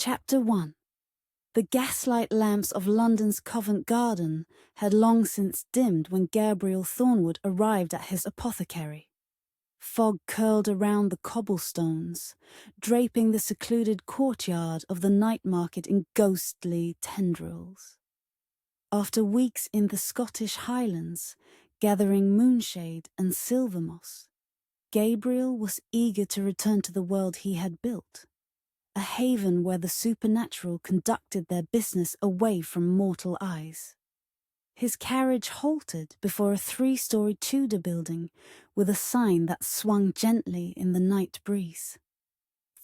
Chapter 1. The gaslight lamps of London's Covent Garden had long since dimmed when Gabriel Thornwood arrived at his apothecary. Fog curled around the cobblestones, draping the secluded courtyard of the night market in ghostly tendrils. After weeks in the Scottish Highlands, gathering moonshade and silver moss, Gabriel was eager to return to the world he had built, a haven where the supernatural conducted their business away from mortal eyes. His carriage halted before a 3-story Tudor building with a sign that swung gently in the night breeze.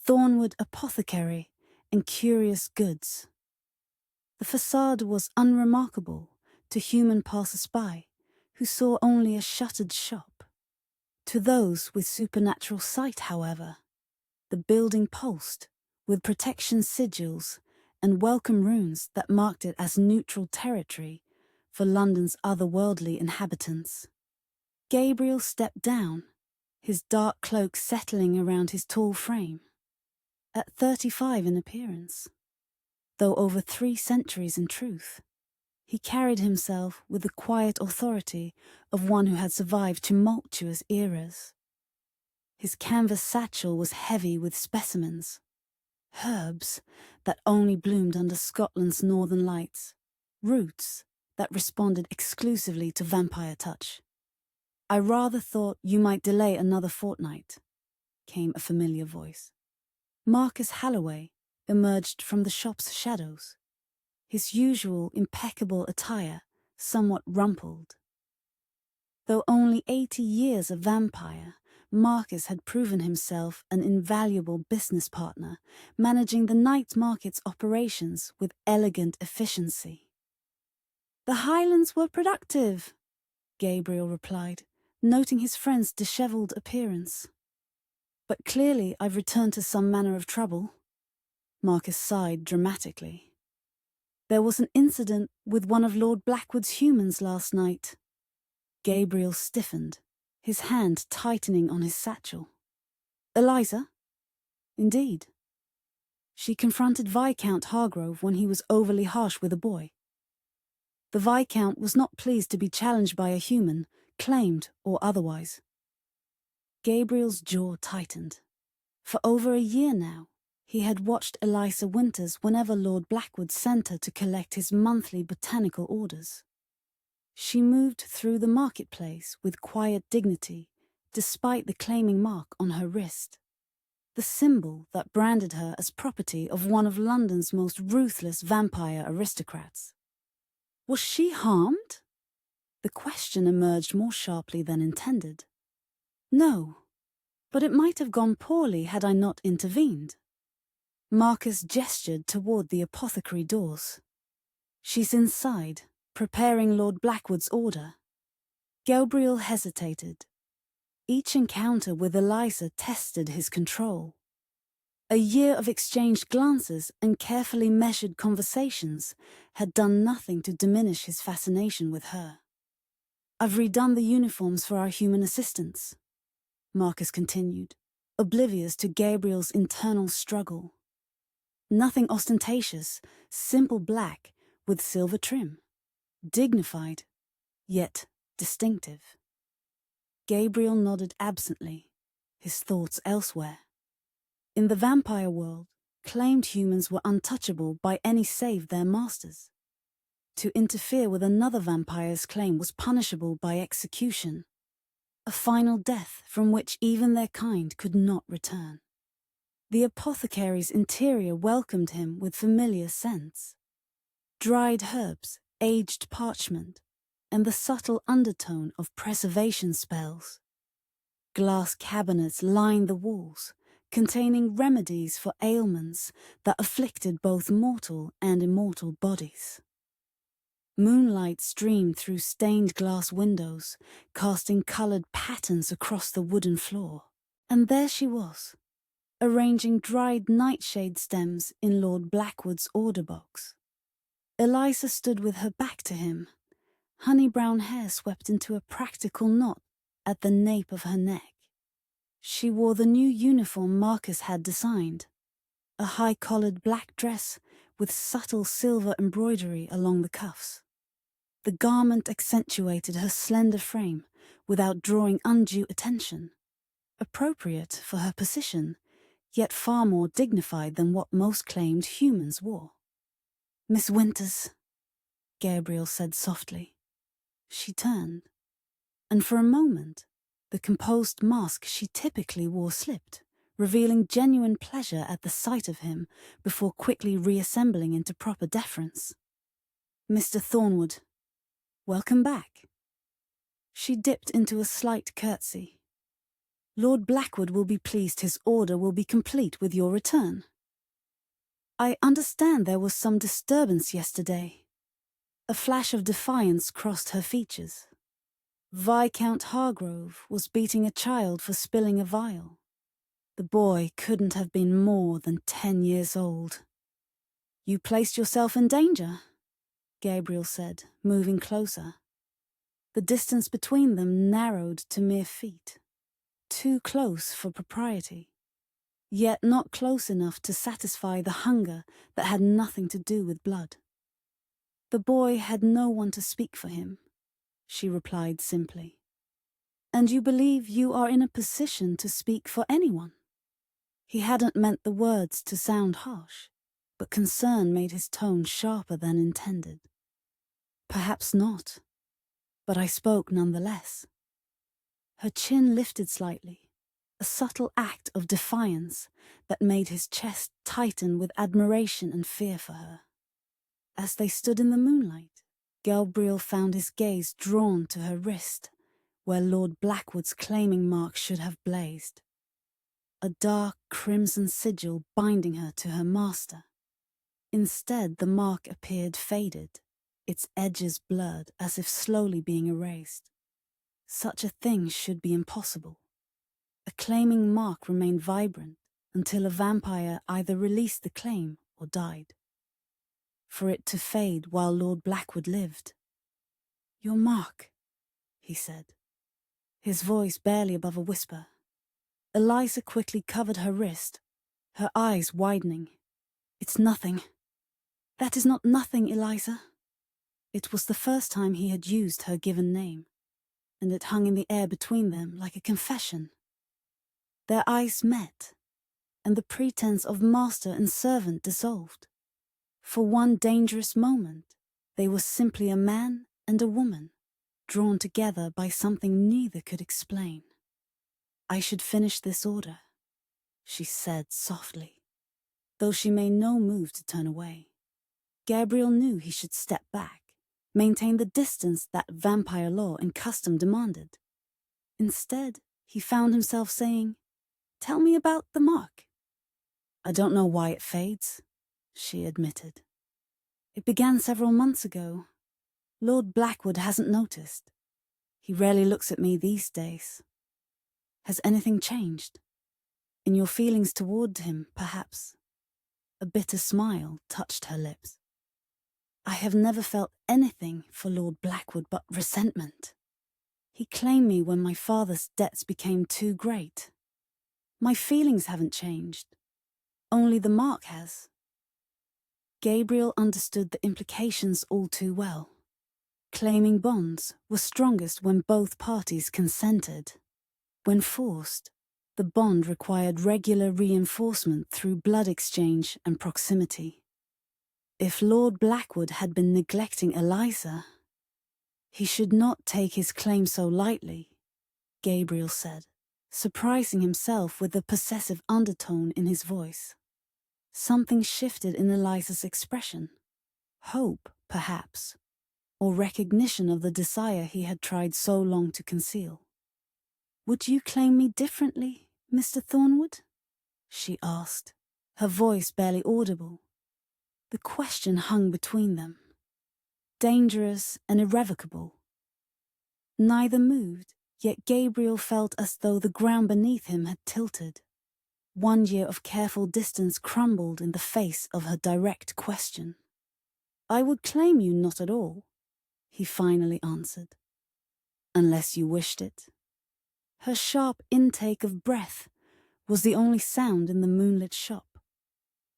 Thornwood Apothecary and Curious Goods. The facade was unremarkable to human passers-by who saw only a shuttered shop. To those with supernatural sight, however, the building pulsed with protection sigils and welcome runes that marked it as neutral territory for London's otherworldly inhabitants. Gabriel stepped down, his dark cloak settling around his tall frame. At 35 in appearance, though over 3 centuries in truth, he carried himself with the quiet authority of one who had survived tumultuous eras. His canvas satchel was heavy with specimens, herbs that only bloomed under Scotland's northern lights, roots that responded exclusively to vampire touch. "I rather thought you might delay another fortnight," came a familiar voice. Marcus Halloway emerged from the shop's shadows, his usual impeccable attire somewhat rumpled. Though only 80 years a vampire, Marcus had proven himself an invaluable business partner, managing the night market's operations with elegant efficiency. "The Highlands were productive," Gabriel replied, noting his friend's dishevelled appearance. "But clearly I've returned to some manner of trouble." Marcus sighed dramatically. "There was an incident with one of Lord Blackwood's humans last night." Gabriel stiffened, his hand tightening on his satchel. "Eliza?" "Indeed." "She confronted Viscount Hargrove when he was overly harsh with a boy. The Viscount was not pleased to be challenged by a human, claimed or otherwise." Gabriel's jaw tightened. For over a year now, he had watched Eliza Winters whenever Lord Blackwood sent her to collect his monthly botanical orders. She moved through the marketplace with quiet dignity, despite the claiming mark on her wrist, the symbol that branded her as property of one of London's most ruthless vampire aristocrats. Was she harmed? The question emerged more sharply than intended. "No, but it might have gone poorly had I not intervened." Marcus gestured toward the apothecary doors. "She's inside, preparing Lord Blackwood's order." Gabriel hesitated. Each encounter with Eliza tested his control. A year of exchanged glances and carefully measured conversations had done nothing to diminish his fascination with her. "I've redone the uniforms for our human assistants," Marcus continued, oblivious to Gabriel's internal struggle. "Nothing ostentatious, simple black with silver trim. Dignified, yet distinctive." Gabriel nodded absently, his thoughts elsewhere. In the vampire world, claimed humans were untouchable by any save their masters. To interfere with another vampire's claim was punishable by execution, a final death from which even their kind could not return. The apothecary's interior welcomed him with familiar scents. Dried herbs, aged parchment, and the subtle undertone of preservation spells. Glass cabinets lined the walls, containing remedies for ailments that afflicted both mortal and immortal bodies. Moonlight streamed through stained glass windows, casting coloured patterns across the wooden floor. And there she was, arranging dried nightshade stems in Lord Blackwood's order box. Eliza stood with her back to him, honey-brown hair swept into a practical knot at the nape of her neck. She wore the new uniform Marcus had designed, a high-collared black dress with subtle silver embroidery along the cuffs. The garment accentuated her slender frame without drawing undue attention, appropriate for her position, yet far more dignified than what most claimed humans wore. "Miss Winters," Gabriel said softly. She turned, and for a moment, the composed mask she typically wore slipped, revealing genuine pleasure at the sight of him before quickly reassembling into proper deference. "Mr. Thornwood, welcome back." She dipped into a slight curtsy. "Lord Blackwood will be pleased his order will be complete with your return. I understand there was some disturbance yesterday." A flash of defiance crossed her features. Viscount Hargrove was beating a child for spilling a vial. The boy couldn't have been more than 10 years old. "You placed yourself in danger," Gabriel said, moving closer. The distance between them narrowed to mere feet. Too close for propriety, yet not close enough to satisfy the hunger that had nothing to do with blood. "The boy had no one to speak for him," she replied simply. "And you believe you are in a position to speak for anyone?" He hadn't meant the words to sound harsh, but concern made his tone sharper than intended. "Perhaps not, but I spoke nonetheless." Her chin lifted slightly, a subtle act of defiance that made his chest tighten with admiration and fear for her. As they stood in the moonlight, Gabriel found his gaze drawn to her wrist, where Lord Blackwood's claiming mark should have blazed. A dark crimson sigil binding her to her master. Instead, the mark appeared faded, its edges blurred as if slowly being erased. Such a thing should be impossible. A claiming mark remained vibrant until a vampire either released the claim or died. For it to fade while Lord Blackwood lived. "Your mark," he said, his voice barely above a whisper. Eliza quickly covered her wrist, her eyes widening. "It's nothing." "That is not nothing, Eliza." It was the first time he had used her given name, and it hung in the air between them like a confession. Their eyes met, and the pretense of master and servant dissolved. For one dangerous moment, they were simply a man and a woman, drawn together by something neither could explain. "I should finish this order," she said softly, though she made no move to turn away. Gabriel knew he should step back, maintain the distance that vampire law and custom demanded. Instead, he found himself saying, "Tell me about the mark." "I don't know why it fades," she admitted. "It began several months ago. Lord Blackwood hasn't noticed. He rarely looks at me these days." "Has anything changed? In your feelings toward him, perhaps?" A bitter smile touched her lips. "I have never felt anything for Lord Blackwood but resentment. He claimed me when my father's debts became too great. My feelings haven't changed. Only the mark has." Gabriel understood the implications all too well. Claiming bonds were strongest when both parties consented. When forced, the bond required regular reinforcement through blood exchange and proximity. If Lord Blackwood had been neglecting Eliza, he should not take his claim so lightly, Gabriel said, surprising himself with the possessive undertone in his voice. Something shifted in Eliza's expression. Hope, perhaps, or recognition of the desire he had tried so long to conceal. "Would you claim me differently, Mr. Thornwood?" she asked, her voice barely audible. The question hung between them, dangerous and irrevocable. Neither moved, yet Gabriel felt as though the ground beneath him had tilted. 1 year of careful distance crumbled in the face of her direct question. "I would claim you not at all," he finally answered. "Unless you wished it." Her sharp intake of breath was the only sound in the moonlit shop.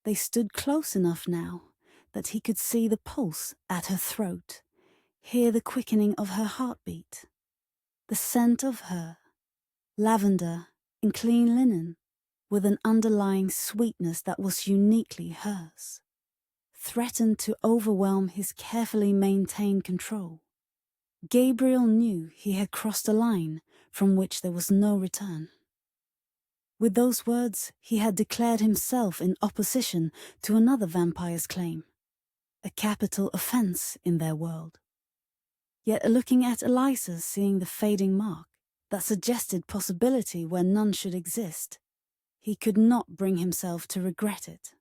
They stood close enough now that he could see the pulse at her throat, hear the quickening of her heartbeat. The scent of her, lavender in clean linen, with an underlying sweetness that was uniquely hers, threatened to overwhelm his carefully maintained control. Gabriel knew he had crossed a line from which there was no return. With those words, he had declared himself in opposition to another vampire's claim, a capital offence in their world. Yet looking at Eliza, seeing the fading mark, that suggested possibility where none should exist, he could not bring himself to regret it.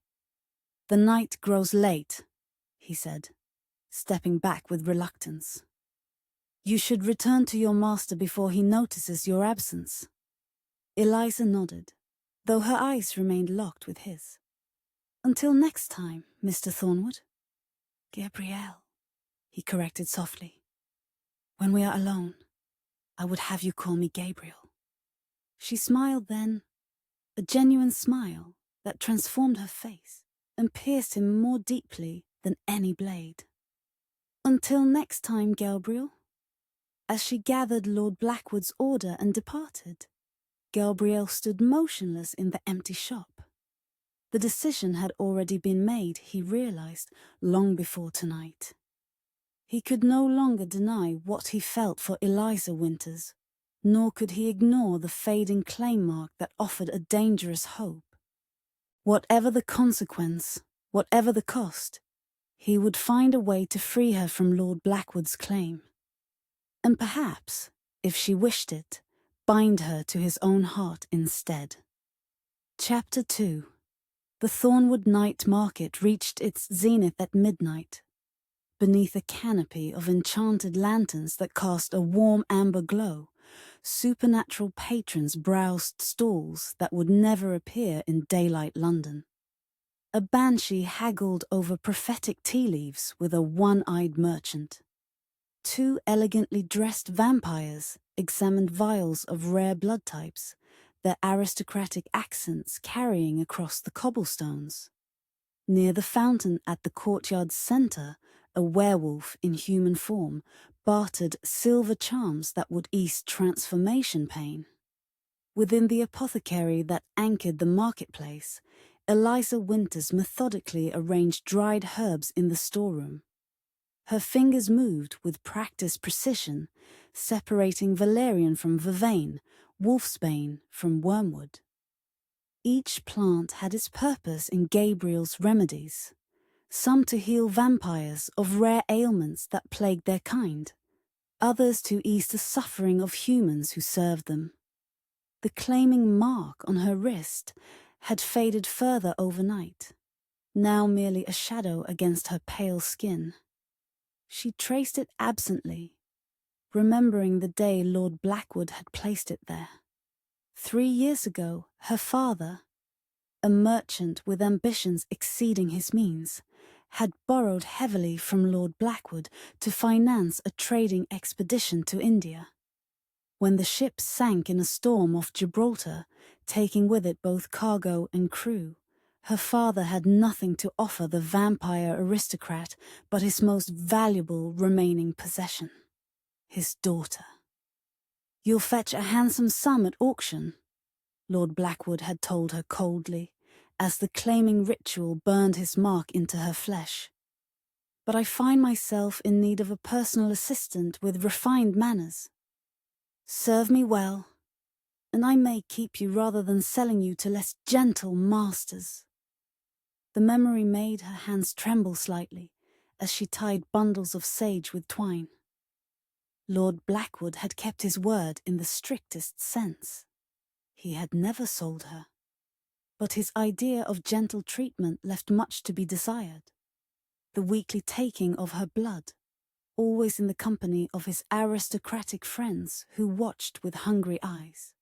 "The night grows late," he said, stepping back with reluctance. "You should return to your master before he notices your absence." Eliza nodded, though her eyes remained locked with his. "Until next time, Mr. Thornwood." "Gabriel," he corrected softly. "When we are alone, I would have you call me Gabriel." She smiled then, a genuine smile that transformed her face and pierced him more deeply than any blade. "Until next time, Gabriel." As she gathered Lord Blackwood's order and departed, Gabriel stood motionless in the empty shop. The decision had already been made, he realized, long before tonight. He could no longer deny what he felt for Eliza Winters, nor could he ignore the fading claim mark that offered a dangerous hope. Whatever the consequence, whatever the cost, he would find a way to free her from Lord Blackwood's claim. And perhaps, if she wished it, bind her to his own heart instead. Chapter 2. The Thornwood night market reached its zenith at midnight. Beneath a canopy of enchanted lanterns that cast a warm amber glow, supernatural patrons browsed stalls that would never appear in daylight London. A banshee haggled over prophetic tea leaves with a one-eyed merchant. Two elegantly dressed vampires examined vials of rare blood types, their aristocratic accents carrying across the cobblestones. Near the fountain at the courtyard's centre, a werewolf in human form bartered silver charms that would ease transformation pain. Within the apothecary that anchored the marketplace, Eliza Winters methodically arranged dried herbs in the storeroom. Her fingers moved with practiced precision, separating valerian from vervain, wolfsbane from wormwood. Each plant had its purpose in Gabriel's remedies, some to heal vampires of rare ailments that plagued their kind, others to ease the suffering of humans who served them. The claiming mark on her wrist had faded further overnight, now merely a shadow against her pale skin. She traced it absently, remembering the day Lord Blackwood had placed it there. 3 years ago, her father, a merchant with ambitions exceeding his means, had borrowed heavily from Lord Blackwood to finance a trading expedition to India. When the ship sank in a storm off Gibraltar, taking with it both cargo and crew, her father had nothing to offer the vampire aristocrat but his most valuable remaining possession, his daughter. "You'll fetch a handsome sum at auction," Lord Blackwood had told her coldly, as the claiming ritual burned his mark into her flesh. "But I find myself in need of a personal assistant with refined manners. Serve me well, and I may keep you rather than selling you to less gentle masters." The memory made her hands tremble slightly as she tied bundles of sage with twine. Lord Blackwood had kept his word in the strictest sense. He had never sold her, but his idea of gentle treatment left much to be desired. The weekly taking of her blood, always in the company of his aristocratic friends who watched with hungry eyes.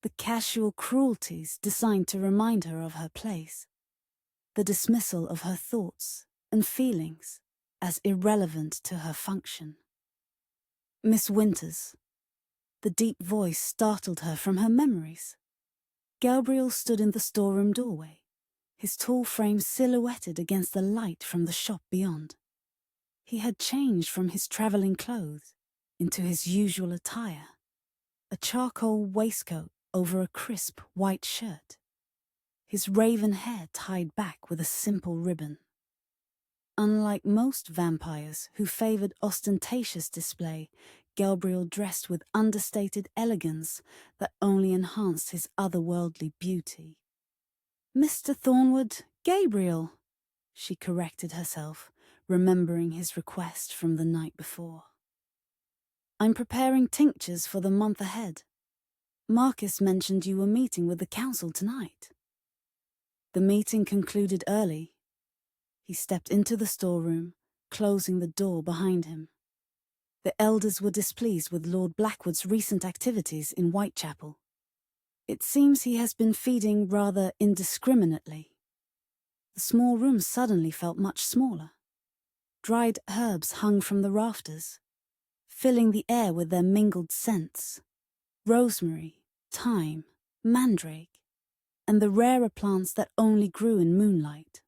The casual cruelties designed to remind her of her place. The dismissal of her thoughts and feelings as irrelevant to her function. "Miss Winters." The deep voice startled her from her memories. Gabriel stood in the storeroom doorway, his tall frame silhouetted against the light from the shop beyond. He had changed from his travelling clothes into his usual attire, a charcoal waistcoat over a crisp white shirt, his raven hair tied back with a simple ribbon. Unlike most vampires who favoured ostentatious display, Gabriel dressed with understated elegance that only enhanced his otherworldly beauty. "Mr. Thornwood, Gabriel," she corrected herself, remembering his request from the night before. "I'm preparing tinctures for the month ahead. Marcus mentioned you were meeting with the council tonight." The meeting concluded early. He stepped into the storeroom, closing the door behind him. The elders were displeased with Lord Blackwood's recent activities in Whitechapel. It seems he has been feeding rather indiscriminately. The small room suddenly felt much smaller. Dried herbs hung from the rafters, filling the air with their mingled scents: rosemary, thyme, mandrake, and the rarer plants that only grew in moonlight.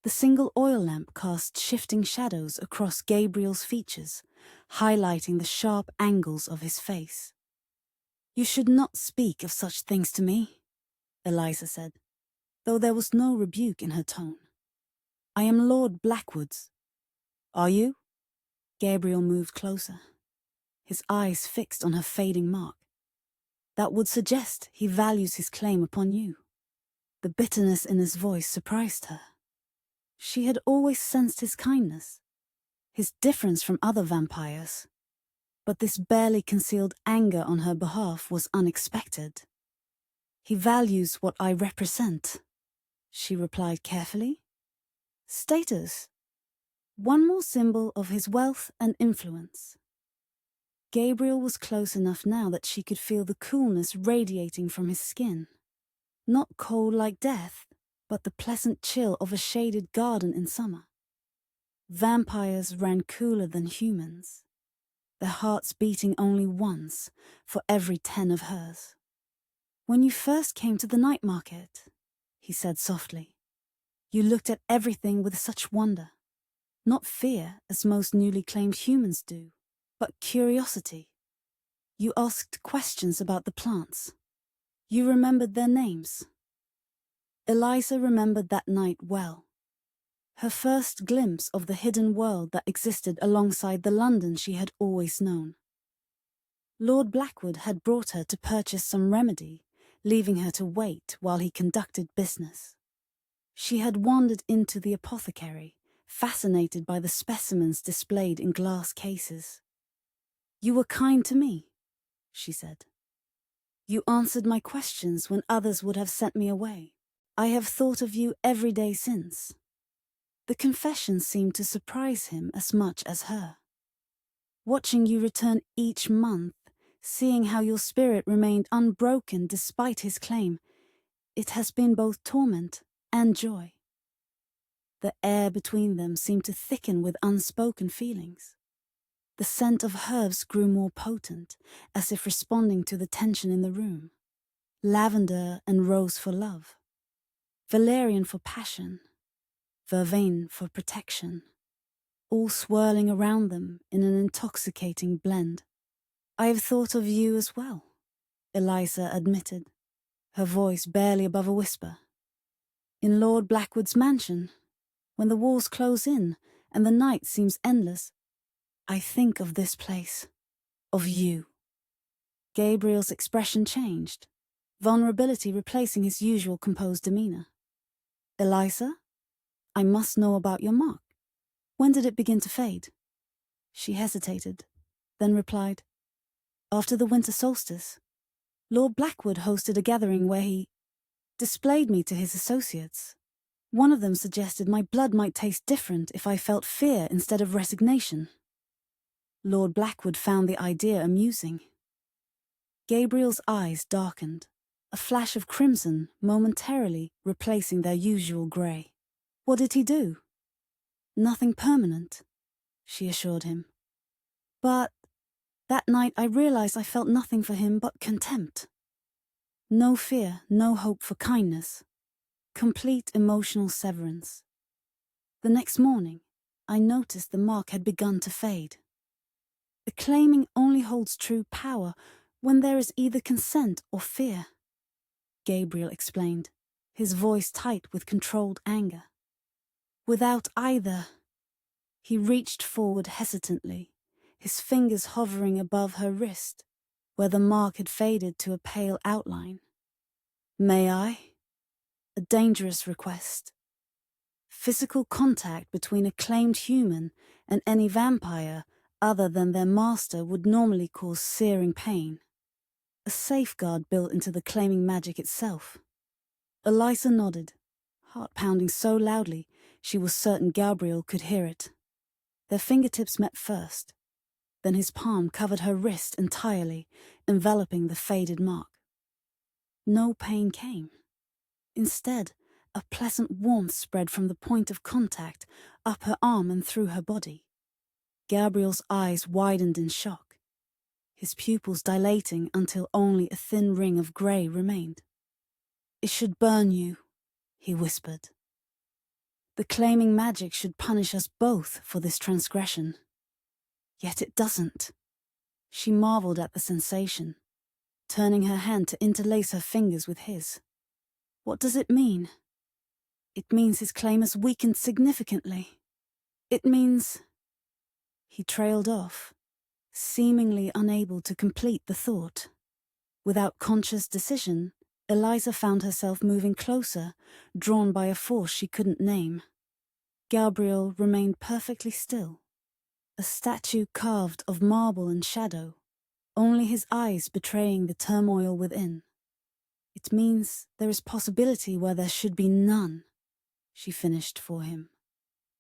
The single oil lamp cast shifting shadows across Gabriel's features, highlighting the sharp angles of his face. "You should not speak of such things to me," Eliza said, though there was no rebuke in her tone. "I am Lord Blackwood's." "Are you?" Gabriel moved closer, his eyes fixed on her fading mark. "That would suggest he values his claim upon you." The bitterness in his voice surprised her. She had always sensed his kindness, his difference from other vampires, but this barely concealed anger on her behalf was unexpected. "He values what I represent," she replied carefully. "Status. One more symbol of his wealth and influence." Gabriel was close enough now that she could feel the coolness radiating from his skin. Not cold like death, but the pleasant chill of a shaded garden in summer. Vampires ran cooler than humans, their hearts beating only once for every 10 of hers. "When you first came to the night market," he said softly, "you looked at everything with such wonder. Not fear, as most newly claimed humans do, but curiosity. You asked questions about the plants. You remembered their names." Eliza remembered that night well. Her first glimpse of the hidden world that existed alongside the London she had always known. Lord Blackwood had brought her to purchase some remedy, leaving her to wait while he conducted business. She had wandered into the apothecary, fascinated by the specimens displayed in glass cases. "You were kind to me," she said. "You answered my questions when others would have sent me away. I have thought of you every day since." The confession seemed to surprise him as much as her. "Watching you return each month, seeing how your spirit remained unbroken despite his claim, it has been both torment and joy." The air between them seemed to thicken with unspoken feelings. The scent of herbs grew more potent, as if responding to the tension in the room. Lavender and rose for love, valerian for passion, vervain for protection, all swirling around them in an intoxicating blend. "I have thought of you as well," Eliza admitted, her voice barely above a whisper. "In Lord Blackwood's mansion, when the walls close in and the night seems endless, I think of this place, of you." Gabriel's expression changed, vulnerability replacing his usual composed demeanor. "Eliza, I must know about your mark. When did it begin to fade?" She hesitated, then replied, "After the winter solstice. Lord Blackwood hosted a gathering where he displayed me to his associates. One of them suggested my blood might taste different if I felt fear instead of resignation. Lord Blackwood found the idea amusing." Gabriel's eyes darkened, a flash of crimson momentarily replacing their usual grey. "What did he do?" "Nothing permanent," she assured him. "But that night I realized I felt nothing for him but contempt. No fear, no hope for kindness. Complete emotional severance. The next morning, I noticed the mark had begun to fade. The claiming only holds true power when there is either consent or fear, Gabriel explained, his voice tight with controlled anger. Without either, he reached forward hesitantly, his fingers hovering above her wrist, where the mark had faded to a pale outline. May I? A dangerous request. Physical contact between a claimed human and any vampire other than their master would normally cause searing pain. A safeguard built into the claiming magic itself. Eliza nodded, heart pounding so loudly she was certain Gabriel could hear it. Their fingertips met first. Then his palm covered her wrist entirely, enveloping the faded mark. No pain came. Instead, a pleasant warmth spread from the point of contact up her arm and through her body. Gabriel's eyes widened in shock, his pupils dilating until only a thin ring of grey remained. It should burn you, he whispered. The claiming magic should punish us both for this transgression. Yet it doesn't. She marveled at the sensation, turning her hand to interlace her fingers with his. What does it mean? It means his claim has weakened significantly. It means... He trailed off, seemingly unable to complete the thought. Without conscious decision, Eliza found herself moving closer, drawn by a force she couldn't name. Gabriel remained perfectly still, a statue carved of marble and shadow, only his eyes betraying the turmoil within. It means there is possibility where there should be none, she finished for him.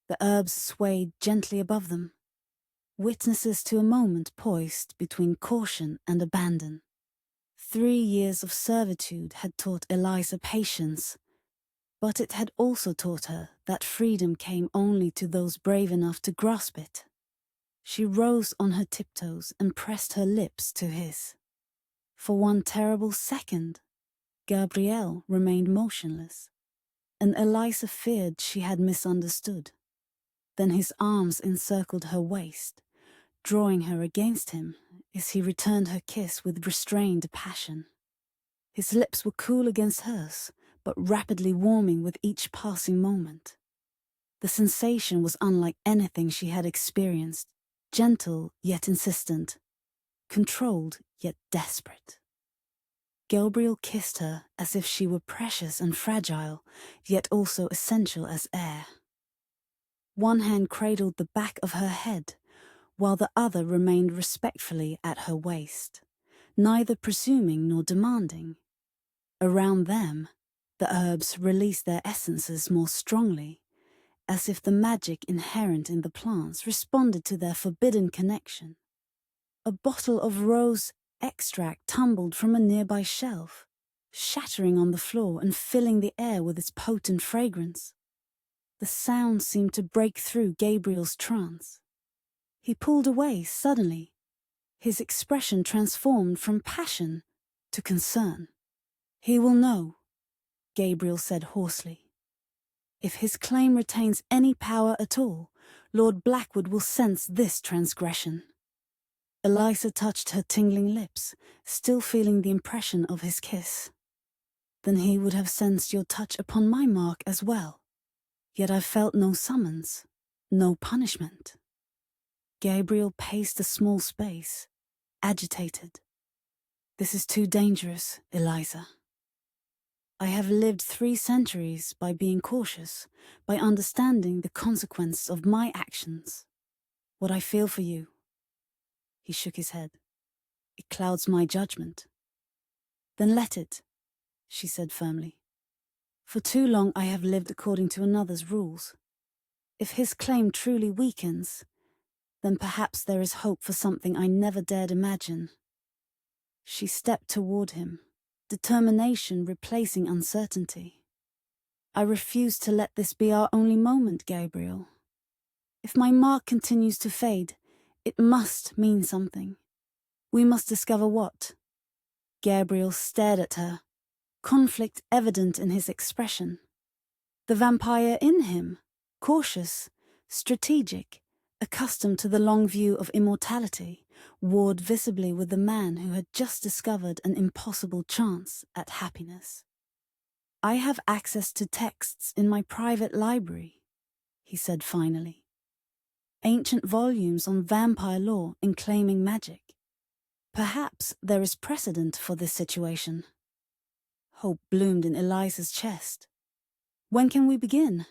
The herbs swayed gently above them, witnesses to a moment poised between caution and abandon. 3 years of servitude had taught Eliza patience, but it had also taught her that freedom came only to those brave enough to grasp it. She rose on her tiptoes and pressed her lips to his. For one terrible second, Gabriel remained motionless, and Eliza feared she had misunderstood. Then his arms encircled her waist, drawing her against him as he returned her kiss with restrained passion. His lips were cool against hers, but rapidly warming with each passing moment. The sensation was unlike anything she had experienced, gentle yet insistent, controlled yet desperate. Gabriel kissed her as if she were precious and fragile, yet also essential as air. One hand cradled the back of her head, while the other remained respectfully at her waist, neither presuming nor demanding. Around them, the herbs released their essences more strongly, as if the magic inherent in the plants responded to their forbidden connection. A bottle of rose extract tumbled from a nearby shelf, shattering on the floor and filling the air with its potent fragrance. The sound seemed to break through Gabriel's trance. He pulled away suddenly, his expression transformed from passion to concern. He will know, Gabriel said hoarsely. If his claim retains any power at all, Lord Blackwood will sense this transgression. Eliza touched her tingling lips, still feeling the impression of his kiss. Then he would have sensed your touch upon my mark as well. Yet I felt no summons, no punishment. Gabriel paced a small space, agitated. This is too dangerous, Eliza. I have lived 3 centuries by being cautious, by understanding the consequences of my actions. What I feel for you. He shook his head. It clouds my judgment. Then let it, she said firmly. For too long I have lived according to another's rules. If his claim truly weakens, then perhaps there is hope for something I never dared imagine. She stepped toward him, determination replacing uncertainty. I refuse to let this be our only moment, Gabriel. If my mark continues to fade, it must mean something. We must discover what. Gabriel stared at her, conflict evident in his expression. The vampire in him, cautious, strategic, accustomed to the long view of immortality, warred visibly with the man who had just discovered an impossible chance at happiness. "I have access to texts in my private library," he said finally. "Ancient volumes on vampire lore and claiming magic. Perhaps there is precedent for this situation." Hope bloomed in Eliza's chest. "When can we begin?"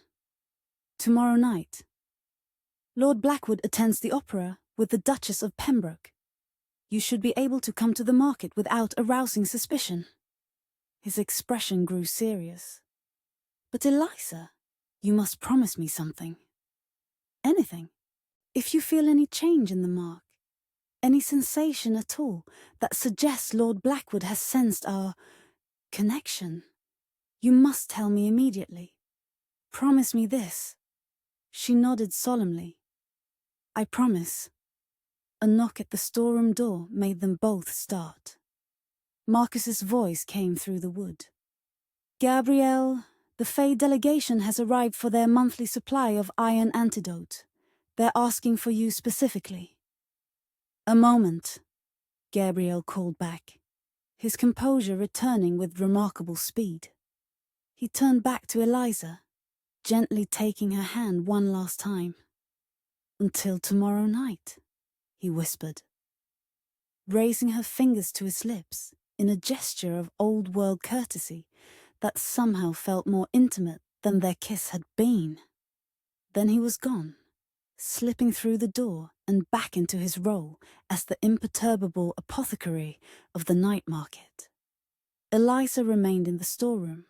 "Tomorrow night. Lord Blackwood attends the opera with the Duchess of Pembroke. You should be able to come to the market without arousing suspicion." His expression grew serious. "But Eliza, you must promise me something. Anything. If you feel any change in the mark, any sensation at all that suggests Lord Blackwood has sensed our connection, you must tell me immediately. Promise me this." She nodded solemnly. "I promise." A knock at the storeroom door made them both start. Marcus's voice came through the wood. "Gabriel, the Fae delegation has arrived for their monthly supply of iron antidote. They're asking for you specifically." "A moment," Gabriel called back, his composure returning with remarkable speed. He turned back to Eliza, gently taking her hand one last time. "Until tomorrow night," he whispered. Raising her fingers to his lips in a gesture of old-world courtesy that somehow felt more intimate than their kiss had been. Then he was gone, slipping through the door and back into his role as the imperturbable apothecary of the night market. Eliza remained in the storeroom,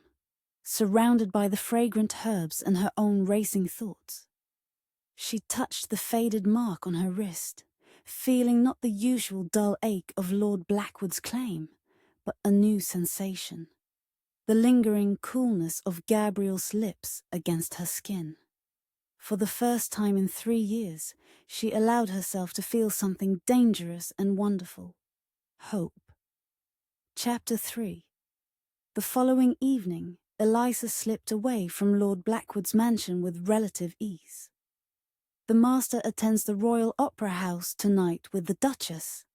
surrounded by the fragrant herbs and her own racing thoughts. She touched the faded mark on her wrist, feeling not the usual dull ache of Lord Blackwood's claim, but a new sensation. The lingering coolness of Gabriel's lips against her skin. For the first time in 3 years, she allowed herself to feel something dangerous and wonderful. Hope. Chapter 3. The following evening, Eliza slipped away from Lord Blackwood's mansion with relative ease. "The master attends the Royal Opera House tonight with the Duchess,"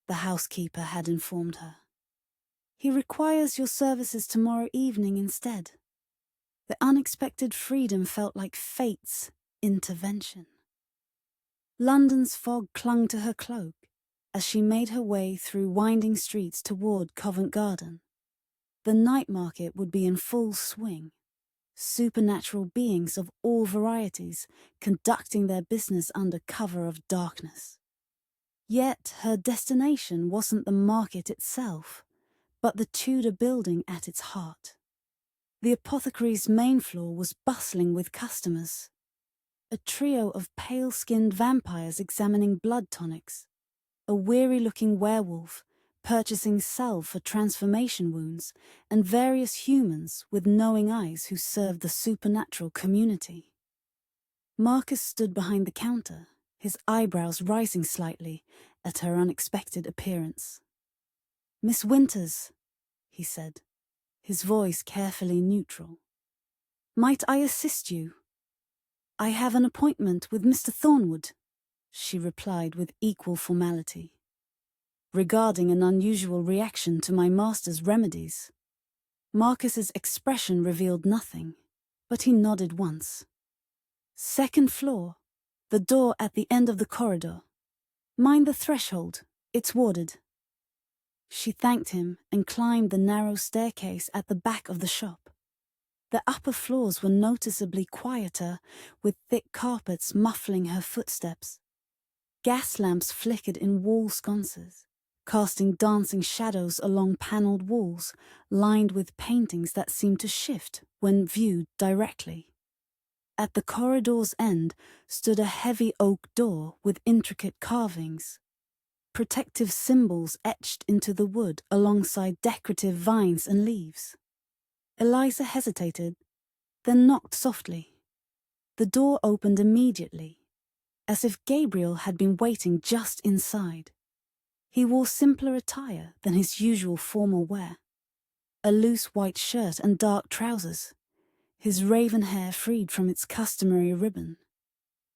the housekeeper had informed her. "He requires your services tomorrow evening instead." The unexpected freedom felt like fate's intervention. London's fog clung to her cloak as she made her way through winding streets toward Covent Garden. The night market would be in full swing. Supernatural beings of all varieties conducting their business under cover of darkness. Yet her destination wasn't the market itself, but the Tudor building at its heart. The apothecary's main floor was bustling with customers. A trio of pale-skinned vampires examining blood tonics, a weary-looking werewolf purchasing salve for transformation wounds, and various humans with knowing eyes who served the supernatural community. Marcus stood behind the counter, his eyebrows rising slightly at her unexpected appearance. "Miss Winters," he said, his voice carefully neutral. "Might I assist you?" "I have an appointment with Mr. Thornwood," she replied with equal formality. "Regarding an unusual reaction to my master's remedies." Marcus's expression revealed nothing, but he nodded once. "Second floor, the door at the end of the corridor. Mind the threshold, it's warded." She thanked him and climbed the narrow staircase at the back of the shop. The upper floors were noticeably quieter, with thick carpets muffling her footsteps. Gas lamps flickered in wall sconces, casting dancing shadows along panelled walls lined with paintings that seemed to shift when viewed directly. At the corridor's end stood a heavy oak door with intricate carvings, protective symbols etched into the wood alongside decorative vines and leaves. Eliza hesitated, then knocked softly. The door opened immediately, as if Gabriel had been waiting just inside. He wore simpler attire than his usual formal wear, a loose white shirt and dark trousers, his raven hair freed from its customary ribbon.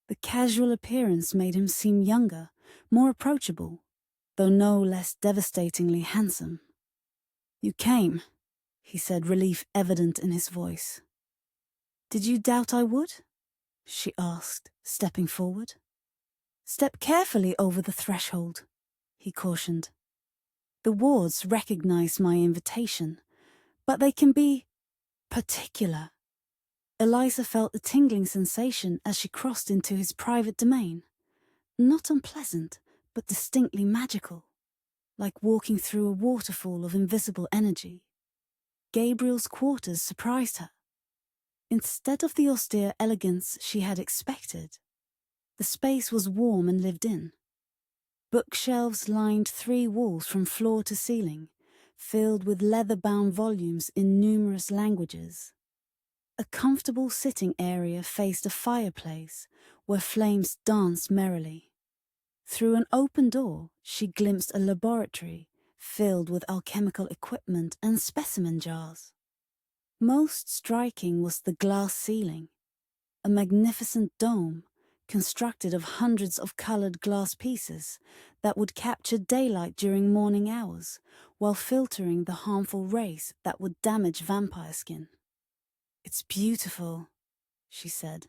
The casual appearance made him seem younger, more approachable, though no less devastatingly handsome. "You came," he said, relief evident in his voice. "Did you doubt I would?" she asked, stepping forward. "Step carefully over the threshold," he cautioned. "The wards recognize my invitation, but they can be particular." Eliza felt a tingling sensation as she crossed into his private domain. Not unpleasant, but distinctly magical, like walking through a waterfall of invisible energy. Gabriel's quarters surprised her. Instead of the austere elegance she had expected, the space was warm and lived in. Bookshelves lined 3 walls from floor to ceiling, filled with leather-bound volumes in numerous languages. A comfortable sitting area faced a fireplace where flames danced merrily. Through an open door, she glimpsed a laboratory filled with alchemical equipment and specimen jars. Most striking was the glass ceiling, a magnificent dome constructed of hundreds of colored glass pieces that would capture daylight during morning hours while filtering the harmful rays that would damage vampire skin. "It's beautiful," she said,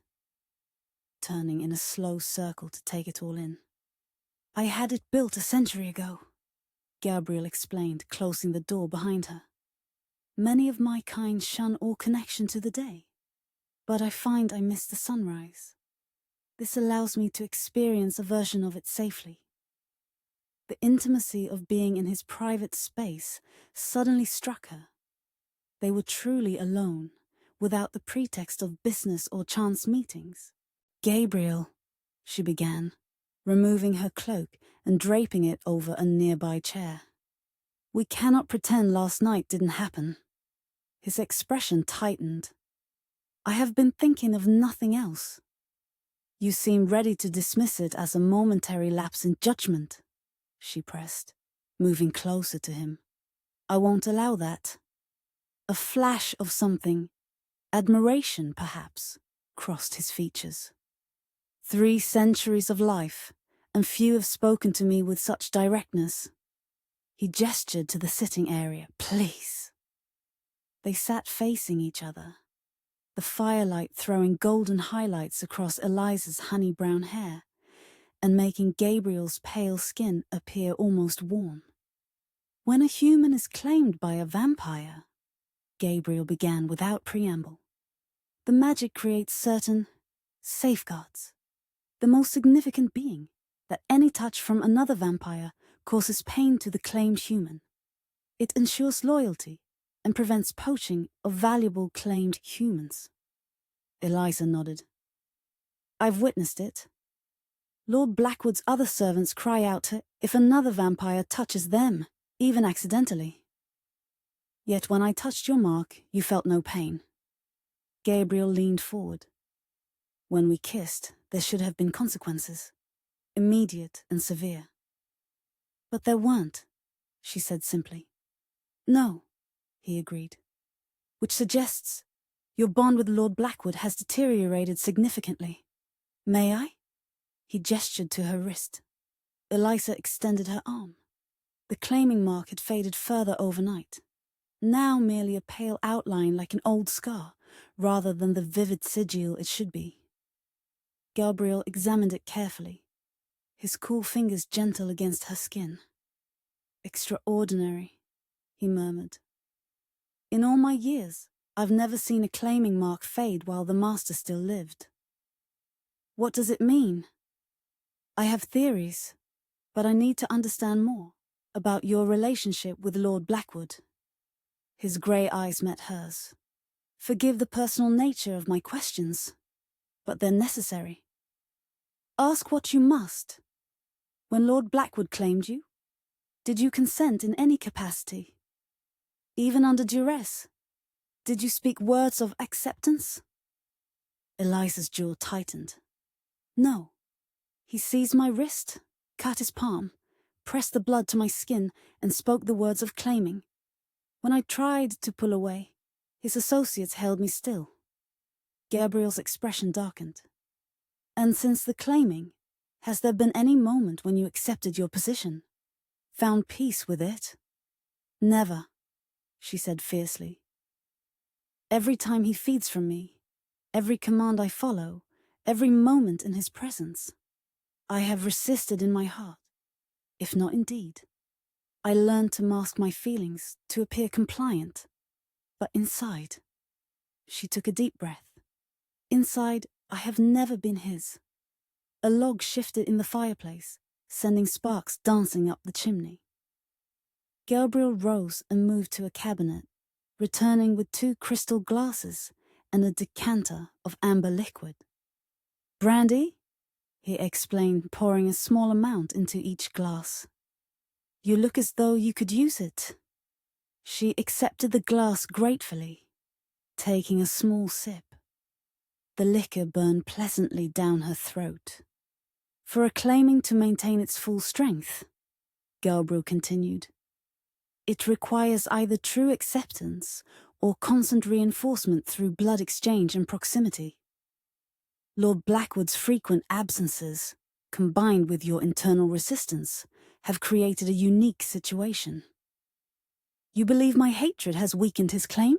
turning in a slow circle to take it all in. "I had it built a century ago," Gabriel explained, closing the door behind her. "Many of my kind shun all connection to the day, but I find I miss the sunrise. This allows me to experience a version of it safely." The intimacy of being in his private space suddenly struck her. They were truly alone, without the pretext of business or chance meetings. "Gabriel," she began, removing her cloak and draping it over a nearby chair. "We cannot pretend last night didn't happen." His expression tightened. "I have been thinking of nothing else." "You seem ready to dismiss it as a momentary lapse in judgment," she pressed, moving closer to him. "I won't allow that." A flash of something, admiration perhaps, crossed his features. 3 centuries of life, and few have spoken to me with such directness. He gestured to the sitting area. "Please." They sat facing each other, the firelight throwing golden highlights across Eliza's honey-brown hair and making Gabriel's pale skin appear almost warm. "When a human is claimed by a vampire," Gabriel began without preamble, "the magic creates certain safeguards. The most significant being that any touch from another vampire causes pain to the claimed human. It ensures loyalty and prevents poaching of valuable claimed humans." Eliza nodded. "I've witnessed it. Lord Blackwood's other servants cry out if another vampire touches them, even accidentally. Yet when I touched your mark, you felt no pain." Gabriel leaned forward. "When we kissed, there should have been consequences, immediate and severe." "But there weren't," she said simply. "No," he agreed. "Which suggests your bond with Lord Blackwood has deteriorated significantly. May I?" He gestured to her wrist. Eliza extended her arm. The claiming mark had faded further overnight, now merely a pale outline like an old scar, rather than the vivid sigil it should be. Gabriel examined it carefully, his cool fingers gentle against her skin. "Extraordinary," he murmured. "In all my years, I've never seen a claiming mark fade while the master still lived." "What does it mean?" "I have theories, but I need to understand more about your relationship with Lord Blackwood." His grey eyes met hers. "Forgive the personal nature of my questions, but they're necessary. Ask what you must. When Lord Blackwood claimed you, did you consent in any capacity? Even under duress? Did you speak words of acceptance?" Eliza's jaw tightened. "No. He seized my wrist, cut his palm, pressed the blood to my skin, and spoke the words of claiming. When I tried to pull away, his associates held me still. Gabriel's expression darkened. And since the claiming, has there been any moment when you accepted your position? Found peace with it? Never, she said fiercely. Every time he feeds from me, every command I follow, every moment in his presence, I have resisted in my heart, if not in deed. I learned to mask my feelings, to appear compliant. But inside, she took a deep breath. Inside, I have never been his. A log shifted in the fireplace, sending sparks dancing up the chimney. Gabriel rose and moved to a cabinet, returning with 2 crystal glasses and a decanter of amber liquid. "Brandy?" he explained, pouring a small amount into each glass. "You look as though you could use it." She accepted the glass gratefully, taking a small sip. The liquor burned pleasantly down her throat. "For a claiming to maintain its full strength," Gabriel continued, "it requires either true acceptance or constant reinforcement through blood exchange and proximity. Lord Blackwood's frequent absences, combined with your internal resistance, have created a unique situation." "You believe my hatred has weakened his claim?"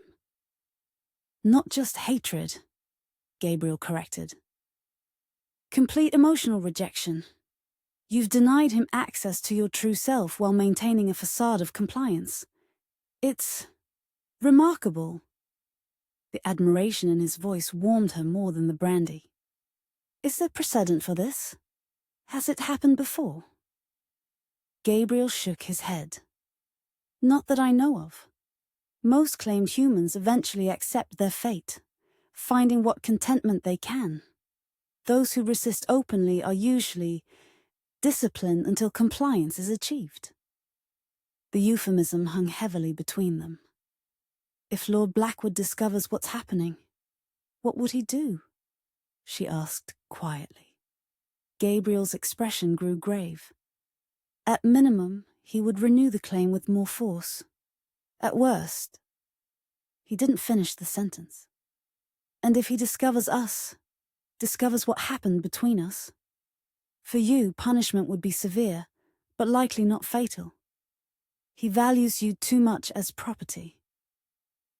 "Not just hatred," Gabriel corrected. "Complete emotional rejection. You've denied him access to your true self while maintaining a facade of compliance. It's remarkable." The admiration in his voice warmed her more than the brandy. "Is there precedent for this? Has it happened before?" Gabriel shook his head. "Not that I know of. Most claimed humans eventually accept their fate, finding what contentment they can. Those who resist openly are usually disciplined until compliance is achieved." The euphemism hung heavily between them. "If Lord Blackwood discovers what's happening, what would he do?" she asked quietly. Gabriel's expression grew grave. "At minimum, he would renew the claim with more force. At worst..." He didn't finish the sentence. "And if he discovers us, discovers what happened between us, for you, punishment would be severe, but likely not fatal. He values you too much as property."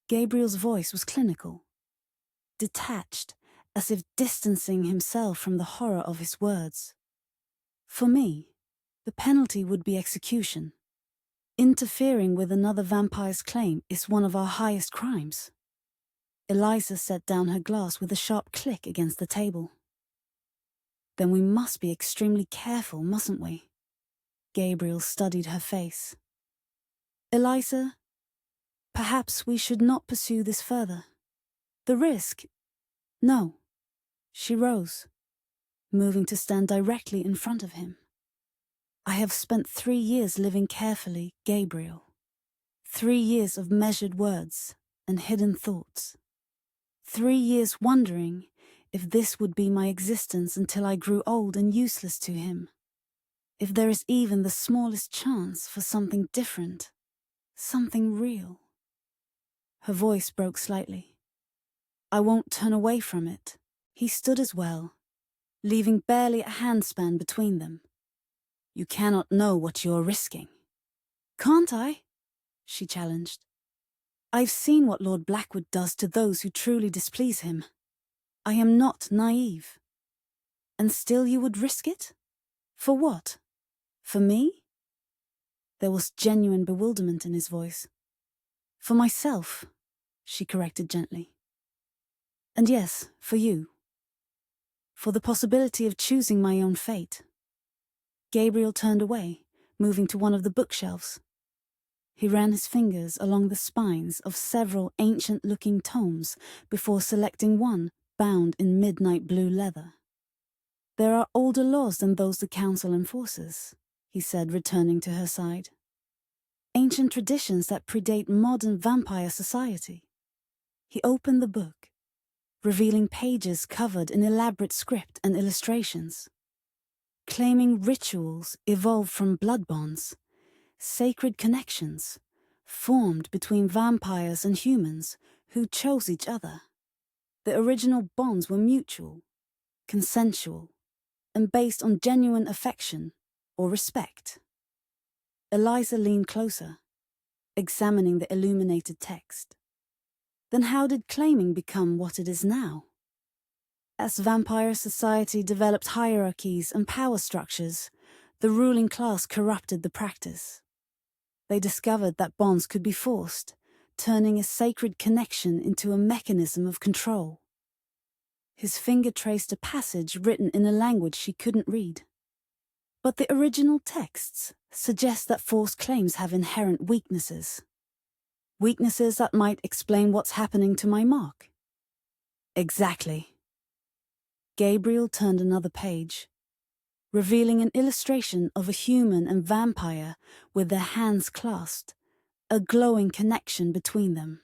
Gabriel's voice was clinical, detached, as if distancing himself from the horror of his words. "For me, the penalty would be execution. Interfering with another vampire's claim is one of our highest crimes." Eliza set down her glass with a sharp click against the table. "Then we must be extremely careful, mustn't we?" Gabriel studied her face. "Eliza, perhaps we should not pursue this further. The risk..." "No." She rose, moving to stand directly in front of him. "I have spent 3 years living carefully, Gabriel. 3 years of measured words and hidden thoughts. 3 years wondering if this would be my existence until I grew old and useless to him. If there is even the smallest chance for something different, something real." Her voice broke slightly. "I won't turn away from it." He stood as well, leaving barely a handspan between them. "You cannot know what you're risking." "Can't I?" she challenged. "I've seen what Lord Blackwood does to those who truly displease him. I am not naive." "And still you would risk it? For what? For me?" There was genuine bewilderment in his voice. "For myself," she corrected gently. "And yes, for you. For the possibility of choosing my own fate." Gabriel turned away, moving to one of the bookshelves. He ran his fingers along the spines of several ancient-looking tomes before selecting one bound in midnight blue leather. "There are older laws than those the Council enforces," he said, returning to her side. "Ancient traditions that predate modern vampire society." He opened the book, revealing pages covered in elaborate script and illustrations. Claiming rituals evolved from blood bonds, sacred connections formed between vampires and humans who chose each other. The original bonds were mutual, consensual, and based on genuine affection or respect. Eliza leaned closer, examining the illuminated text. Then how did claiming become what it is now? As vampire society developed hierarchies and power structures, the ruling class corrupted the practice. They discovered that bonds could be forced, turning a sacred connection into a mechanism of control. His finger traced a passage written in a language she couldn't read. But the original texts suggest that forced claims have inherent weaknesses. Weaknesses that might explain what's happening to my mark. Exactly. Gabriel turned another page, revealing an illustration of a human and vampire with their hands clasped, a glowing connection between them.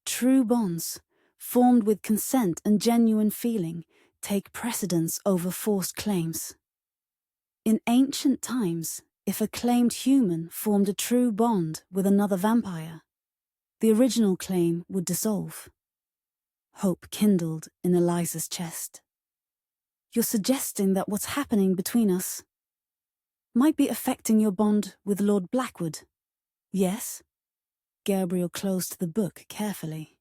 True bonds, formed with consent and genuine feeling, take precedence over forced claims. In ancient times, if a claimed human formed a true bond with another vampire, the original claim would dissolve. Hope kindled in Eliza's chest. You're suggesting that what's happening between us might be affecting your bond with Lord Blackwood, yes? Gabriel closed the book carefully.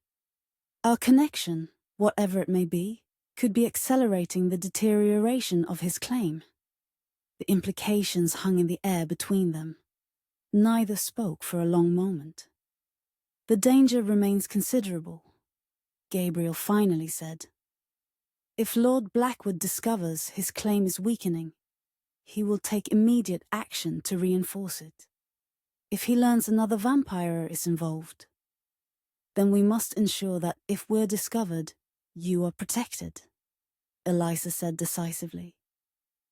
Our connection, whatever it may be, could be accelerating the deterioration of his claim. The implications hung in the air between them. Neither spoke for a long moment. The danger remains considerable, Gabriel finally said. If Lord Blackwood discovers his claim is weakening, he will take immediate action to reinforce it. If he learns another vampire is involved, then we must ensure that if we're discovered, you are protected, Eliza said decisively.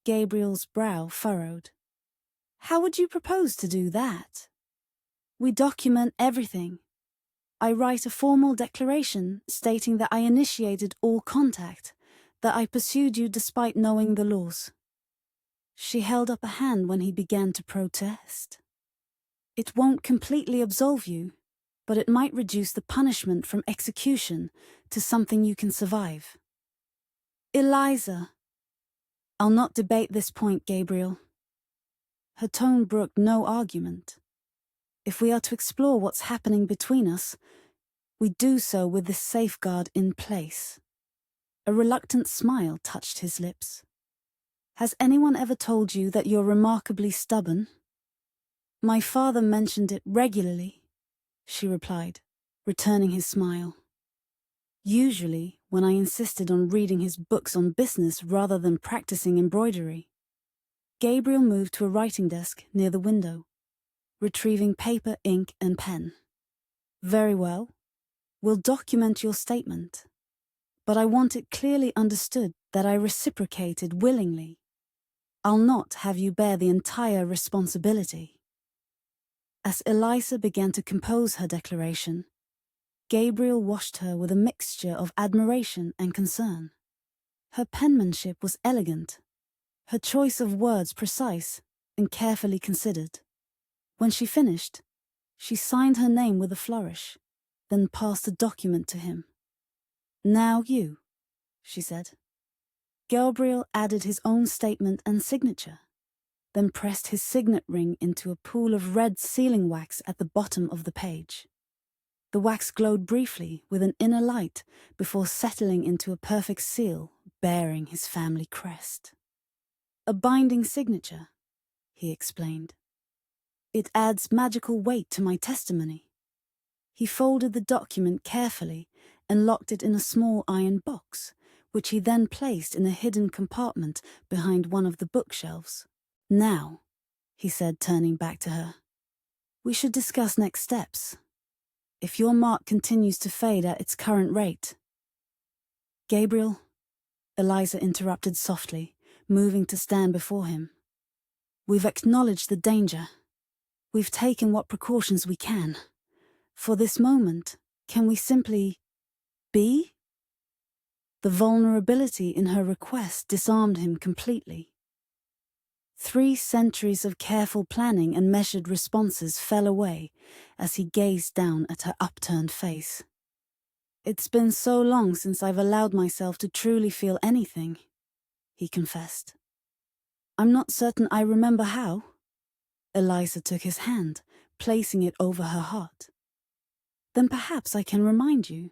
Gabriel's brow furrowed. How would you propose to do that? We document everything. I write a formal declaration stating that I initiated all contact, that I pursued you despite knowing the laws. She held up a hand when he began to protest. It won't completely absolve you, but it might reduce the punishment from execution to something you can survive. Eliza. I'll not debate this point, Gabriel. Her tone brooked no argument. If we are to explore what's happening between us, we do so with this safeguard in place. A reluctant smile touched his lips. Has anyone ever told you that you're remarkably stubborn? My father mentioned it regularly, she replied, returning his smile. Usually, when I insisted on reading his books on business rather than practicing embroidery. Gabriel moved to a writing desk near the window, retrieving paper, ink, and pen. Very well. We'll document your statement. But I want it clearly understood that I reciprocated willingly. I'll not have you bear the entire responsibility. As Eliza began to compose her declaration, Gabriel watched her with a mixture of admiration and concern. Her penmanship was elegant, her choice of words precise and carefully considered. When she finished, she signed her name with a flourish, then passed the document to him. Now you, she said. Gabriel added his own statement and signature, then pressed his signet ring into a pool of red sealing wax at the bottom of the page. The wax glowed briefly with an inner light before settling into a perfect seal bearing his family crest. A binding signature, he explained. It adds magical weight to my testimony. He folded the document carefully and locked it in a small iron box, which he then placed in a hidden compartment behind one of the bookshelves. Now, he said, turning back to her, we should discuss next steps. If your mark continues to fade at its current rate. Gabriel, Eliza interrupted softly, moving to stand before him. We've acknowledged the danger. We've taken what precautions we can. For this moment, can we simply be? The vulnerability in her request disarmed him completely. 3 centuries of careful planning and measured responses fell away as he gazed down at her upturned face. It's been so long since I've allowed myself to truly feel anything, he confessed. I'm not certain I remember how. Eliza took his hand, placing it over her heart. Then perhaps I can remind you.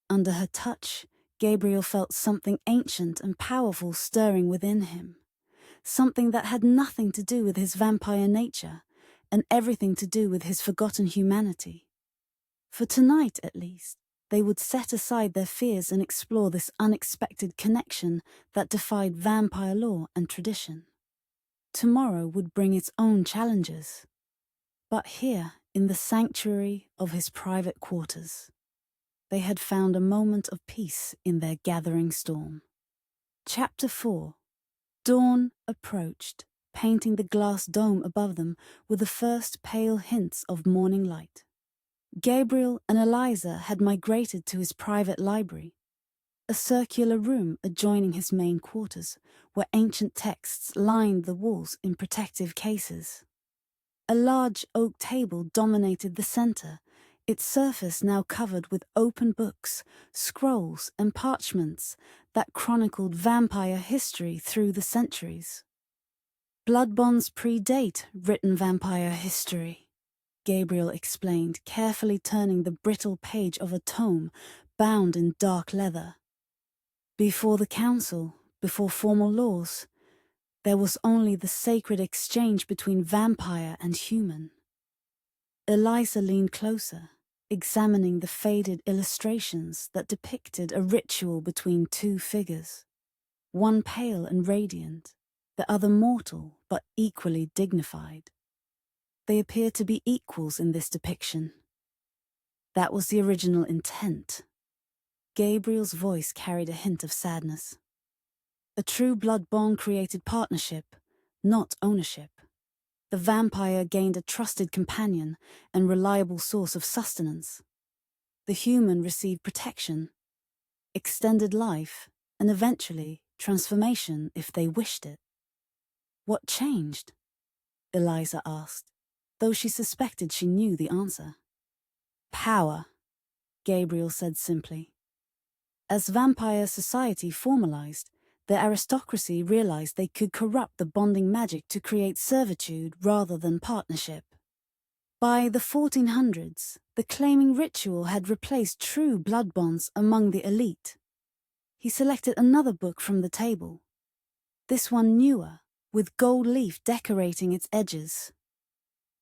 Under her touch, Gabriel felt something ancient and powerful stirring within him. Something that had nothing to do with his vampire nature, and everything to do with his forgotten humanity. For tonight, at least, they would set aside their fears and explore this unexpected connection that defied vampire law and tradition. Tomorrow would bring its own challenges. But here, in the sanctuary of his private quarters, they had found a moment of peace in their gathering storm. Chapter 4. Dawn approached, painting the glass dome above them with the first pale hints of morning light. Gabriel and Eliza had migrated to his private library, a circular room adjoining his main quarters, where ancient texts lined the walls in protective cases. A large oak table dominated the center, its surface now covered with open books, scrolls, and parchments that chronicled vampire history through the centuries. Blood bonds predate written vampire history, Gabriel explained, carefully turning the brittle page of a tome bound in dark leather. Before the council, before formal laws, there was only the sacred exchange between vampire and human. Eliza leaned closer, examining the faded illustrations that depicted a ritual between two figures, one pale and radiant, the other mortal but equally dignified. They appear to be equals in this depiction. That was the original intent. Gabriel's voice carried a hint of sadness. A true blood bond created partnership, not ownership. The vampire gained a trusted companion and reliable source of sustenance. The human received protection, extended life, and eventually transformation if they wished it. What changed? Eliza asked, though she suspected she knew the answer. Power, Gabriel said simply. As vampire society formalized, the aristocracy realized they could corrupt the bonding magic to create servitude rather than partnership. By the 1400s, the claiming ritual had replaced true blood bonds among the elite. He selected another book from the table, this one newer, with gold leaf decorating its edges.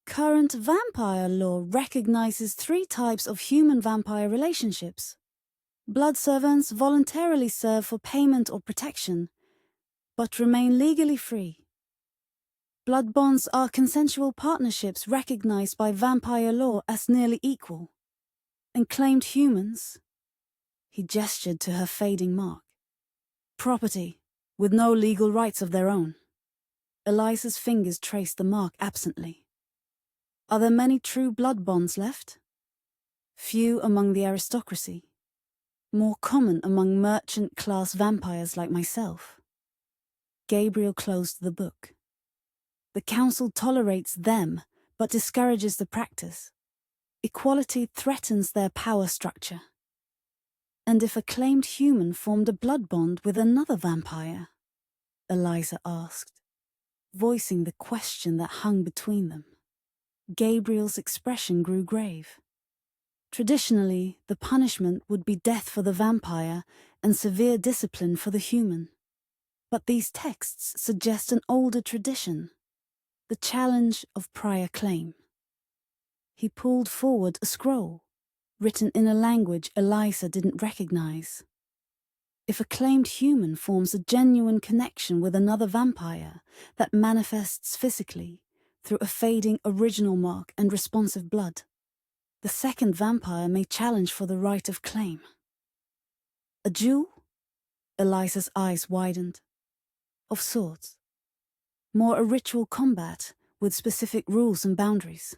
Current vampire law recognizes 3 types of human-vampire relationships. Blood servants voluntarily serve for payment or protection, but remain legally free. Blood bonds are consensual partnerships recognized by vampire law as nearly equal. And claimed humans, he gestured to her fading mark, property, with no legal rights of their own. Eliza's fingers traced the mark absently. Are there many true blood bonds left? Few among the aristocracy. More common among merchant-class vampires like myself. Gabriel closed the book. The council tolerates them, but discourages the practice. Equality threatens their power structure. And if a claimed human formed a blood bond with another vampire? Eliza asked, voicing the question that hung between them. Gabriel's expression grew grave. Traditionally, the punishment would be death for the vampire and severe discipline for the human. But these texts suggest an older tradition, the challenge of prior claim. He pulled forward a scroll, written in a language Eliza didn't recognize. If a claimed human forms a genuine connection with another vampire that manifests physically through a fading original mark and responsive blood, the second vampire may challenge for the right of claim. A duel? Eliza's eyes widened. Of sorts. More a ritual combat with specific rules and boundaries.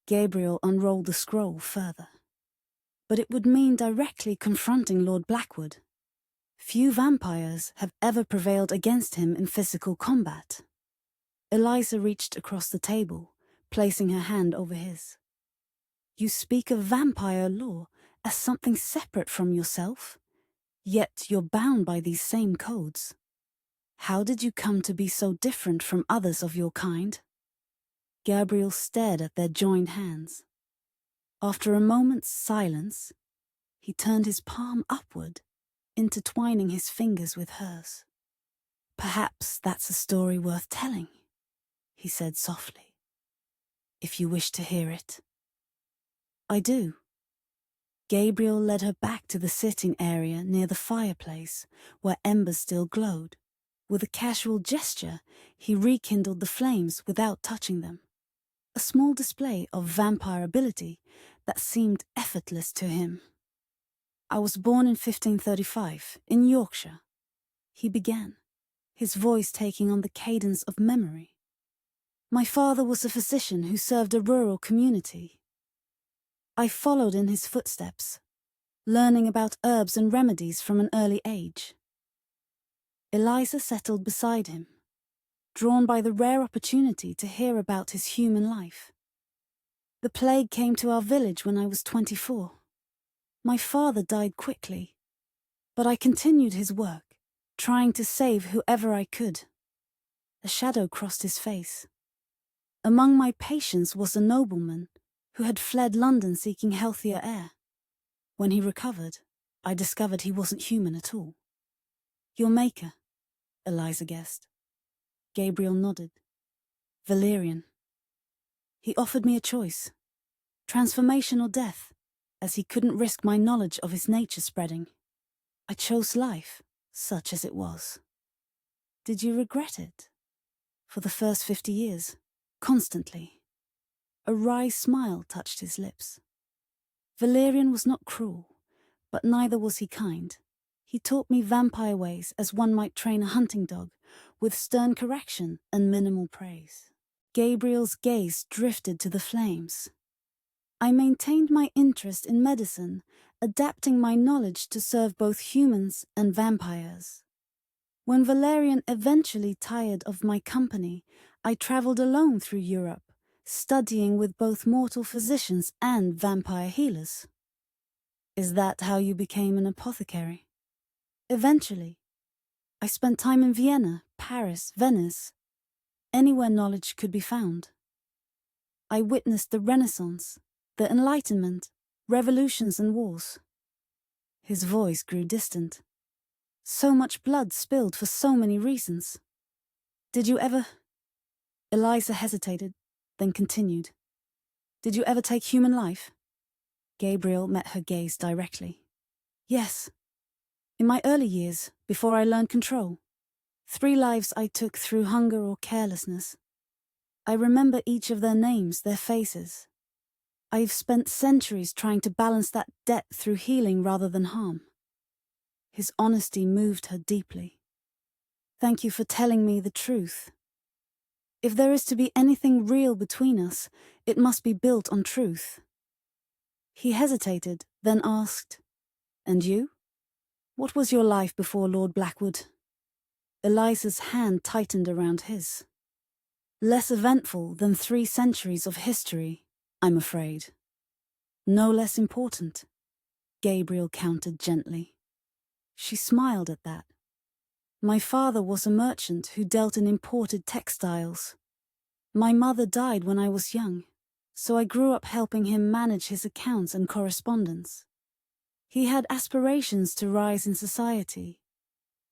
Gabriel unrolled the scroll further. But it would mean directly confronting Lord Blackwood. Few vampires have ever prevailed against him in physical combat. Eliza reached across the table, placing her hand over his. You speak of vampire law as something separate from yourself, yet you're bound by these same codes. How did you come to be so different from others of your kind?" Gabriel stared at their joined hands. After a moment's silence, he turned his palm upward, intertwining his fingers with hers. "Perhaps that's a story worth telling," he said softly, "if you wish to hear it." "I do." Gabriel led her back to the sitting area near the fireplace, where embers still glowed. With a casual gesture, he rekindled the flames without touching them. A small display of vampire ability that seemed effortless to him. "I was born in 1535, in Yorkshire," he began, his voice taking on the cadence of memory. "My father was a physician who served a rural community. I followed in his footsteps, learning about herbs and remedies from an early age." Eliza settled beside him, drawn by the rare opportunity to hear about his human life. "The plague came to our village when I was 24. My father died quickly, but I continued his work, trying to save whoever I could." A shadow crossed his face. "Among my patients was a nobleman who had fled London seeking healthier air. When he recovered, I discovered he wasn't human at all." "Your maker," Eliza guessed. Gabriel nodded. "Valerian. He offered me a choice, transformation or death, as he couldn't risk my knowledge of his nature spreading. I chose life, such as it was." "Did you regret it?" "For the first 50 years, constantly." A wry smile touched his lips. "Valerian was not cruel, but neither was he kind. He taught me vampire ways as one might train a hunting dog, with stern correction and minimal praise." Gabriel's gaze drifted to the flames. "I maintained my interest in medicine, adapting my knowledge to serve both humans and vampires. When Valerian eventually tired of my company, I traveled alone through Europe, studying with both mortal physicians and vampire healers." "Is that how you became an apothecary?" "Eventually. I spent time in Vienna, Paris, Venice, anywhere knowledge could be found. I witnessed the Renaissance, the Enlightenment, revolutions and wars." His voice grew distant. "So much blood spilled for so many reasons. Did you ever—" Eliza hesitated, then continued. "Did you ever take human life?" Gabriel met her gaze directly. "Yes. In my early years, before I learned control. 3 lives I took through hunger or carelessness. I remember each of their names, their faces. I've spent centuries trying to balance that debt through healing rather than harm." His honesty moved her deeply. "Thank you for telling me the truth. If there is to be anything real between us, it must be built on truth." He hesitated, then asked, "And you? What was your life before Lord Blackwood?" Eliza's hand tightened around his. "Less eventful than 3 centuries of history, I'm afraid. No less important," Gabriel countered gently. She smiled at that. "My father was a merchant who dealt in imported textiles. My mother died when I was young, so I grew up helping him manage his accounts and correspondence. He had aspirations to rise in society,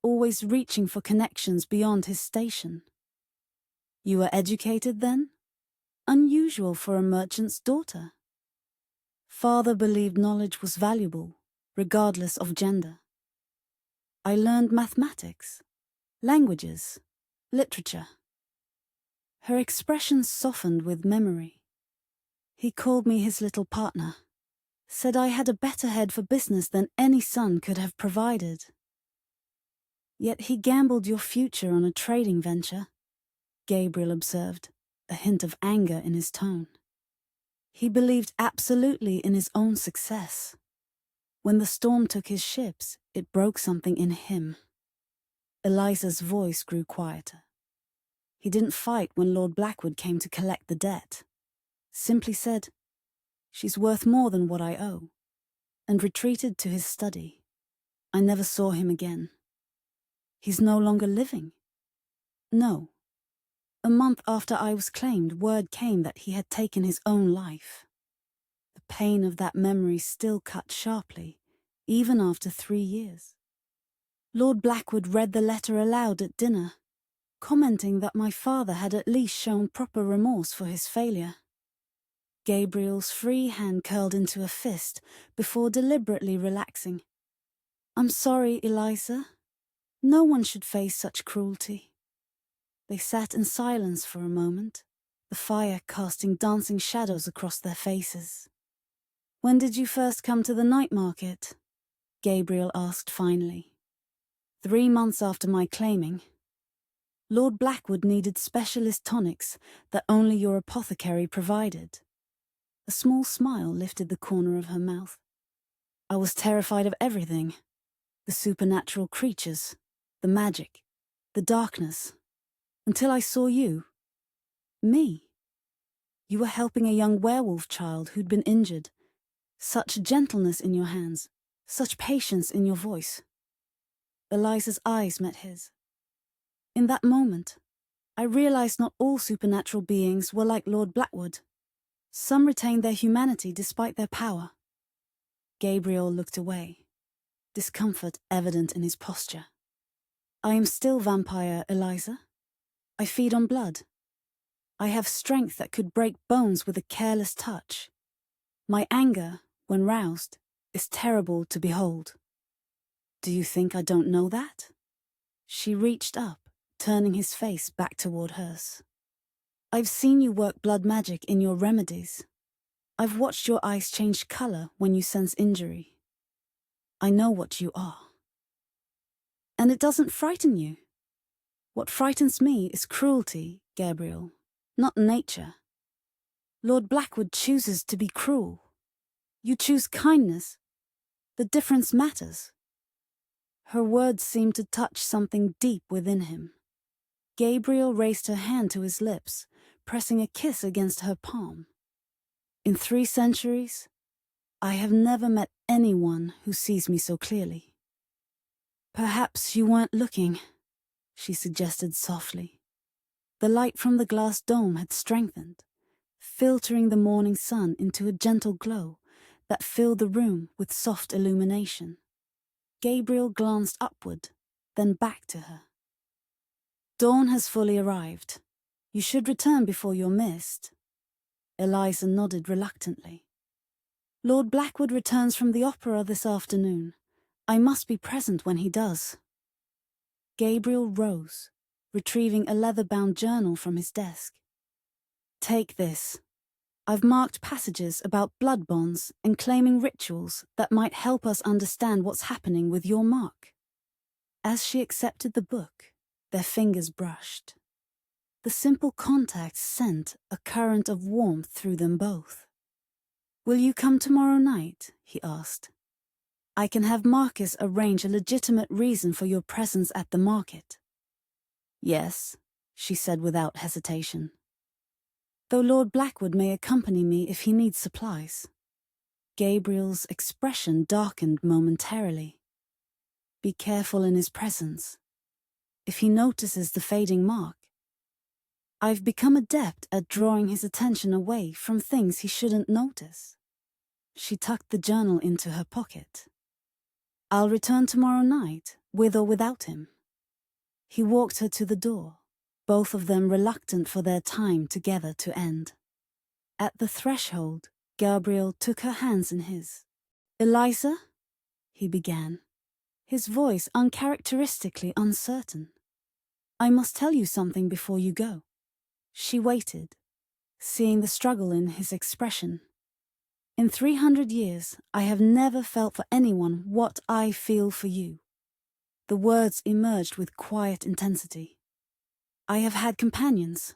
always reaching for connections beyond his station." "You were educated then? Unusual for a merchant's daughter." "Father believed knowledge was valuable, regardless of gender. I learned mathematics, languages, literature." Her expression softened with memory. "He called me his little partner, said I had a better head for business than any son could have provided." "Yet he gambled your future on a trading venture," Gabriel observed, a hint of anger in his tone. "He believed absolutely in his own success. When the storm took his ships, it broke something in him." Eliza's voice grew quieter. "He didn't fight when Lord Blackwood came to collect the debt. Simply said, 'She's worth more than what I owe. and retreated to his study. I never saw him again. He's no longer living. No. A month after I was claimed, word came that he had taken his own life. The pain of that memory still cut sharply, even after 3 years. Lord Blackwood read the letter aloud at dinner, commenting that my father had at least shown proper remorse for his failure. Gabriel's free hand curled into a fist before deliberately relaxing. "I'm sorry, Eliza. No one should face such cruelty." They sat in silence for a moment, the fire casting dancing shadows across their faces. "When did you first come to the night market?" Gabriel asked finally. 3 months after my claiming. Lord Blackwood needed specialist tonics that only your apothecary provided. A small smile lifted the corner of her mouth. "I was terrified of everything. The supernatural creatures, the magic, the darkness. Until I saw you. Me. You were helping a young werewolf child who'd been injured. Such gentleness in your hands, such patience in your voice." Eliza's eyes met his. In that moment, I realized not all supernatural beings were like Lord Blackwood. Some retained their humanity despite their power. Gabriel looked away, discomfort evident in his posture. "I am still vampire, Eliza. I feed on blood. I have strength that could break bones with a careless touch. My anger, when roused, is terrible to behold. Do you think I don't know that?" She reached up, turning his face back toward hers. "I've seen you work blood magic in your remedies. I've watched your eyes change color when you sense injury. I know what you are. And it doesn't frighten you. What frightens me is cruelty, Gabriel, not nature. Lord Blackwood chooses to be cruel. You choose kindness. The difference matters." Her words seemed to touch something deep within him. Gabriel raised her hand to his lips, pressing a kiss against her palm. "In 3 centuries, I have never met anyone who sees me so clearly." "Perhaps you weren't looking," she suggested softly. The light from the glass dome had strengthened, filtering the morning sun into a gentle glow that filled the room with soft illumination. Gabriel glanced upward, then back to her. "Dawn has fully arrived. You should return before you're missed." Eliza nodded reluctantly. "Lord Blackwood returns from the opera this afternoon. I must be present when he does." Gabriel rose, retrieving a leather-bound journal from his desk. "Take this. I've marked passages about blood bonds and claiming rituals that might help us understand what's happening with your mark." As she accepted the book, their fingers brushed. The simple contact sent a current of warmth through them both. "Will you come tomorrow night?" he asked. "I can have Marcus arrange a legitimate reason for your presence at the market." "Yes," she said without hesitation. "Though Lord Blackwood may accompany me if he needs supplies." Gabriel's expression darkened momentarily. "Be careful in his presence. If he notices the fading mark, I've become adept at drawing his attention away from things he shouldn't notice." She tucked the journal into her pocket. "I'll return tomorrow night, with or without him." He walked her to the door, both of them reluctant for their time together to end. At the threshold, Gabriel took her hands in his. "Eliza?" he began, his voice uncharacteristically uncertain. "I must tell you something before you go." She waited, seeing the struggle in his expression. "In 300 years, I have never felt for anyone what I feel for you." The words emerged with quiet intensity. "I have had companions,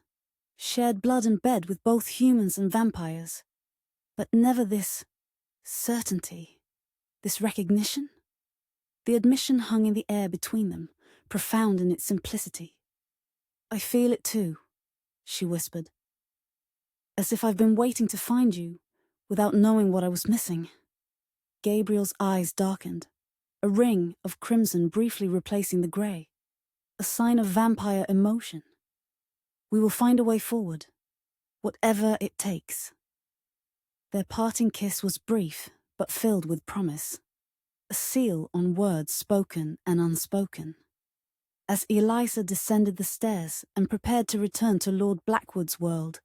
shared blood and bed with both humans and vampires, but never this certainty, this recognition." The admission hung in the air between them, profound in its simplicity. "I feel it too," she whispered. "As if I've been waiting to find you, without knowing what I was missing." Gabriel's eyes darkened, a ring of crimson briefly replacing the grey, a sign of vampire emotion. We will find a way forward, whatever it takes. Their parting kiss was brief, but filled with promise, a seal on words spoken and unspoken. As Eliza descended the stairs and prepared to return to Lord Blackwood's world,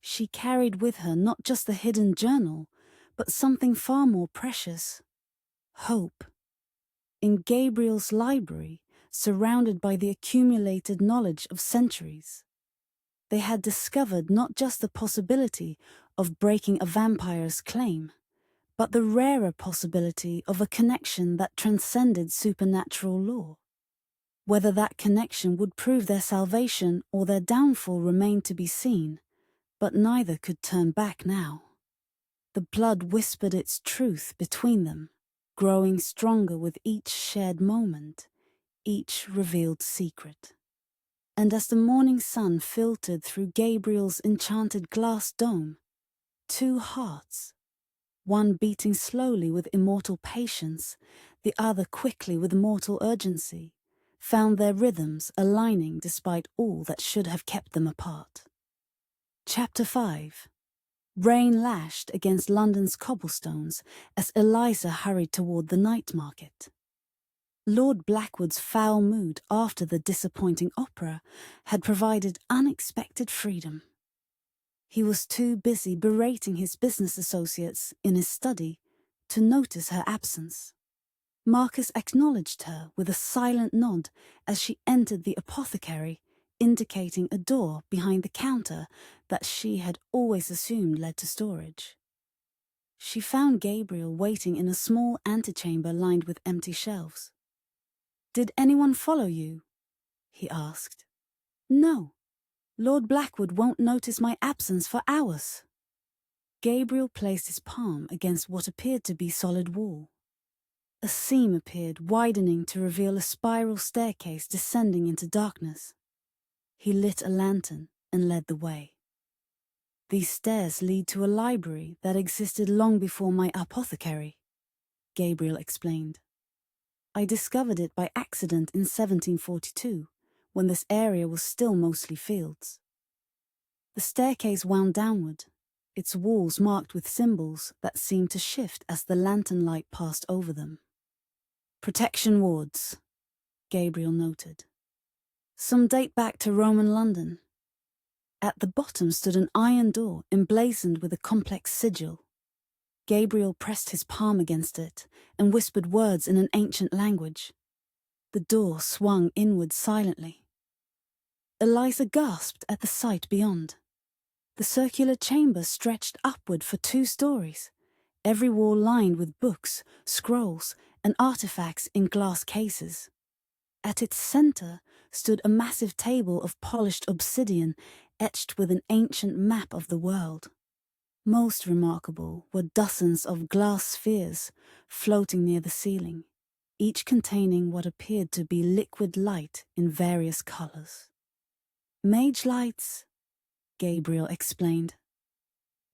she carried with her not just the hidden journal, but something far more precious: hope. In Gabriel's library, surrounded by the accumulated knowledge of centuries, they had discovered not just the possibility of breaking a vampire's claim, but the rarer possibility of a connection that transcended supernatural law. Whether that connection would prove their salvation or their downfall remained to be seen, but neither could turn back now. The blood whispered its truth between them, growing stronger with each shared moment, each revealed secret. And as the morning sun filtered through Gabriel's enchanted glass dome, two hearts, one beating slowly with immortal patience, the other quickly with mortal urgency, found their rhythms aligning despite all that should have kept them apart. Chapter 5. Rain lashed against London's cobblestones as Eliza hurried toward the night market. Lord Blackwood's foul mood after the disappointing opera had provided unexpected freedom. He was too busy berating his business associates in his study to notice her absence. Marcus acknowledged her with a silent nod as she entered the apothecary, indicating a door behind the counter that she had always assumed led to storage. She found Gabriel waiting in a small antechamber lined with empty shelves. "Did anyone follow you?" he asked. "No. Lord Blackwood won't notice my absence for hours." Gabriel placed his palm against what appeared to be solid wall. A seam appeared, widening to reveal a spiral staircase descending into darkness. He lit a lantern and led the way. "These stairs lead to a library that existed long before my apothecary," Gabriel explained. "I discovered it by accident in 1742, when this area was still mostly fields." The staircase wound downward, its walls marked with symbols that seemed to shift as the lantern light passed over them. "Protection wards," Gabriel noted. "Some date back to Roman London." At the bottom stood an iron door emblazoned with a complex sigil. Gabriel pressed his palm against it and whispered words in an ancient language. The door swung inward silently. Eliza gasped at the sight beyond. The circular chamber stretched upward for 2 stories, every wall lined with books, scrolls, and artifacts in glass cases. At its center stood a massive table of polished obsidian etched with an ancient map of the world. Most remarkable were dozens of glass spheres floating near the ceiling, each containing what appeared to be liquid light in various colors. "Mage lights," Gabriel explained.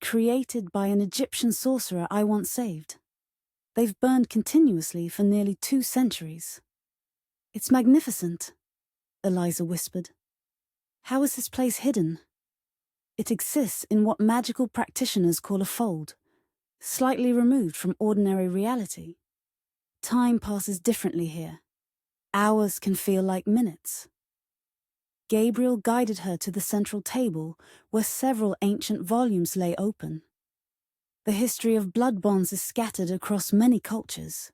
"Created by an Egyptian sorcerer I once saved. They've burned continuously for nearly 2 centuries. "It's magnificent," Eliza whispered. "How is this place hidden?" "It exists in what magical practitioners call a fold, slightly removed from ordinary reality. Time passes differently here. Hours can feel like minutes." Gabriel guided her to the central table where several ancient volumes lay open. "The history of blood bonds is scattered across many cultures,"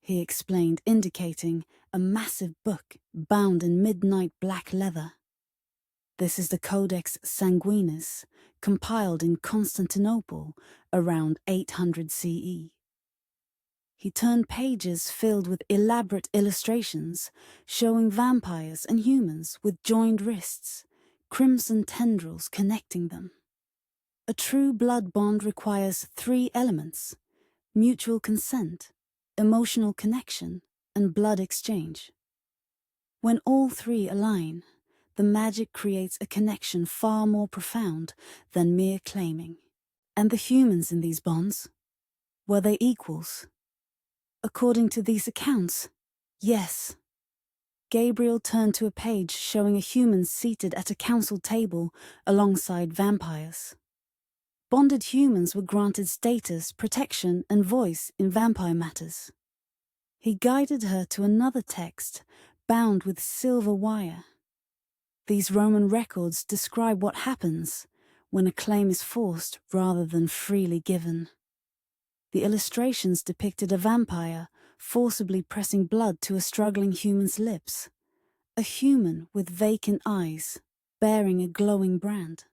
he explained, indicating a massive book bound in midnight black leather. "This is the Codex Sanguinis, compiled in Constantinople around 800 CE. He turned pages filled with elaborate illustrations showing vampires and humans with joined wrists, crimson tendrils connecting them. A true blood bond requires 3 elements: mutual consent, emotional connection, and blood exchange. When all 3 align, the magic creates a connection far more profound than mere claiming. And the humans in these bonds, were they equals? According to these accounts, yes. Gabriel turned to a page showing a human seated at a council table alongside vampires. Bonded humans were granted status, protection, and voice in vampire matters. He guided her to another text, bound with silver wire. These Roman records describe what happens when a claim is forced rather than freely given. The illustrations depicted a vampire forcibly pressing blood to a struggling human's lips, a human with vacant eyes, bearing a glowing brand.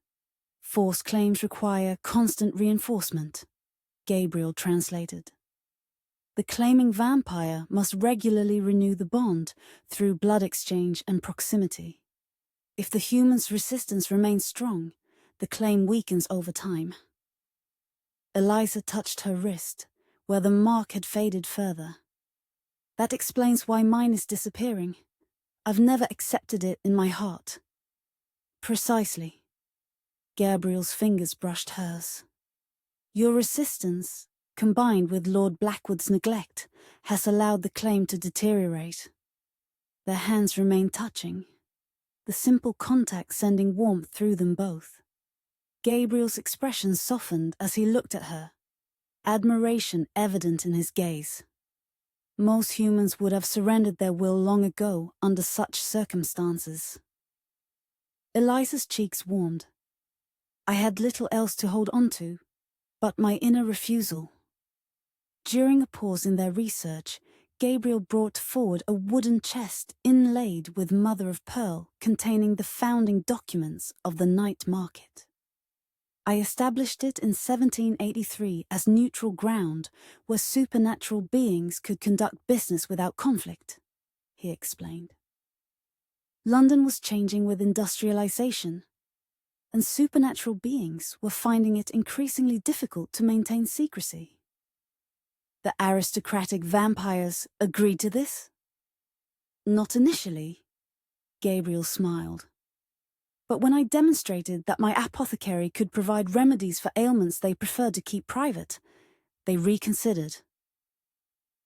Forced claims require constant reinforcement, Gabriel translated. The claiming vampire must regularly renew the bond through blood exchange and proximity. If the human's resistance remains strong, the claim weakens over time. Eliza touched her wrist, where the mark had faded further. That explains why mine is disappearing. I've never accepted it in my heart. Precisely. Gabriel's fingers brushed hers. Your resistance, combined with Lord Blackwood's neglect, has allowed the claim to deteriorate. Their hands remain touching, the simple contact sending warmth through them both. Gabriel's expression softened as he looked at her, admiration evident in his gaze. Most humans would have surrendered their will long ago under such circumstances. Eliza's cheeks warmed. I had little else to hold on to, but my inner refusal. During a pause in their research, Gabriel brought forward a wooden chest inlaid with mother of pearl containing the founding documents of the night market. I established it in 1783 as neutral ground where supernatural beings could conduct business without conflict, he explained. London was changing with industrialization, and supernatural beings were finding it increasingly difficult to maintain secrecy. The aristocratic vampires agreed to this? Not initially, Gabriel smiled. But when I demonstrated that my apothecary could provide remedies for ailments they preferred to keep private, they reconsidered.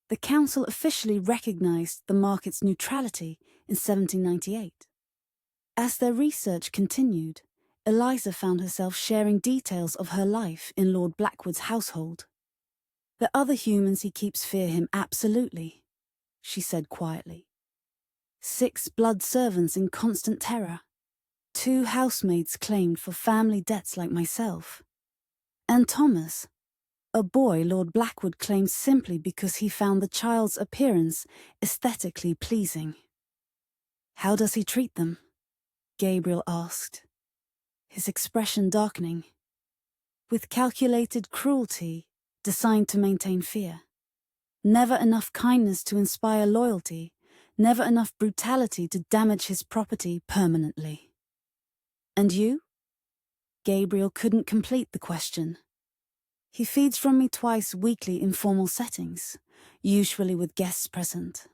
The council officially recognized the market's neutrality in 1798. As their research continued, Eliza found herself sharing details of her life in Lord Blackwood's household. The other humans he keeps fear him absolutely, she said quietly. 6 blood servants in constant terror. 2 housemaids claimed for family debts like myself. And Thomas, a boy Lord Blackwood claimed simply because he found the child's appearance aesthetically pleasing. How does he treat them? Gabriel asked, his expression darkening. With calculated cruelty designed to maintain fear. Never enough kindness to inspire loyalty, never enough brutality to damage his property permanently. And you? Gabriel couldn't complete the question. He feeds from me twice weekly in formal settings, usually with guests present.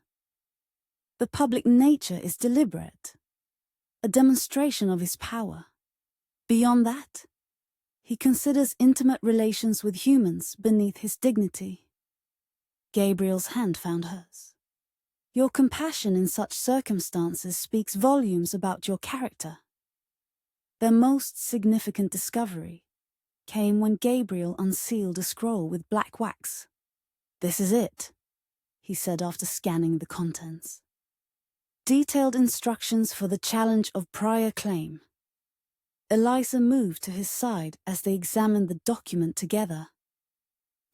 The public nature is deliberate, a demonstration of his power. Beyond that, he considers intimate relations with humans beneath his dignity. Gabriel's hand found hers. Your compassion in such circumstances speaks volumes about your character. Their most significant discovery came when Gabriel unsealed a scroll with black wax. This is it, he said after scanning the contents. Detailed instructions for the challenge of prior claim. Eliza moved to his side as they examined the document together.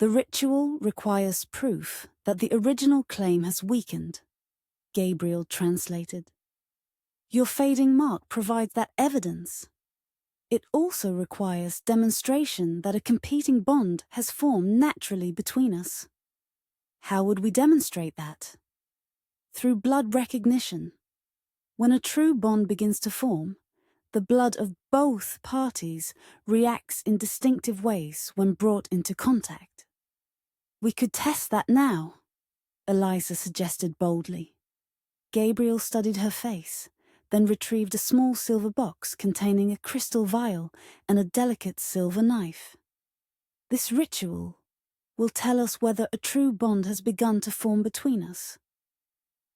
The ritual requires proof that the original claim has weakened, Gabriel translated. Your fading mark provides that evidence. It also requires demonstration that a competing bond has formed naturally between us. How would we demonstrate that? Through blood recognition. When a true bond begins to form, the blood of both parties reacts in distinctive ways when brought into contact. We could test that now, Eliza suggested boldly. Gabriel studied her face, then retrieved a small silver box containing a crystal vial and a delicate silver knife. This ritual will tell us whether a true bond has begun to form between us.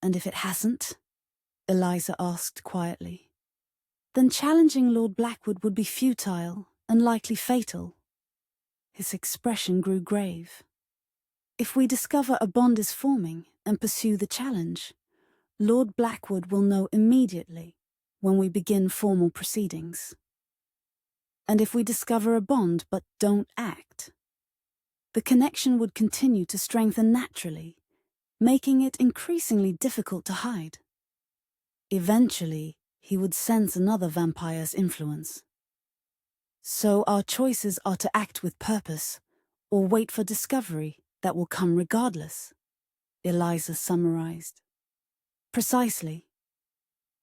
And if it hasn't? Eliza asked quietly. Then challenging Lord Blackwood would be futile and likely fatal. His expression grew grave. If we discover a bond is forming and pursue the challenge, Lord Blackwood will know immediately when we begin formal proceedings. And if we discover a bond but don't act, the connection would continue to strengthen naturally, making it increasingly difficult to hide. Eventually, he would sense another vampire's influence. So our choices are to act with purpose or wait for discovery that will come regardless, Eliza summarized. Precisely.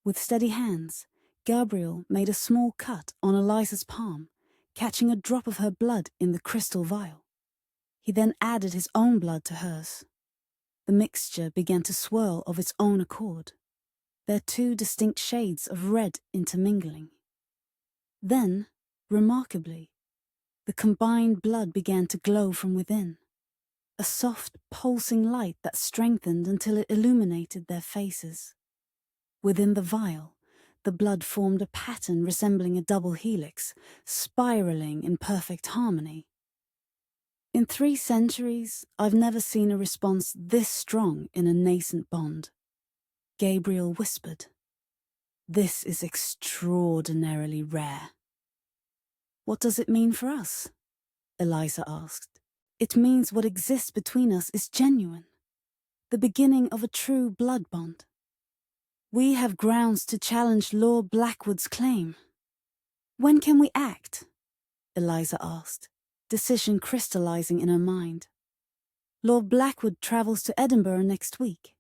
With steady hands, Gabriel made a small cut on Eliza's palm, catching a drop of her blood in the crystal vial. He then added his own blood to hers. The mixture began to swirl of its own accord, their two distinct shades of red intermingling. Then, remarkably, the combined blood began to glow from within, a soft, pulsing light that strengthened until it illuminated their faces. Within the vial, the blood formed a pattern resembling a double helix, spiraling in perfect harmony. In 3 centuries, I've never seen a response this strong in a nascent bond, Gabriel whispered. This is extraordinarily rare. What does it mean for us? Eliza asked. It means what exists between us is genuine, the beginning of a true blood bond. We have grounds to challenge Lord Blackwood's claim. When can we act? Eliza asked, decision crystallizing in her mind. Lord Blackwood travels to Edinburgh next week,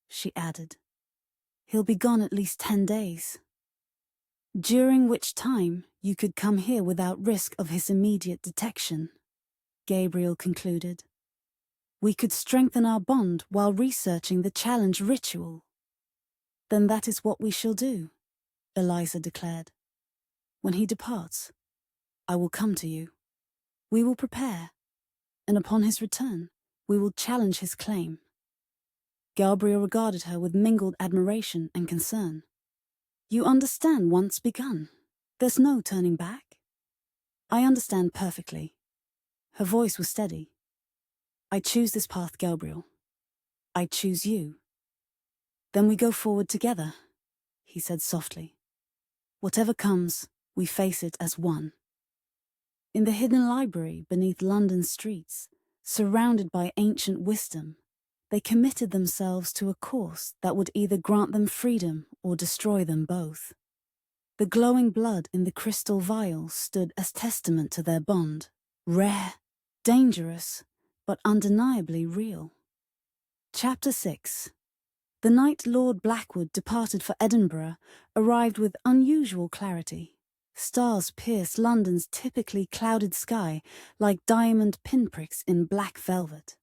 she added. He'll be gone at least 10 days. During which time you could come here without risk of his immediate detection, Gabriel concluded. We could strengthen our bond while researching the challenge ritual. Then that is what we shall do, Eliza declared. When he departs, I will come to you. We will prepare, and upon his return, we will challenge his claim. Gabriel regarded her with mingled admiration and concern. You understand once begun. There's no turning back. I understand perfectly. Her voice was steady. I choose this path, Gabriel. I choose you. Then we go forward together, he said softly. Whatever comes, we face it as one. In the hidden library beneath London's streets, surrounded by ancient wisdom, they committed themselves to a course that would either grant them freedom or destroy them both. The glowing blood in the crystal vial stood as testament to their bond, rare, dangerous, but undeniably real. Chapter 6. The night Lord Blackwood departed for Edinburgh arrived with unusual clarity. Stars pierced London's typically clouded sky like diamond pinpricks in black velvet.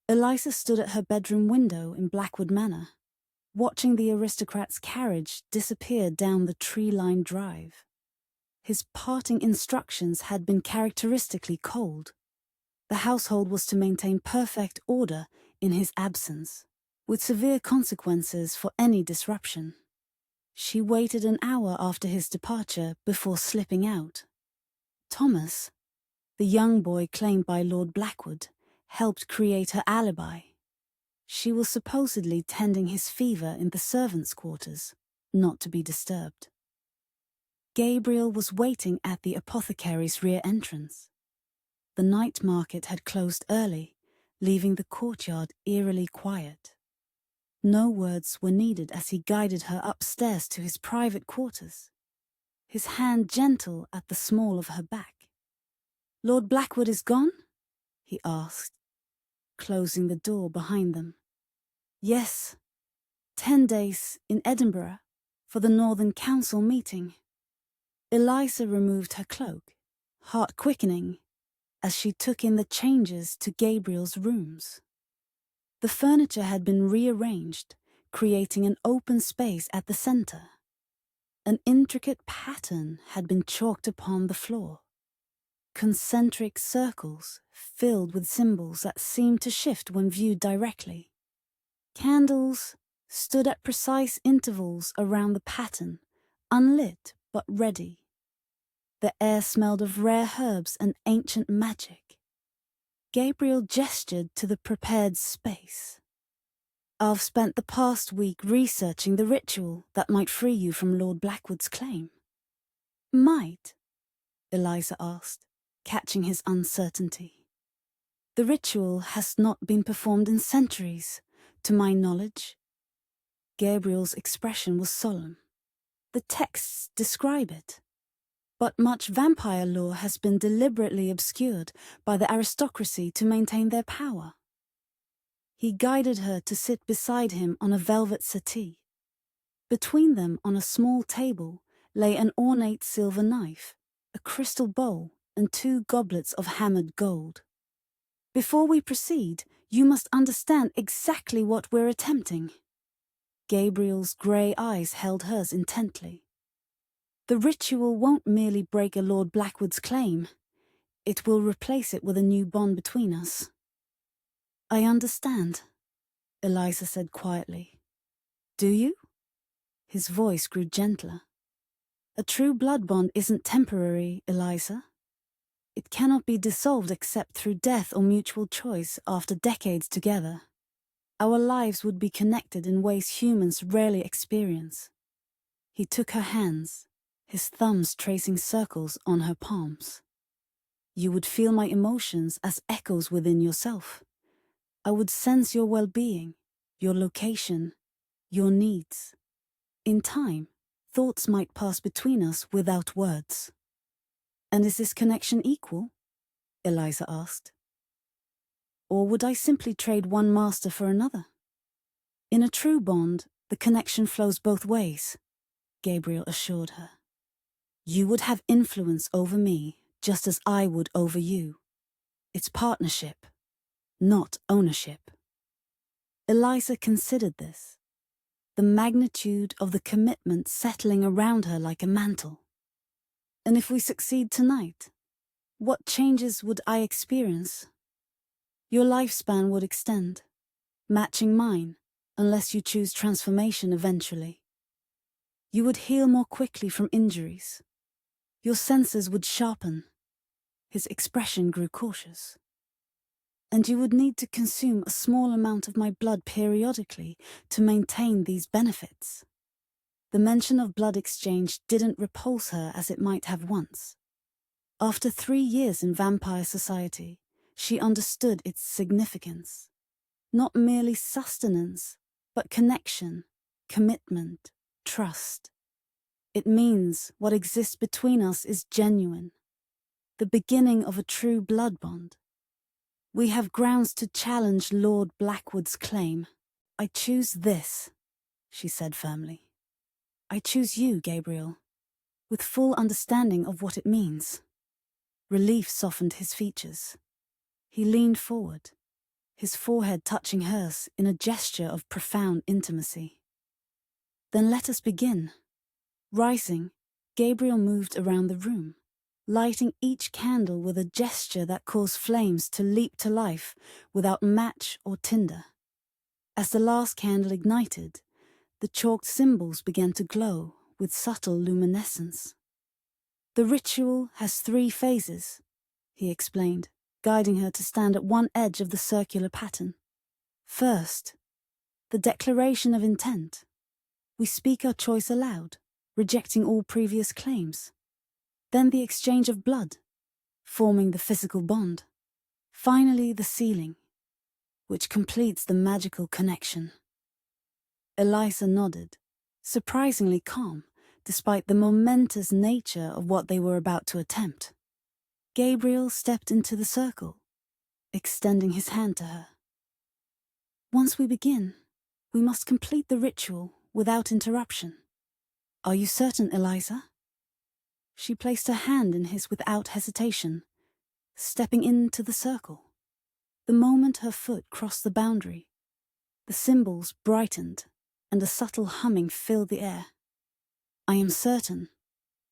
Eliza stood at her bedroom window in Blackwood Manor, watching the aristocrat's carriage disappear down the tree-lined drive. His parting instructions had been characteristically cold. The household was to maintain perfect order in his absence, with severe consequences for any disruption. She waited an hour after his departure before slipping out. Thomas, the young boy claimed by Lord Blackwood, helped create her alibi. She was supposedly tending his fever in the servants' quarters, not to be disturbed. Gabriel was waiting at the apothecary's rear entrance. The night market had closed early, leaving the courtyard eerily quiet. No words were needed as he guided her upstairs to his private quarters, his hand gentle at the small of her back. Lord Blackwood is gone? He asked, closing the door behind them. Yes, 10 days in Edinburgh for the Northern Council meeting. Eliza removed her cloak, heart quickening, as she took in the changes to Gabriel's rooms. The furniture had been rearranged, creating an open space at the center. An intricate pattern had been chalked upon the floor. concentric circles filled with symbols that seemed to shift when viewed directly. Candles stood at precise intervals around the pattern, unlit but ready. The air smelled of rare herbs and ancient magic. Gabriel gestured to the prepared space. "I've spent the past week researching the ritual that might free you from Lord Blackwood's claim." "Might?" Eliza asked, catching his uncertainty. "The ritual has not been performed in centuries, to my knowledge." Gabriel's expression was solemn. "The texts describe it, but much vampire lore has been deliberately obscured by the aristocracy to maintain their power." He guided her to sit beside him on a velvet settee. Between them, on a small table, lay an ornate silver knife, a crystal bowl, and 2 goblets of hammered gold. "Before we proceed, you must understand exactly what we're attempting." Gabriel's grey eyes held hers intently. "The ritual won't merely break a Lord Blackwood's claim. It will replace it with a new bond between us." "I understand," Eliza said quietly. "Do you?" His voice grew gentler. "A true blood bond isn't temporary, Eliza. It cannot be dissolved except through death or mutual choice after decades together. Our lives would be connected in ways humans rarely experience." He took her hands, his thumbs tracing circles on her palms. "You would feel my emotions as echoes within yourself. I would sense your well-being, your location, your needs. In time, thoughts might pass between us without words." "And is this connection equal?" Eliza asked. "Or would I simply trade one master for another?" "In a true bond, the connection flows both ways," Gabriel assured her. "You would have influence over me, just as I would over you. It's partnership, not ownership." Eliza considered this, the magnitude of the commitment settling around her like a mantle. "And if we succeed tonight, what changes would I experience?" "Your lifespan would extend, matching mine, unless you choose transformation eventually. You would heal more quickly from injuries. Your senses would sharpen." His expression grew cautious. "And you would need to consume a small amount of my blood periodically to maintain these benefits." The mention of blood exchange didn't repulse her as it might have once. After 3 years in vampire society, she understood its significance. Not merely sustenance, but connection, commitment, trust. It means what exists between us is genuine, the beginning of a true blood bond. "We have grounds to challenge Lord Blackwood's claim. I choose this," she said firmly. "I choose you, Gabriel, with full understanding of what it means." Relief softened his features. He leaned forward, his forehead touching hers in a gesture of profound intimacy. "Then let us begin." Rising, Gabriel moved around the room, lighting each candle with a gesture that caused flames to leap to life without match or tinder. As the last candle ignited, the chalked symbols began to glow with subtle luminescence. "The ritual has 3 phases," he explained, guiding her to stand at one edge of the circular pattern. "First, the declaration of intent. We speak our choice aloud, rejecting all previous claims. Then the exchange of blood, forming the physical bond. Finally, the sealing, which completes the magical connection." Eliza nodded, surprisingly calm, despite the momentous nature of what they were about to attempt. Gabriel stepped into the circle, extending his hand to her. "Once we begin, we must complete the ritual without interruption. Are you certain, Eliza?" She placed her hand in his without hesitation, stepping into the circle. The moment her foot crossed the boundary, the symbols brightened and a subtle humming filled the air. "I am certain,"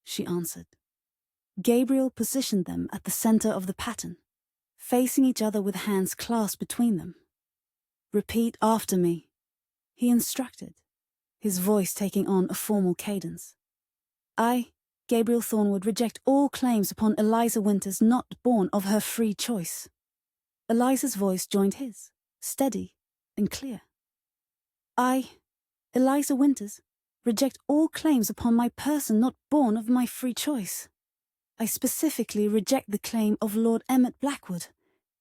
she answered. Gabriel positioned them at the center of the pattern, facing each other with hands clasped between them. "Repeat after me," he instructed, his voice taking on a formal cadence. "I, Gabriel Thornwood, reject all claims upon Eliza Winters not born of her free choice." Eliza's voice joined his, steady and clear. "I, Eliza Winters, reject all claims upon my person not born of my free choice. I specifically reject the claim of Lord Emmett Blackwood,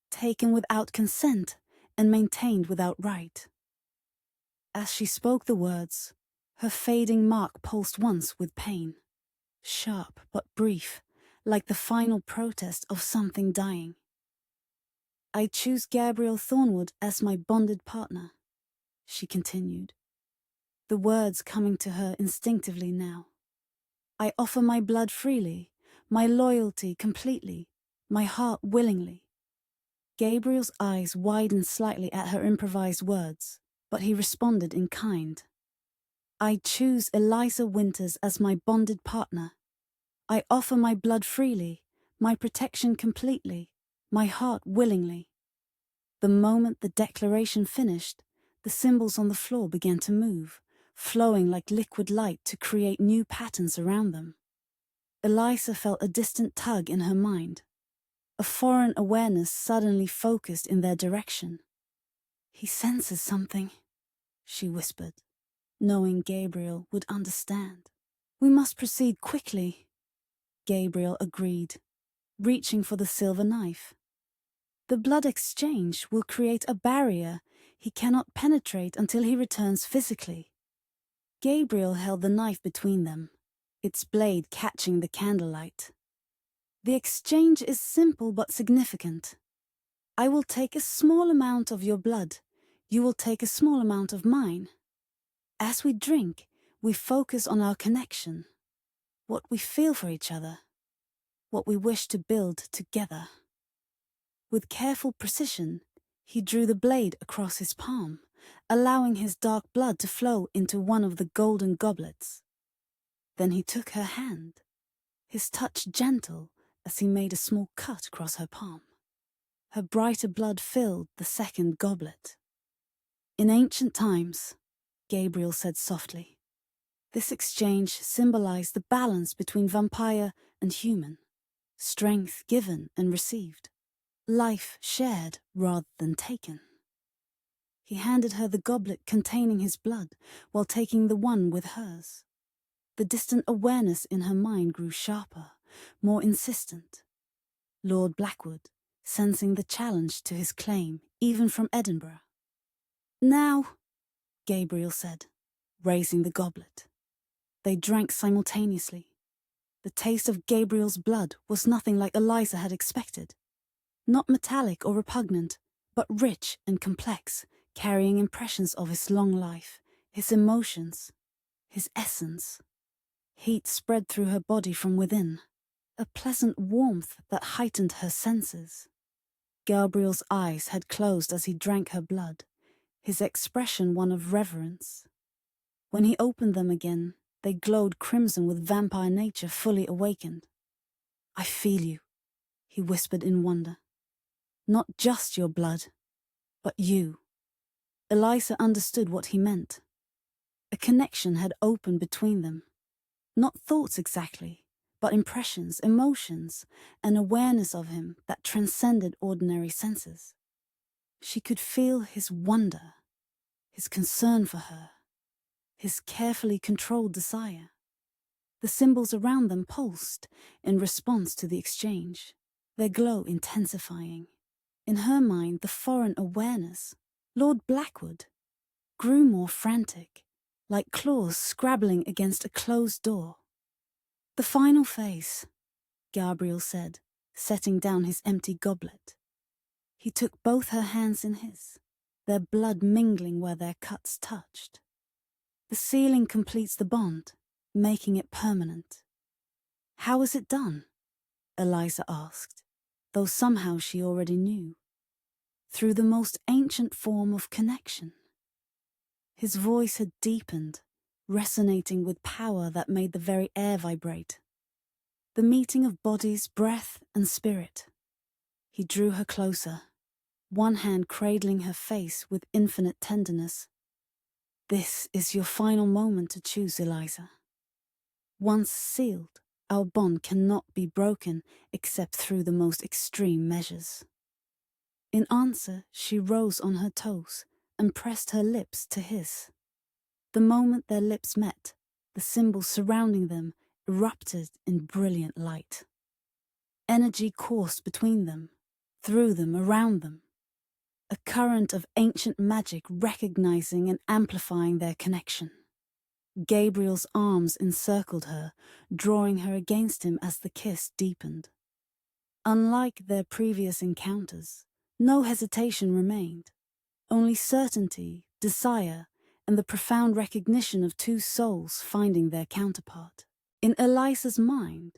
taken without consent and maintained without right." As she spoke the words, her fading mark pulsed once with pain, sharp but brief, like the final protest of something dying. "I choose Gabriel Thornwood as my bonded partner," she continued, the words coming to her instinctively now. "I offer my blood freely, my loyalty completely, my heart willingly." Gabriel's eyes widened slightly at her improvised words, but he responded in kind. "I choose Eliza Winters as my bonded partner. I offer my blood freely, my protection completely, my heart willingly." The moment the declaration finished, the symbols on the floor began to move, flowing like liquid light to create new patterns around them. Eliza felt a distant tug in her mind. A foreign awareness suddenly focused in their direction. "He senses something," she whispered, knowing Gabriel would understand. "We must proceed quickly," Gabriel agreed, reaching for the silver knife. "The blood exchange will create a barrier he cannot penetrate until he returns physically." Gabriel held the knife between them, its blade catching the candlelight. "The exchange is simple but significant. I will take a small amount of your blood. You will take a small amount of mine. As we drink, we focus on our connection, what we feel for each other, what we wish to build together." With careful precision, he drew the blade across his palm, allowing his dark blood to flow into one of the golden goblets. Then he took her hand, his touch gentle as he made a small cut across her palm. Her brighter blood filled the second goblet. "In ancient times," Gabriel said softly, "this exchange symbolized the balance between vampire and human, strength given and received, life shared rather than taken." He handed her the goblet containing his blood while taking the one with hers. The distant awareness in her mind grew sharper, more insistent. Lord Blackwood, sensing the challenge to his claim, even from Edinburgh. "Now," Gabriel said, raising the goblet. They drank simultaneously. The taste of Gabriel's blood was nothing like Eliza had expected. Not metallic or repugnant, but rich and complex, carrying impressions of his long life, his emotions, his essence. Heat spread through her body from within, a pleasant warmth that heightened her senses. Gabriel's eyes had closed as he drank her blood, his expression one of reverence. When he opened them again, they glowed crimson with vampire nature fully awakened. "I feel you," he whispered in wonder. "Not just your blood, but you." Eliza understood what he meant. A connection had opened between them. Not thoughts exactly, but impressions, emotions, an awareness of him that transcended ordinary senses. She could feel his wonder, his concern for her, his carefully controlled desire. The symbols around them pulsed in response to the exchange, their glow intensifying. In her mind, the foreign awareness, Lord Blackwood, grew more frantic, like claws scrabbling against a closed door. "The final phase," Gabriel said, setting down his empty goblet. He took both her hands in his, their blood mingling where their cuts touched. "The sealing completes the bond, making it permanent." "How is it done?" Eliza asked, though somehow she already knew. "Through the most ancient form of connection." His voice had deepened, resonating with power that made the very air vibrate. the meeting of bodies, breath, and spirit. He drew her closer, one hand cradling her face with infinite tenderness. This is your final moment to choose, Eliza. Once sealed, our bond cannot be broken except through the most extreme measures. In answer, she rose on her toes and pressed her lips to his. The moment their lips met, the symbols surrounding them erupted in brilliant light. Energy coursed between them, through them, around them. A current of ancient magic recognizing and amplifying their connection. Gabriel's arms encircled her, drawing her against him as the kiss deepened. Unlike their previous encounters, no hesitation remained. Only certainty, desire, and the profound recognition of two souls finding their counterpart. In Eliza's mind,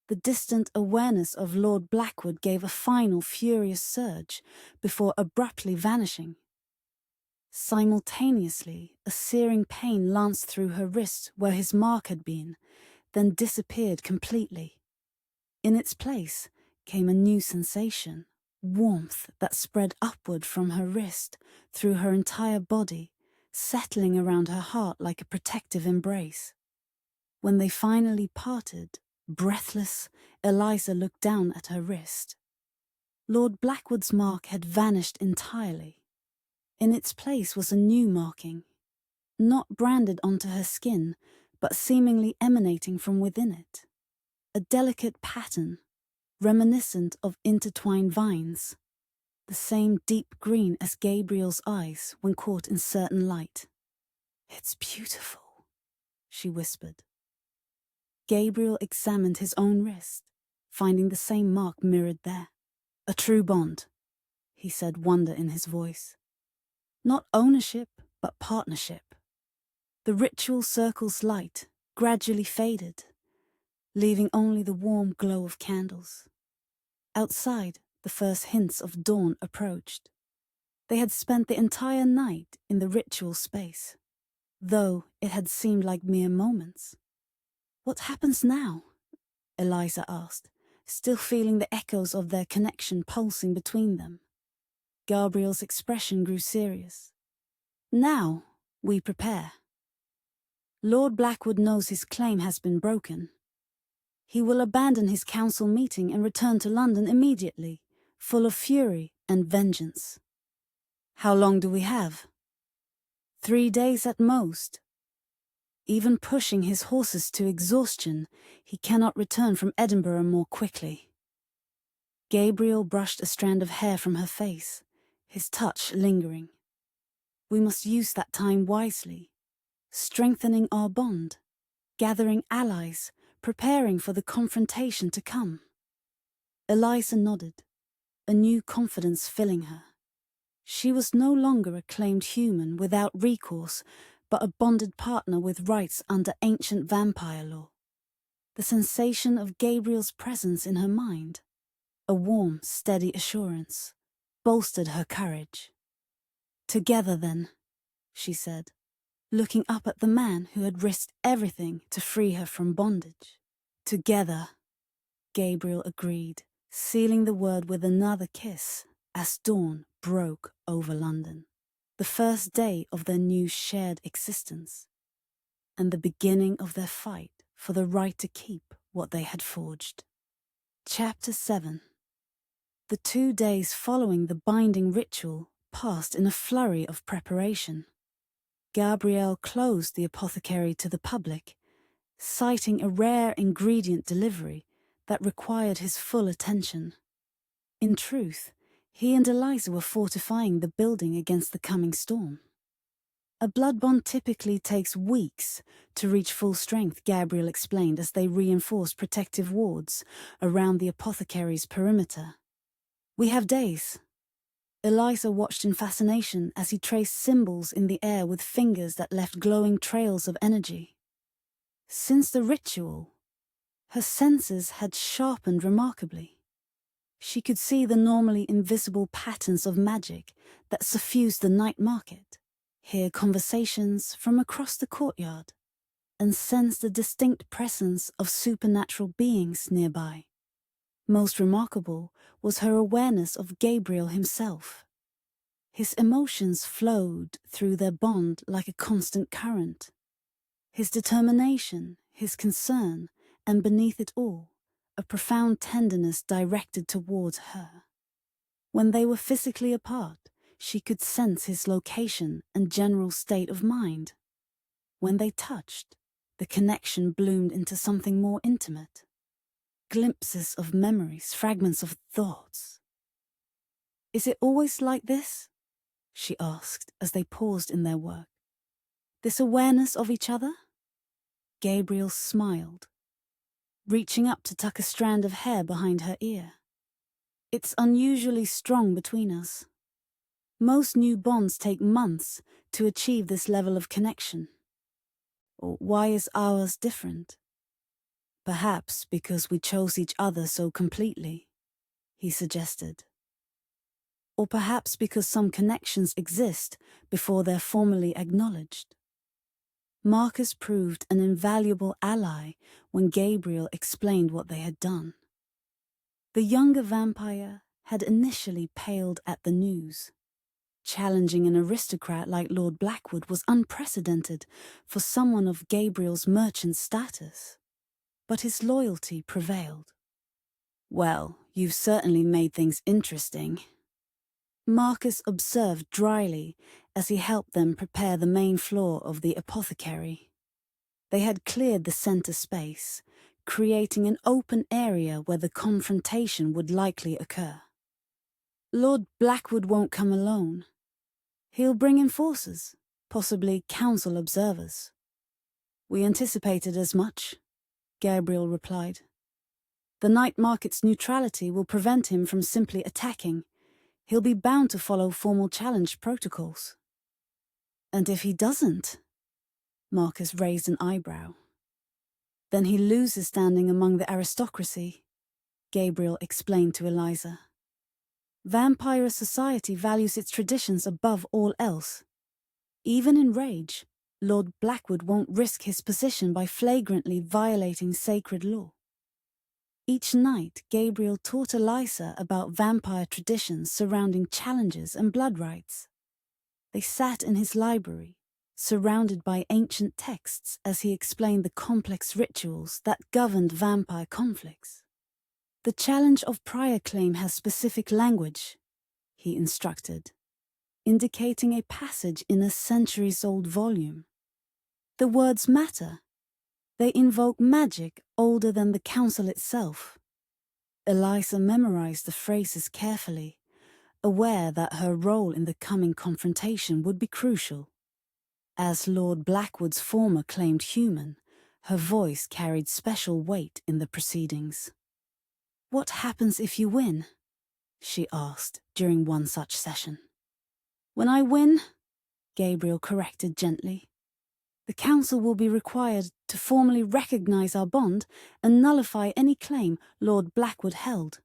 the distant awareness of Lord Blackwood gave a final furious surge before abruptly vanishing. Simultaneously, a searing pain lanced through her wrist where his mark had been, then disappeared completely. In its place came a new sensation, warmth that spread upward from her wrist, through her entire body, settling around her heart like a protective embrace. When they finally parted, breathless, Eliza looked down at her wrist. Lord Blackwood's mark had vanished entirely. In its place was a new marking, not branded onto her skin, but seemingly emanating from within it. A delicate pattern, reminiscent of intertwined vines, the same deep green as Gabriel's eyes when caught in certain light. "It's beautiful," she whispered. Gabriel examined his own wrist, finding the same mark mirrored there. "A true bond," he said, wonder in his voice. "Not ownership, but partnership." The ritual circle's light gradually faded, leaving only the warm glow of candles. Outside, the first hints of dawn approached. They had spent the entire night in the ritual space, though it had seemed like mere moments. "What happens now?" Eliza asked, still feeling the echoes of their connection pulsing between them. Gabriel's expression grew serious. "Now we prepare. Lord Blackwood knows his claim has been broken. He will abandon his council meeting and return to London immediately, full of fury and vengeance." "How long do we have?" 3 days at most. Even pushing his horses to exhaustion, he cannot return from Edinburgh more quickly. Gabriel brushed a strand of hair from her face, his touch lingering. "We must use that time wisely, strengthening our bond, gathering allies, preparing for the confrontation to come." Eliza nodded, a new confidence filling her. She was no longer a claimed human without recourse, but a bonded partner with rights under ancient vampire law. The sensation of Gabriel's presence in her mind, a warm, steady assurance, bolstered her courage. "Together, then," she said, looking up at the man who had risked everything to free her from bondage. "Together," Gabriel agreed, sealing the word with another kiss as dawn broke over London. The first day of their new shared existence, and the beginning of their fight for the right to keep what they had forged. Chapter 7. The 2 days following the binding ritual passed in a flurry of preparation. Gabriel closed the apothecary to the public, citing a rare ingredient delivery that required his full attention. In truth, he and Eliza were fortifying the building against the coming storm. A blood bond typically takes weeks to reach full strength, Gabriel explained as they reinforced protective wards around the apothecary's perimeter. "We have days." Eliza watched in fascination as he traced symbols in the air with fingers that left glowing trails of energy. Since the ritual, her senses had sharpened remarkably. She could see the normally invisible patterns of magic that suffused the night market, hear conversations from across the courtyard, and sensed a distinct presence of supernatural beings nearby. Most remarkable was her awareness of Gabriel himself. His emotions flowed through their bond like a constant current. His determination, his concern, and beneath it all, a profound tenderness directed towards her. When they were physically apart, she could sense his location and general state of mind. When they touched, the connection bloomed into something more intimate. Glimpses of memories, fragments of thoughts. "Is it always like this?" she asked as they paused in their work. "This awareness of each other?" Gabriel smiled, reaching up to tuck a strand of hair behind her ear. "It's unusually strong between us. Most new bonds take months to achieve this level of connection. Why is ours different? Perhaps because we chose each other so completely," he suggested. Or perhaps because some connections exist before they're formally acknowledged. Marcus proved an invaluable ally when Gabriel explained what they had done. The younger vampire had initially paled at the news. Challenging an aristocrat like Lord Blackwood was unprecedented for someone of Gabriel's merchant status. But his loyalty prevailed. "Well, you've certainly made things interesting," Marcus observed dryly as he helped them prepare the main floor of the apothecary. They had cleared the center space, creating an open area where the confrontation would likely occur. "Lord Blackwood won't come alone. He'll bring enforcers, possibly council observers." "We anticipated as much," Gabriel replied. "The night market's neutrality will prevent him from simply attacking. He'll be bound to follow formal challenge protocols." "And if he doesn't?" Marcus raised an eyebrow. "Then he loses standing among the aristocracy," Gabriel explained to Eliza. "Vampire society values its traditions above all else. Even in rage, Lord Blackwood won't risk his position by flagrantly violating sacred law." Each night, Gabriel taught Eliza about vampire traditions surrounding challenges and blood rites. They sat in his library, surrounded by ancient texts as he explained the complex rituals that governed vampire conflicts. "The challenge of prior claim has specific language," he instructed, indicating a passage in a centuries-old volume. "The words matter. They invoke magic older than the council itself." Eliza memorized the phrases carefully, aware that her role in the coming confrontation would be crucial. As Lord Blackwood's former claimed human, her voice carried special weight in the proceedings. "What happens if you win?" she asked during one such session. "When I win," Gabriel corrected gently, "the council will be required to formally recognize our bond and nullify any claim Lord Blackwood held.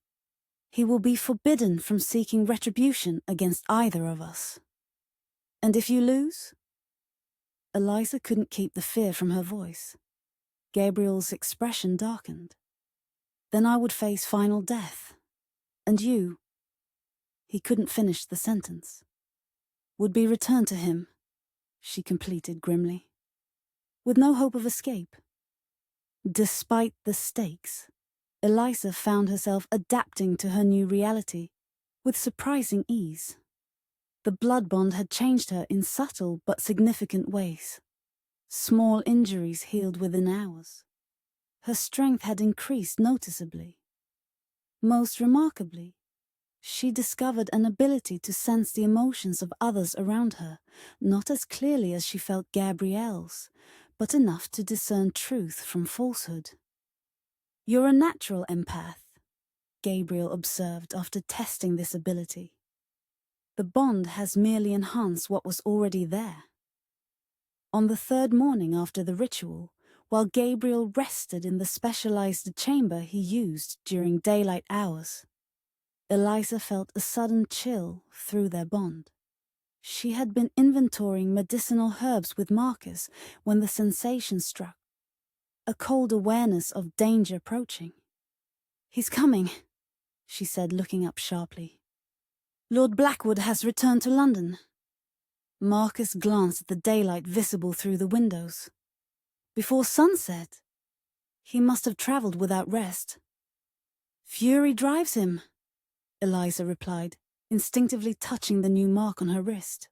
He will be forbidden from seeking retribution against either of us." "And if you lose?" Eliza couldn't keep the fear from her voice. Gabriel's expression darkened. "Then I would face final death. And you," he couldn't finish the sentence, "would be returned to him," she completed grimly, "with no hope of escape." Despite the stakes, Eliza found herself adapting to her new reality with surprising ease. The blood bond had changed her in subtle but significant ways. Small injuries healed within hours. Her strength had increased noticeably. Most remarkably, she discovered an ability to sense the emotions of others around her, not as clearly as she felt Gabrielle's, but enough to discern truth from falsehood. "You're a natural empath," Gabriel observed after testing this ability. "The bond has merely enhanced what was already there." On the third morning after the ritual, while Gabriel rested in the specialized chamber he used during daylight hours, Eliza felt a sudden chill through their bond. She had been inventorying medicinal herbs with Marcus when the sensation struck a cold awareness of danger approaching. "He's coming," she said, looking up sharply. "Lord Blackwood has returned to London." Marcus glanced at the daylight visible through the windows. "Before sunset? He must have travelled without rest." "Fury drives him," Eliza replied, instinctively touching the new mark on her wrist.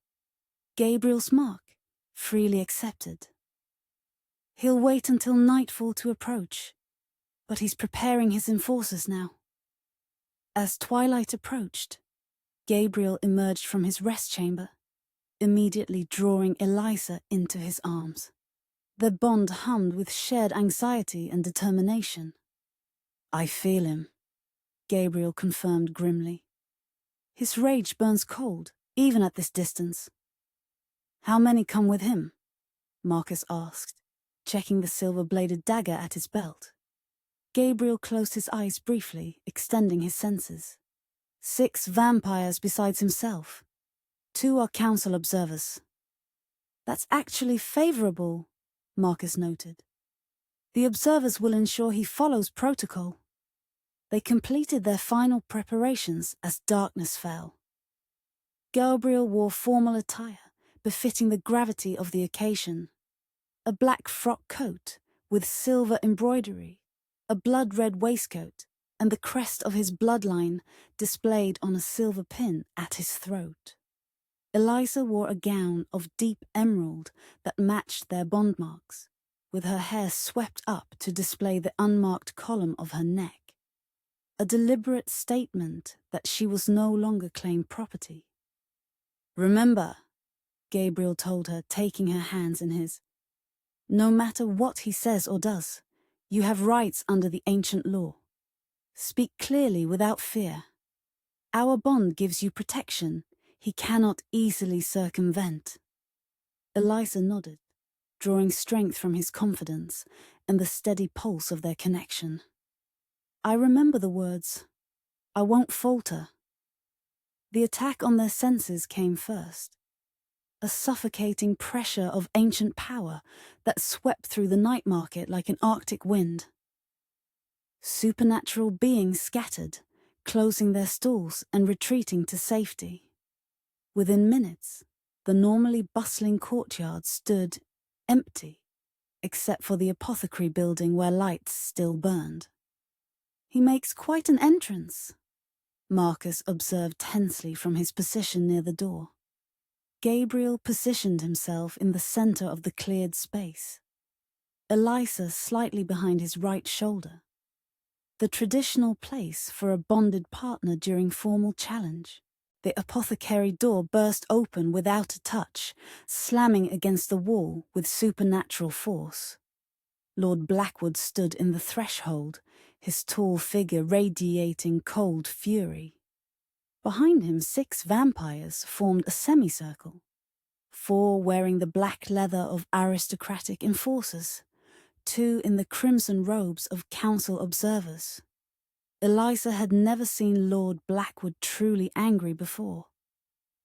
Gabriel's mark, freely accepted. "He'll wait until nightfall to approach, but he's preparing his enforcers now." As twilight approached, Gabriel emerged from his rest chamber, immediately drawing Eliza into his arms. Their bond hummed with shared anxiety and determination. "I feel him," Gabriel confirmed grimly. "His rage burns cold, even at this distance." "How many come with him?" Marcus asked, checking the silver-bladed dagger at his belt. Gabriel closed his eyes briefly, extending his senses. 6 vampires besides himself. 2 are council observers." "That's actually favourable," Marcus noted. "The observers will ensure he follows protocol." They completed their final preparations as darkness fell. Gabriel wore formal attire, befitting the gravity of the occasion. A black frock coat with silver embroidery, a blood-red waistcoat, and the crest of his bloodline displayed on a silver pin at his throat. Eliza wore a gown of deep emerald that matched their bond marks, with her hair swept up to display the unmarked column of her neck. A deliberate statement that she was no longer claimed property. "Remember," Gabriel told her, taking her hands in his, "no matter what he says or does, you have rights under the ancient law. Speak clearly without fear. Our bond gives you protection he cannot easily circumvent." Eliza nodded, drawing strength from his confidence and the steady pulse of their connection. "I remember the words. I won't falter." The attack on their senses came first. A suffocating pressure of ancient power that swept through the night market like an Arctic wind. Supernatural beings scattered, closing their stalls and retreating to safety. Within minutes, the normally bustling courtyard stood empty, except for the apothecary building where lights still burned. "He makes quite an entrance," Marcus observed tensely from his position near the door. Gabriel positioned himself in the center of the cleared space, Eliza slightly behind his right shoulder, the traditional place for a bonded partner during formal challenge. The apothecary door burst open without a touch, slamming against the wall with supernatural force. Lord Blackwood stood in the threshold, his tall figure radiating cold fury. Behind him 6 vampires formed a semicircle, 4 wearing the black leather of aristocratic enforcers, 2 in the crimson robes of council observers. Eliza had never seen Lord Blackwood truly angry before.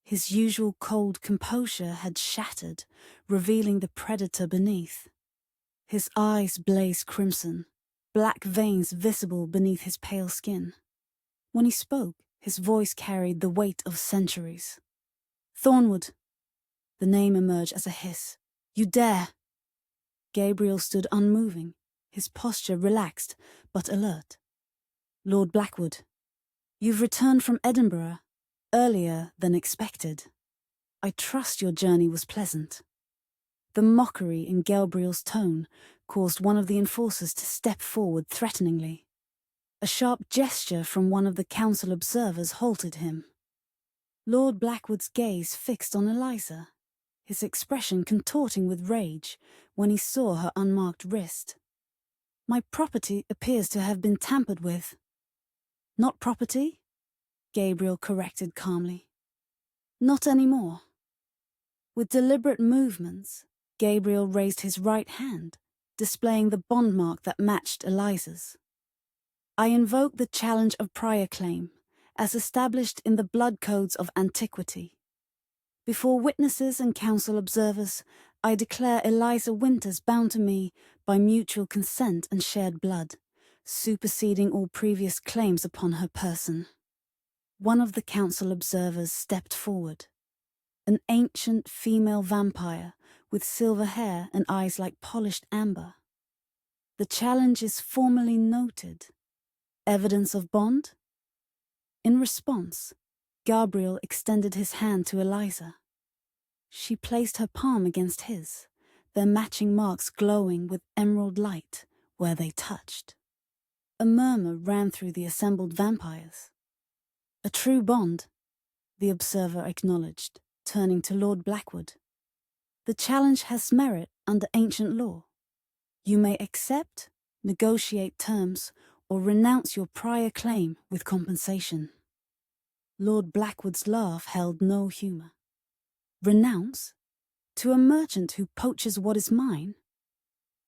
His usual cold composure had shattered, revealing the predator beneath. His eyes blazed crimson, black veins visible beneath his pale skin. When he spoke, his voice carried the weight of centuries. "Thornwood." The name emerged as a hiss. "You dare!" Gabriel stood unmoving, his posture relaxed but alert. "Lord Blackwood, you've returned from Edinburgh earlier than expected. I trust your journey was pleasant." The mockery in Gabriel's tone caused one of the enforcers to step forward threateningly. A sharp gesture from one of the council observers halted him. Lord Blackwood's gaze fixed on Eliza, his expression contorting with rage when he saw her unmarked wrist. "My property appears to have been tampered with." "Not property?" Gabriel corrected calmly. "Not anymore." With deliberate movements, Gabriel raised his right hand, displaying the bond mark that matched Eliza's. "I invoke the challenge of prior claim, as established in the blood codes of antiquity. Before witnesses and council observers, I declare Eliza Winters bound to me by mutual consent and shared blood, superseding all previous claims upon her person. One of the council observers stepped forward. An ancient female vampire with silver hair and eyes like polished amber. The challenge is formally noted. Evidence of bond? In response, Gabriel extended his hand to Eliza. She placed her palm against his, their matching marks glowing with emerald light where they touched. A murmur ran through the assembled vampires. A true bond, the observer acknowledged, turning to Lord Blackwood. The challenge has merit under ancient law. You may accept, negotiate terms, or renounce your prior claim with compensation. Lord Blackwood's laugh held no humour. Renounce? To a merchant who poaches what is mine?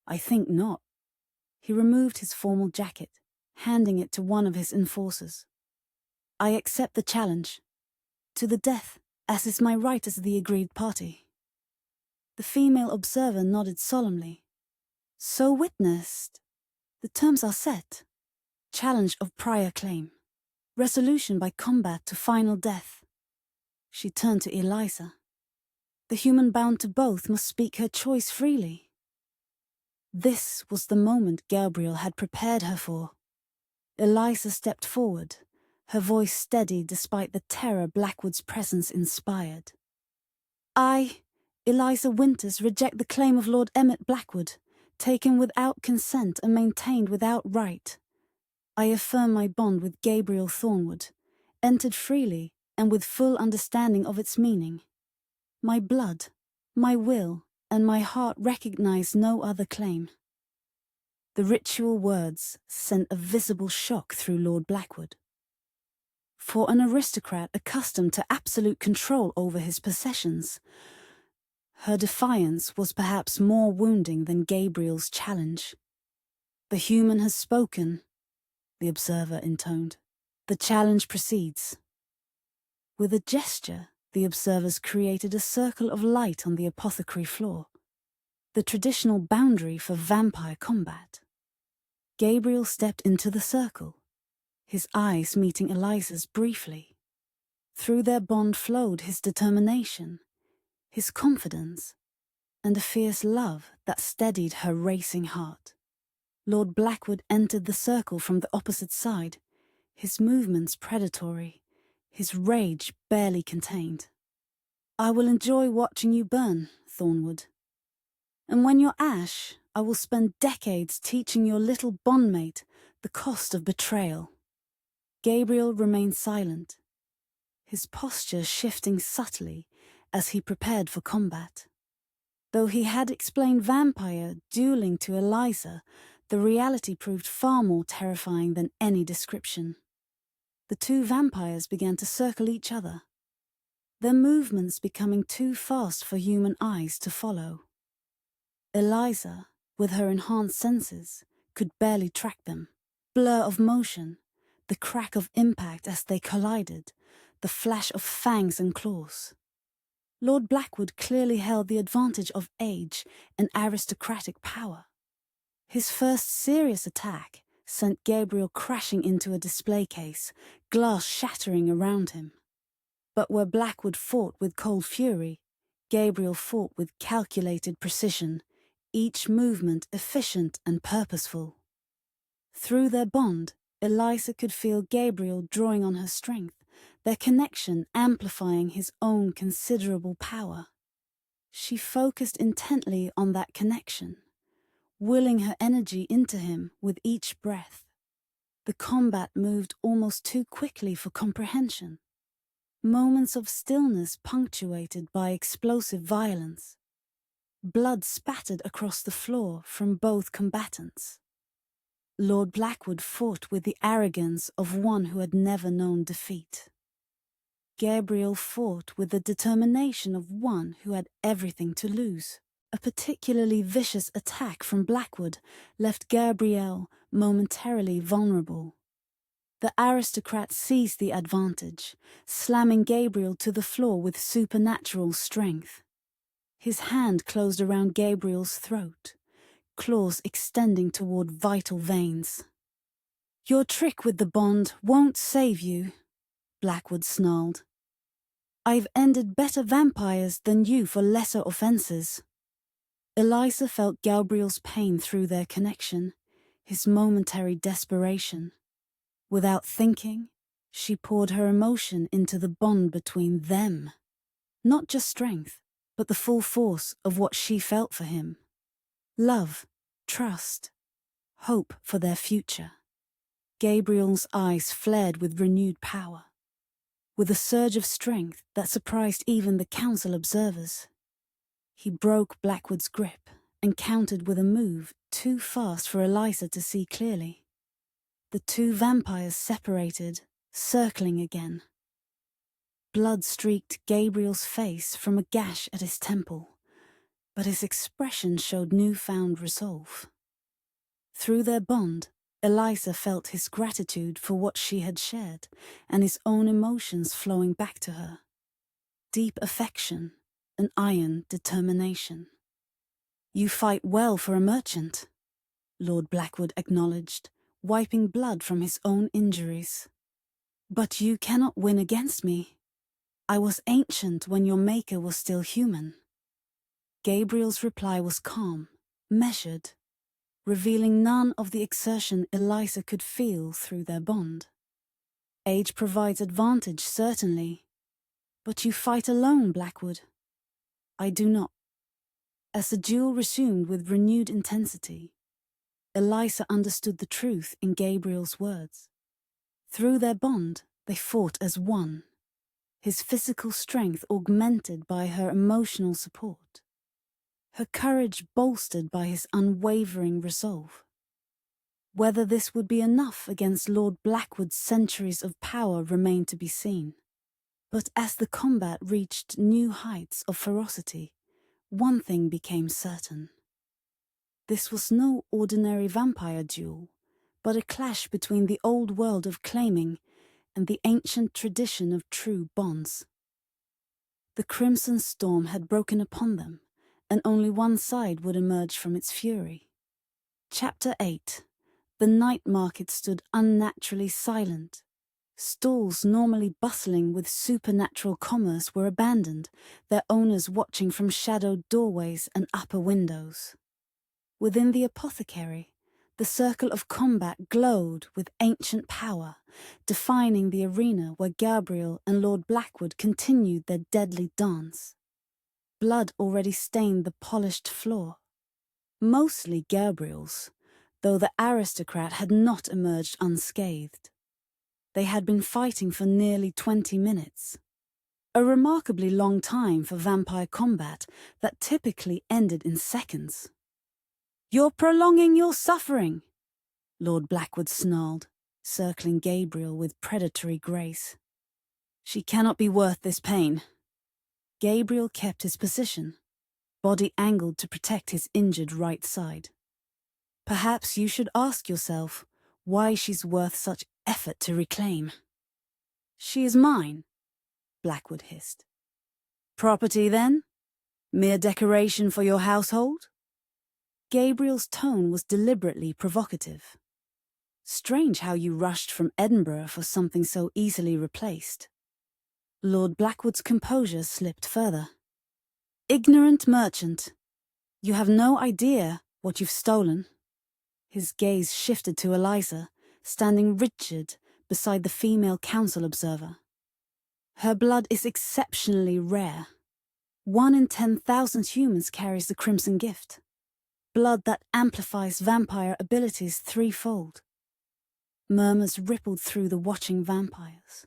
I think not. He removed his formal jacket, handing it to one of his enforcers. I accept the challenge. To the death, as is my right as the agreed party. The female observer nodded solemnly. So witnessed. The terms are set. Challenge of prior claim. Resolution by combat to final death. She turned to Eliza. The human bound to both must speak her choice freely. This was the moment Gabriel had prepared her for. Eliza stepped forward, her voice steady despite the terror Blackwood's presence inspired. I, Eliza Winters, reject the claim of Lord Emmett Blackwood, taken without consent and maintained without right. I affirm my bond with Gabriel Thornwood, entered freely and with full understanding of its meaning. My blood, my will, and my heart recognize no other claim. The ritual words sent a visible shock through Lord Blackwood. For an aristocrat accustomed to absolute control over his possessions, her defiance was perhaps more wounding than Gabriel's challenge. The human has spoken, the observer intoned. The challenge proceeds. With a gesture, the observers created a circle of light on the apothecary floor, the traditional boundary for vampire combat. Gabriel stepped into the circle, his eyes meeting Eliza's briefly. Through their bond flowed his determination, his confidence, and a fierce love that steadied her racing heart. Lord Blackwood entered the circle from the opposite side, his movements predatory, his rage barely contained. I will enjoy watching you burn, Thornwood. And when you're ash, I will spend decades teaching your little bondmate the cost of betrayal. Gabriel remained silent, his posture shifting subtly as he prepared for combat. Though he had explained vampire dueling to Eliza, the reality proved far more terrifying than any description. The two vampires began to circle each other, their movements becoming too fast for human eyes to follow. Eliza, with her enhanced senses, could barely track them. Blur of motion, the crack of impact as they collided, the flash of fangs and claws. Lord Blackwood clearly held the advantage of age and aristocratic power. His first serious attack sent Gabriel crashing into a display case, glass shattering around him. But where Blackwood fought with cold fury, Gabriel fought with calculated precision, each movement efficient and purposeful. Through their bond, Eliza could feel Gabriel drawing on her strength, their connection amplifying his own considerable power. She focused intently on that connection, willing her energy into him with each breath. The combat moved almost too quickly for comprehension. Moments of stillness punctuated by explosive violence. Blood spattered across the floor from both combatants. Lord Blackwood fought with the arrogance of one who had never known defeat. Gabriel fought with the determination of one who had everything to lose. A particularly vicious attack from Blackwood left Gabriel momentarily vulnerable. The aristocrat seized the advantage, slamming Gabriel to the floor with supernatural strength. His hand closed around Gabriel's throat, claws extending toward vital veins. "Your trick with the bond won't save you," Blackwood snarled. "I've ended better vampires than you for lesser offenses." Eliza felt Gabriel's pain through their connection, his momentary desperation. Without thinking, she poured her emotion into the bond between them. Not just strength, but the full force of what she felt for him. Love, trust, hope for their future. Gabriel's eyes flared with renewed power, with a surge of strength that surprised even the council observers. He broke Blackwood's grip and countered with a move too fast for Eliza to see clearly. The two vampires separated, circling again. Blood streaked Gabriel's face from a gash at his temple, but his expression showed newfound resolve. Through their bond, Eliza felt his gratitude for what she had shared and his own emotions flowing back to her. Deep affection, an iron determination. "You fight well for a merchant," Lord Blackwood acknowledged, wiping blood from his own injuries. "But you cannot win against me. I was ancient when your maker was still human." Gabriel's reply was calm, measured, revealing none of the exertion Eliza could feel through their bond. "Age provides advantage, certainly. But you fight alone, Blackwood." "I do not." As the duel resumed with renewed intensity, Eliza understood the truth in Gabriel's words. Through their bond, they fought as one, his physical strength augmented by her emotional support, her courage bolstered by his unwavering resolve. Whether this would be enough against Lord Blackwood's centuries of power remained to be seen. But as the combat reached new heights of ferocity, one thing became certain. This was no ordinary vampire duel, but a clash between the old world of claiming and the ancient tradition of true bonds. The crimson storm had broken upon them, and only one side would emerge from its fury. Chapter 8. The night market stood unnaturally silent. Stalls normally bustling with supernatural commerce were abandoned, their owners watching from shadowed doorways and upper windows. Within the apothecary, the circle of combat glowed with ancient power, defining the arena where Gabriel and Lord Blackwood continued their deadly dance. Blood already stained the polished floor. Mostly Gabriel's, though the aristocrat had not emerged unscathed. They had been fighting for nearly 20 minutes. A remarkably long time for vampire combat that typically ended in seconds. "You're prolonging your suffering," Lord Blackwood snarled, circling Gabriel with predatory grace. "She cannot be worth this pain." Gabriel kept his position, body angled to protect his injured right side. "Perhaps you should ask yourself why she's worth such effort to reclaim." "She is mine," Blackwood hissed. "Property, then? Mere decoration for your household?" Gabriel's tone was deliberately provocative. "Strange how you rushed from Edinburgh for something so easily replaced." Lord Blackwood's composure slipped further. "Ignorant merchant, you have no idea what you've stolen." His gaze shifted to Eliza, standing rigid beside the female council observer. "Her blood is exceptionally rare. 1 in 10,000 humans carries the Crimson Gift. Blood that amplifies vampire abilities threefold." Murmurs rippled through the watching vampires.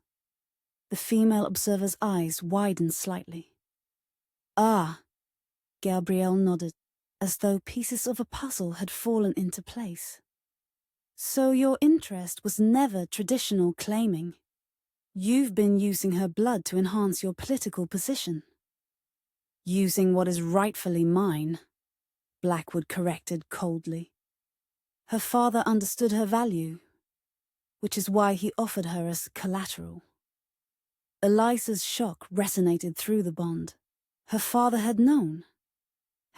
The female observer's eyes widened slightly. "Ah," Gabriel nodded, as though pieces of a puzzle had fallen into place. "So your interest was never traditional claiming. You've been using her blood to enhance your political position." "Using what is rightfully mine," Blackwood corrected coldly. "Her father understood her value, which is why he offered her as collateral." Eliza's shock resonated through the bond. Her father had known,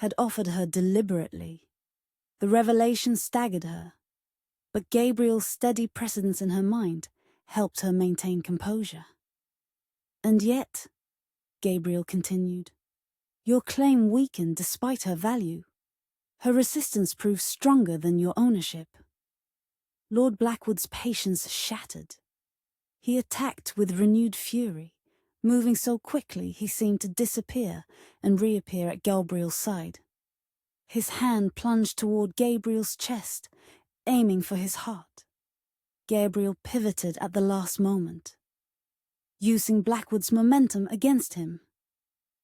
had offered her deliberately. The revelation staggered her, but Gabriel's steady presence in her mind helped her maintain composure. "And yet," Gabriel continued, "your claim weakened despite her value. Her resistance proved stronger than your ownership." Lord Blackwood's patience shattered. He attacked with renewed fury, moving so quickly he seemed to disappear and reappear at Gabriel's side. His hand plunged toward Gabriel's chest, aiming for his heart. Gabriel pivoted at the last moment, using Blackwood's momentum against him.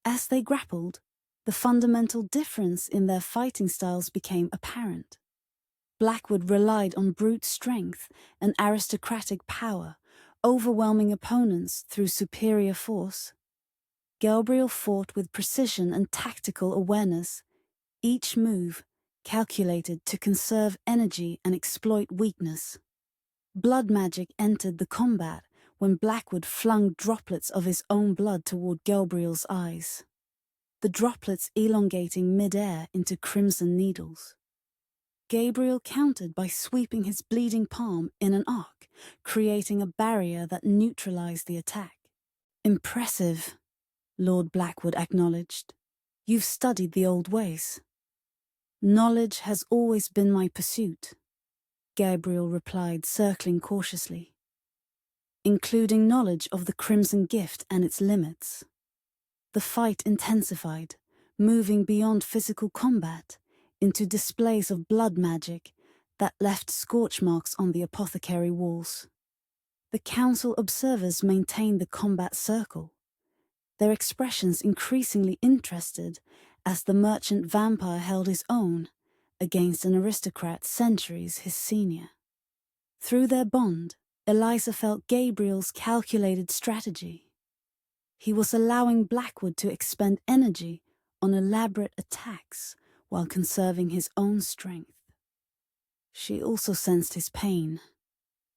As they grappled, the fundamental difference in their fighting styles became apparent. Blackwood relied on brute strength and aristocratic power, overwhelming opponents through superior force. Gabriel fought with precision and tactical awareness, each move calculated to conserve energy and exploit weakness. Blood magic entered the combat when Blackwood flung droplets of his own blood toward Gabriel's eyes, the droplets elongating mid-air into crimson needles. Gabriel countered by sweeping his bleeding palm in an arc, creating a barrier that neutralized the attack. "Impressive," Lord Blackwood acknowledged. "You've studied the old ways." "Knowledge has always been my pursuit," Gabriel replied, circling cautiously, "including knowledge of the Crimson Gift and its limits." The fight intensified, moving beyond physical combat into displays of blood magic that left scorch marks on the apothecary walls. The council observers maintained the combat circle, their expressions increasingly interested as the merchant vampire held his own against an aristocrat centuries his senior. Through their bond, Eliza felt Gabriel's calculated strategy. He was allowing Blackwood to expend energy on elaborate attacks while conserving his own strength. She also sensed his pain.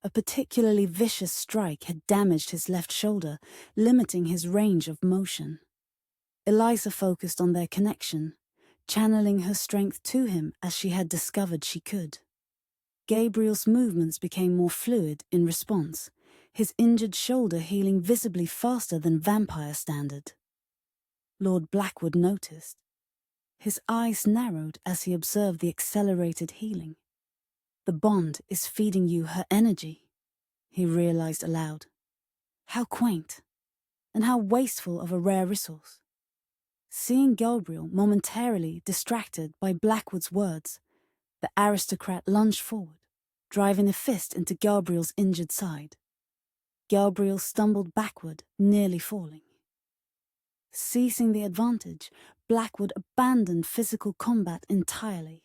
A particularly vicious strike had damaged his left shoulder, limiting his range of motion. Eliza focused on their connection, channeling her strength to him as she had discovered she could. Gabriel's movements became more fluid in response, his injured shoulder healing visibly faster than vampire standard. Lord Blackwood noticed. His eyes narrowed as he observed the accelerated healing. "The bond is feeding you her energy," he realized aloud. How quaint, and how wasteful of a rare resource. Seeing Gabriel momentarily distracted by Blackwood's words, the aristocrat lunged forward, driving a fist into Gabriel's injured side. Gabriel stumbled backward, nearly falling. Seizing the advantage, Blackwood abandoned physical combat entirely.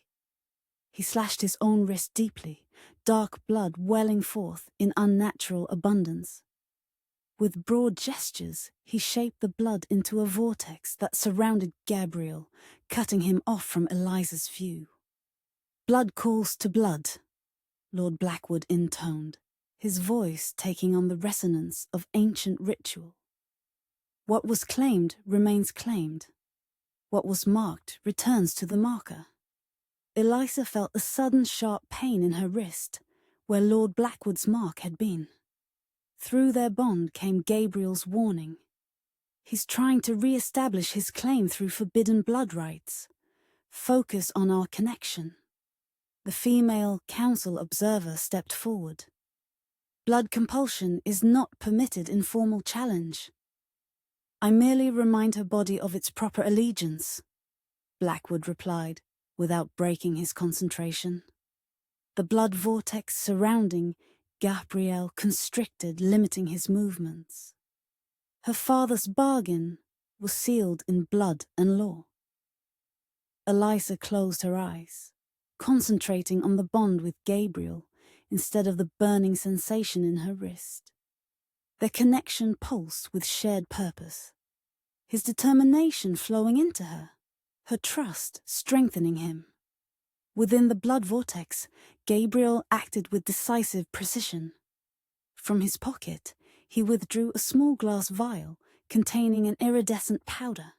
He slashed his own wrist deeply, dark blood welling forth in unnatural abundance. With broad gestures, he shaped the blood into a vortex that surrounded Gabriel, cutting him off from Eliza's view. "Blood calls to blood," Lord Blackwood intoned, his voice taking on the resonance of ancient ritual. "What was claimed remains claimed. What was marked returns to the marker." Eliza felt a sudden sharp pain in her wrist, where Lord Blackwood's mark had been. Through their bond came Gabriel's warning. "He's trying to re-establish his claim through forbidden blood rites. Focus on our connection." The female council observer stepped forward. "Blood compulsion is not permitted in formal challenge. I merely remind her body of its proper allegiance," Blackwood replied, without breaking his concentration. The blood vortex surrounding Gabriel constricted, limiting his movements. Her father's bargain was sealed in blood and law. Eliza closed her eyes, concentrating on the bond with Gabriel instead of the burning sensation in her wrist. Their connection pulsed with shared purpose, his determination flowing into her, her trust strengthening him. Within the blood vortex, Gabriel acted with decisive precision. From his pocket, he withdrew a small glass vial containing an iridescent powder.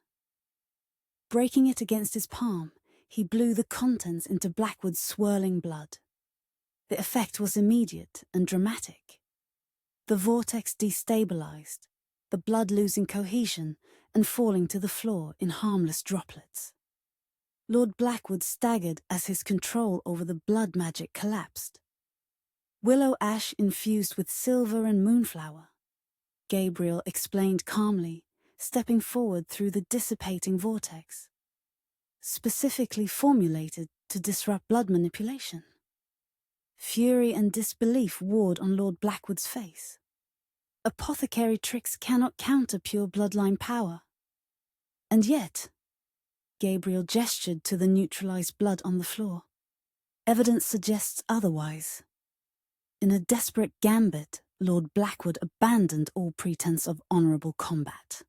Breaking it against his palm, he blew the contents into Blackwood's swirling blood. The effect was immediate and dramatic. The vortex destabilized, the blood losing cohesion and falling to the floor in harmless droplets. Lord Blackwood staggered as his control over the blood magic collapsed. Willow ash infused with silver and moonflower, Gabriel explained calmly, stepping forward through the dissipating vortex. Specifically formulated to disrupt blood manipulation. Fury and disbelief warred on Lord Blackwood's face. Apothecary tricks cannot counter pure bloodline power. And yet, Gabriel gestured to the neutralized blood on the floor. Evidence suggests otherwise. In a desperate gambit, Lord Blackwood abandoned all pretense of honorable combat.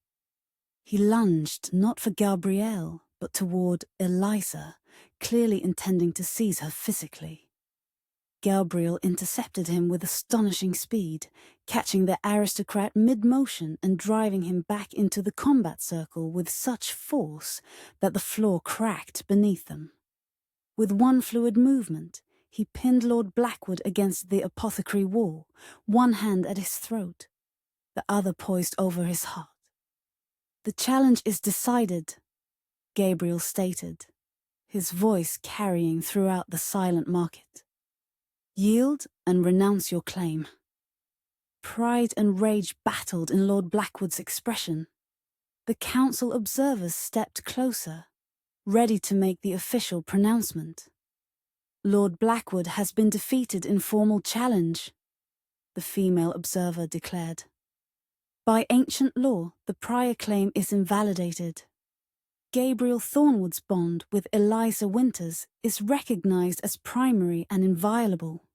He lunged not for Gabriel, but toward Eliza, clearly intending to seize her physically. Gabriel intercepted him with astonishing speed, catching the aristocrat mid-motion and driving him back into the combat circle with such force that the floor cracked beneath them. With one fluid movement, he pinned Lord Blackwood against the apothecary wall, one hand at his throat, the other poised over his heart. "The challenge is decided," Gabriel stated, his voice carrying throughout the silent market. "Yield and renounce your claim." Pride and rage battled in Lord Blackwood's expression. The council observers stepped closer, ready to make the official pronouncement. "Lord Blackwood has been defeated in formal challenge," the female observer declared. "By ancient law, the prior claim is invalidated. Gabriel Thornwood's bond with Eliza Winters is recognized as primary and inviolable."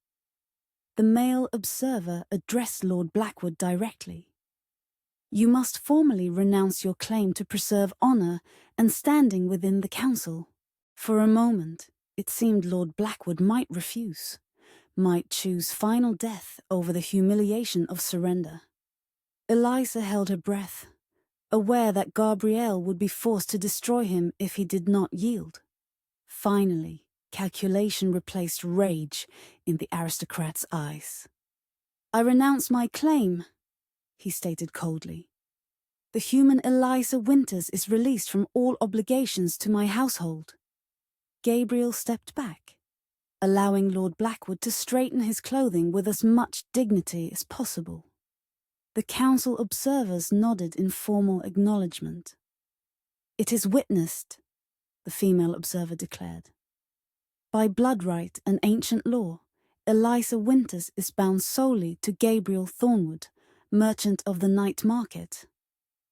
The male observer addressed Lord Blackwood directly. "You must formally renounce your claim to preserve honor and standing within the council." For a moment, it seemed Lord Blackwood might refuse, might choose final death over the humiliation of surrender. Eliza held her breath, aware that Gabriel would be forced to destroy him if he did not yield. Finally, calculation replaced rage in the aristocrat's eyes. "I renounce my claim," he stated coldly. "The human Eliza Winters is released from all obligations to my household." Gabriel stepped back, allowing Lord Blackwood to straighten his clothing with as much dignity as possible. The council observers nodded in formal acknowledgement. "It is witnessed," the female observer declared. "By blood right and ancient law, Eliza Winters is bound solely to Gabriel Thornwood, merchant of the night market.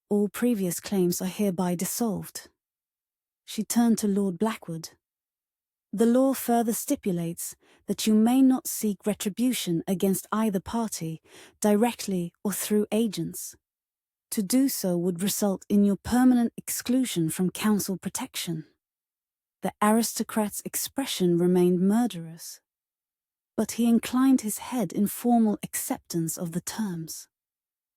All previous claims are hereby dissolved." She turned to Lord Blackwood. "The law further stipulates that you may not seek retribution against either party, directly or through agents. To do so would result in your permanent exclusion from council protection." The aristocrat's expression remained murderous, but he inclined his head in formal acceptance of the terms.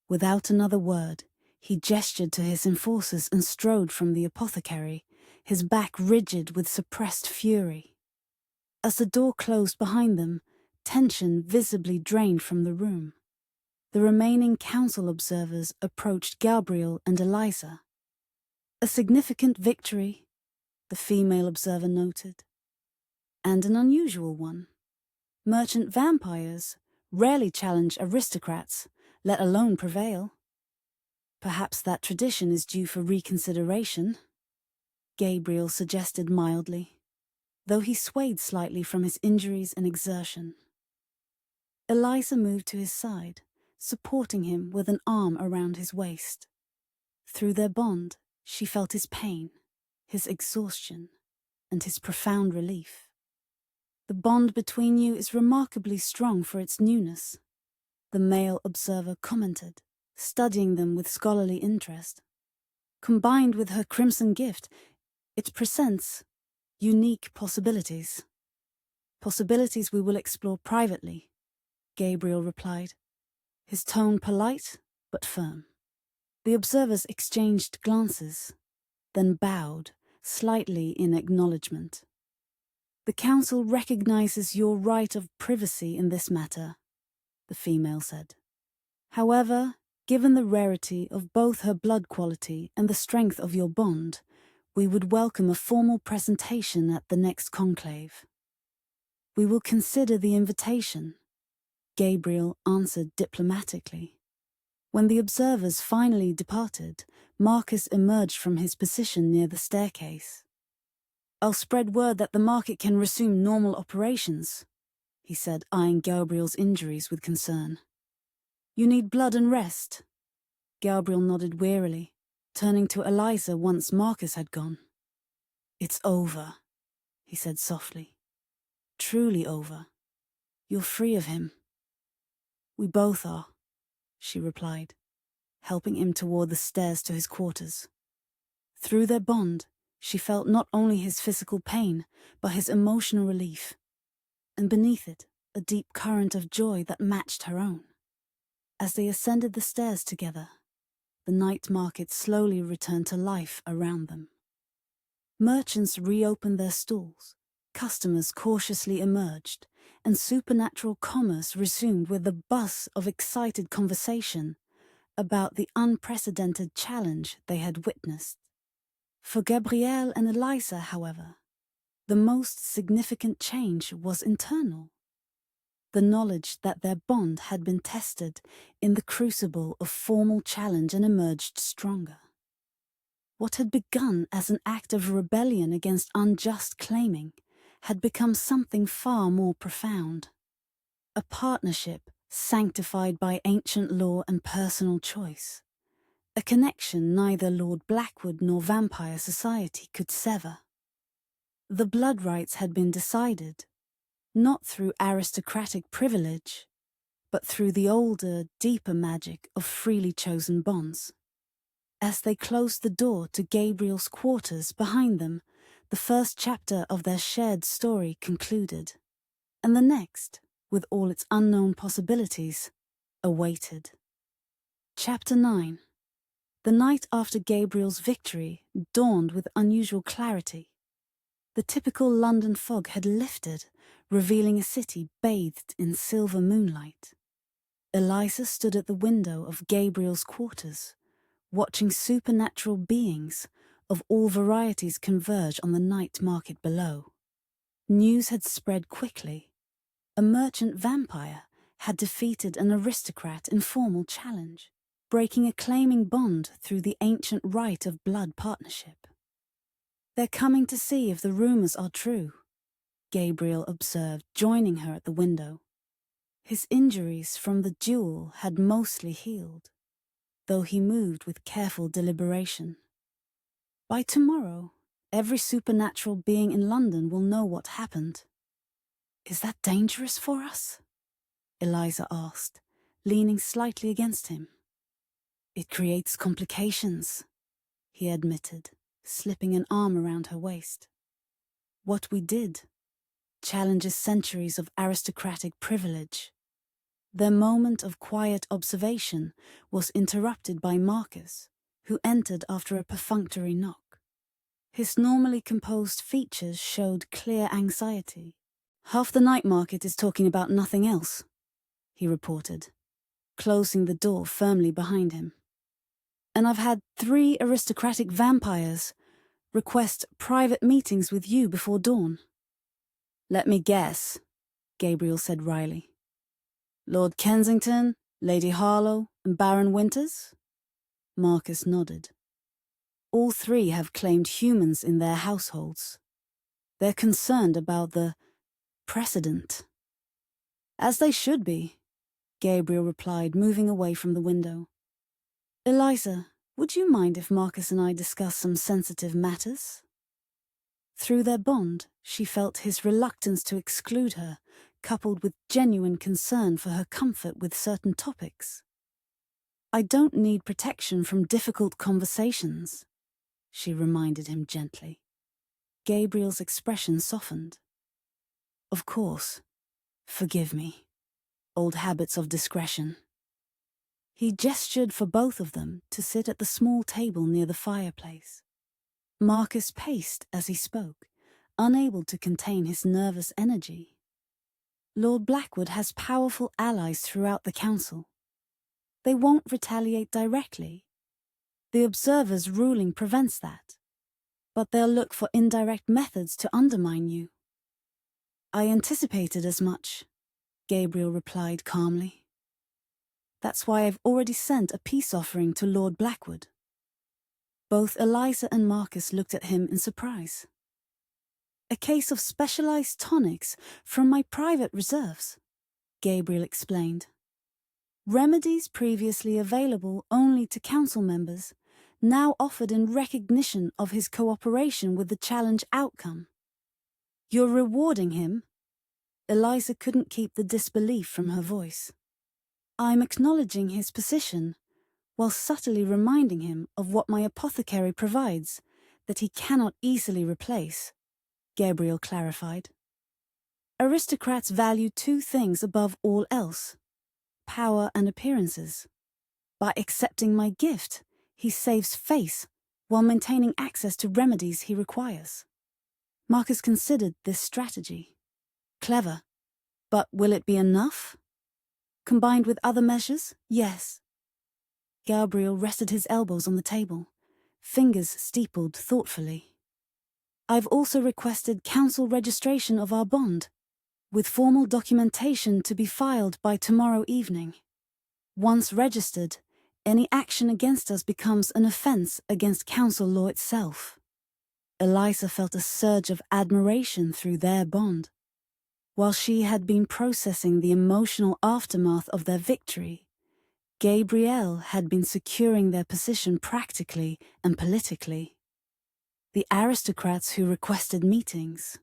Without another word, he gestured to his enforcers and strode from the apothecary, his back rigid with suppressed fury. As the door closed behind them, tension visibly drained from the room. The remaining council observers approached Gabriel and Eliza. "A significant victory," the female observer noted. "And an unusual one. Merchant vampires rarely challenge aristocrats, let alone prevail. Perhaps that tradition is due for reconsideration," Gabriel suggested mildly, though he swayed slightly from his injuries and exertion. Eliza moved to his side, supporting him with an arm around his waist. Through their bond, she felt his pain, his exhaustion, and his profound relief. "The bond between you is remarkably strong for its newness," the male observer commented, studying them with scholarly interest. "Combined with her crimson gift, it presents unique possibilities." "Possibilities we will explore privately," Gabriel replied, his tone polite but firm. The observers exchanged glances, then bowed slightly in acknowledgement. "The council recognizes your right of privacy in this matter," the female said. "However, given the rarity of both her blood quality and the strength of your bond, we would welcome a formal presentation at the next conclave." "We will consider the invitation," Gabriel answered diplomatically. When the observers finally departed, Marcus emerged from his position near the staircase. "I'll spread word that the market can resume normal operations," he said, eyeing Gabriel's injuries with concern. "You need blood and rest." Gabriel nodded wearily, turning to Eliza once Marcus had gone. "It's over," he said softly. "Truly over. You're free of him." "We both are," she replied, helping him toward the stairs to his quarters. Through their bond, she felt not only his physical pain, but his emotional relief, and beneath it, a deep current of joy that matched her own. As they ascended the stairs together, the night market slowly returned to life around them. Merchants reopened their stalls, customers cautiously emerged, and supernatural commerce resumed with a buzz of excited conversation about the unprecedented challenge they had witnessed. For Gabriel and Eliza, however, the most significant change was internal. The knowledge that their bond had been tested in the crucible of formal challenge and emerged stronger. What had begun as an act of rebellion against unjust claiming had become something far more profound. A partnership sanctified by ancient law and personal choice. A connection neither Lord Blackwood nor vampire society could sever. The blood rights had been decided, not through aristocratic privilege, but through the older, deeper magic of freely chosen bonds. As they closed the door to Gabriel's quarters behind them, the first chapter of their shared story concluded, and the next, with all its unknown possibilities, awaited. Chapter 9. The night after Gabriel's victory dawned with unusual clarity. The typical London fog had lifted, revealing a city bathed in silver moonlight. Eliza stood at the window of Gabriel's quarters, watching supernatural beings of all varieties converge on the night market below. News had spread quickly. A merchant vampire had defeated an aristocrat in formal challenge, breaking a claiming bond through the ancient rite of blood partnership. "They're coming to see if the rumors are true," Gabriel observed, joining her at the window. His injuries from the duel had mostly healed, though he moved with careful deliberation. "By tomorrow, every supernatural being in London will know what happened." "Is that dangerous for us?" Eliza asked, leaning slightly against him. "It creates complications," he admitted, slipping an arm around her waist. "What we did challenges centuries of aristocratic privilege." Their moment of quiet observation was interrupted by Marcus, who entered after a perfunctory knock. His normally composed features showed clear anxiety. "Half the night market is talking about nothing else," he reported, closing the door firmly behind him. "And I've had 3 aristocratic vampires request private meetings with you before dawn." "Let me guess," Gabriel said wryly. "Lord Kensington, Lady Harlow, and Baron Winters?" Marcus nodded. "All 3 have claimed humans in their households. They're concerned about the precedent." "As they should be," Gabriel replied, moving away from the window. "Eliza, would you mind if Marcus and I discuss some sensitive matters?" Through their bond, she felt his reluctance to exclude her, coupled with genuine concern for her comfort with certain topics. "I don't need protection from difficult conversations," she reminded him gently. Gabriel's expression softened. "Of course. Forgive me. Old habits of discretion." He gestured for both of them to sit at the small table near the fireplace. Marcus paced as he spoke, unable to contain his nervous energy. Lord Blackwood has powerful allies throughout the council. They won't retaliate directly. The Observer's ruling prevents that. But they'll look for indirect methods to undermine you. I anticipated as much, Gabriel replied calmly. That's why I've already sent a peace offering to Lord Blackwood. Both Eliza and Marcus looked at him in surprise. A case of specialized tonics from my private reserves, Gabriel explained. Remedies previously available only to council members, now offered in recognition of his cooperation with the challenge outcome. You're rewarding him? Eliza couldn't keep the disbelief from her voice. I'm acknowledging his position, while subtly reminding him of what my apothecary provides, that he cannot easily replace, Gabriel clarified. Aristocrats value two things above all else: power and appearances. By accepting my gift, he saves face while maintaining access to remedies he requires. Marcus considered this strategy. Clever. But will it be enough? Combined with other measures, yes. Gabriel rested his elbows on the table, fingers steepled thoughtfully. I've also requested council registration of our bond, with formal documentation to be filed by tomorrow evening. Once registered, any action against us becomes an offence against council law itself. Eliza felt a surge of admiration through their bond. While she had been processing the emotional aftermath of their victory, Gabriel had been securing their position practically and politically. The aristocrats who requested meetings.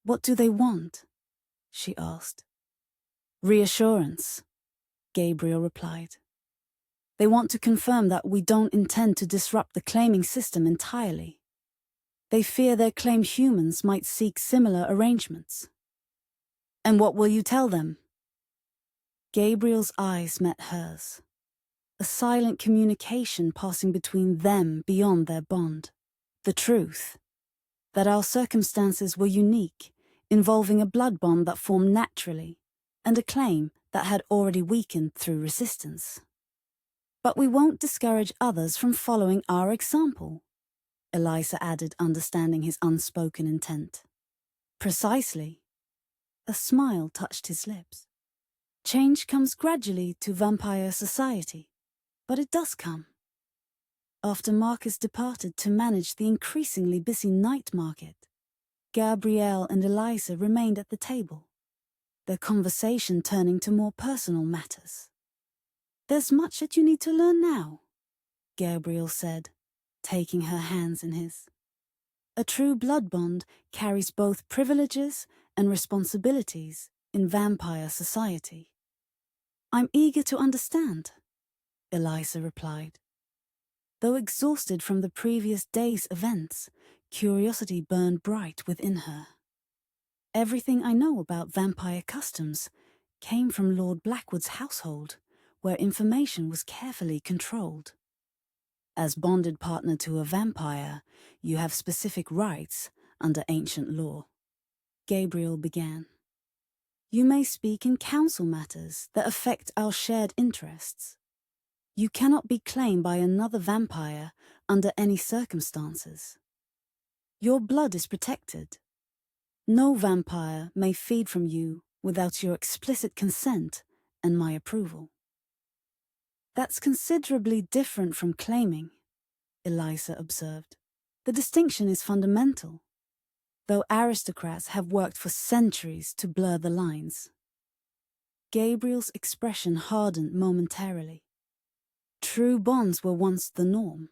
What do they want? She asked. Reassurance, Gabriel replied. They want to confirm that we don't intend to disrupt the claiming system entirely. They fear their claimed humans might seek similar arrangements. And what will you tell them? Gabriel's eyes met hers. A silent communication passing between them beyond their bond. The truth. That our circumstances were unique, involving a blood bond that formed naturally, and a claim that had already weakened through resistance. But we won't discourage others from following our example, Eliza added, understanding his unspoken intent. Precisely. A smile touched his lips. Change comes gradually to vampire society, but it does come. After Marcus departed to manage the increasingly busy night market, Gabriel and Eliza remained at the table, their conversation turning to more personal matters. There's much that you need to learn now, Gabriel said, taking her hands in his. A true blood bond carries both privileges and responsibilities in vampire society. I'm eager to understand, Eliza replied. Though exhausted from the previous day's events, curiosity burned bright within her. Everything I know about vampire customs came from Lord Blackwood's household, where information was carefully controlled. As bonded partner to a vampire, you have specific rights under ancient law. Gabriel began. You may speak in council matters that affect our shared interests. You cannot be claimed by another vampire under any circumstances. Your blood is protected. No vampire may feed from you without your explicit consent and my approval. That's considerably different from claiming, Eliza observed. The distinction is fundamental, though aristocrats have worked for centuries to blur the lines. Gabriel's expression hardened momentarily. True bonds were once the norm.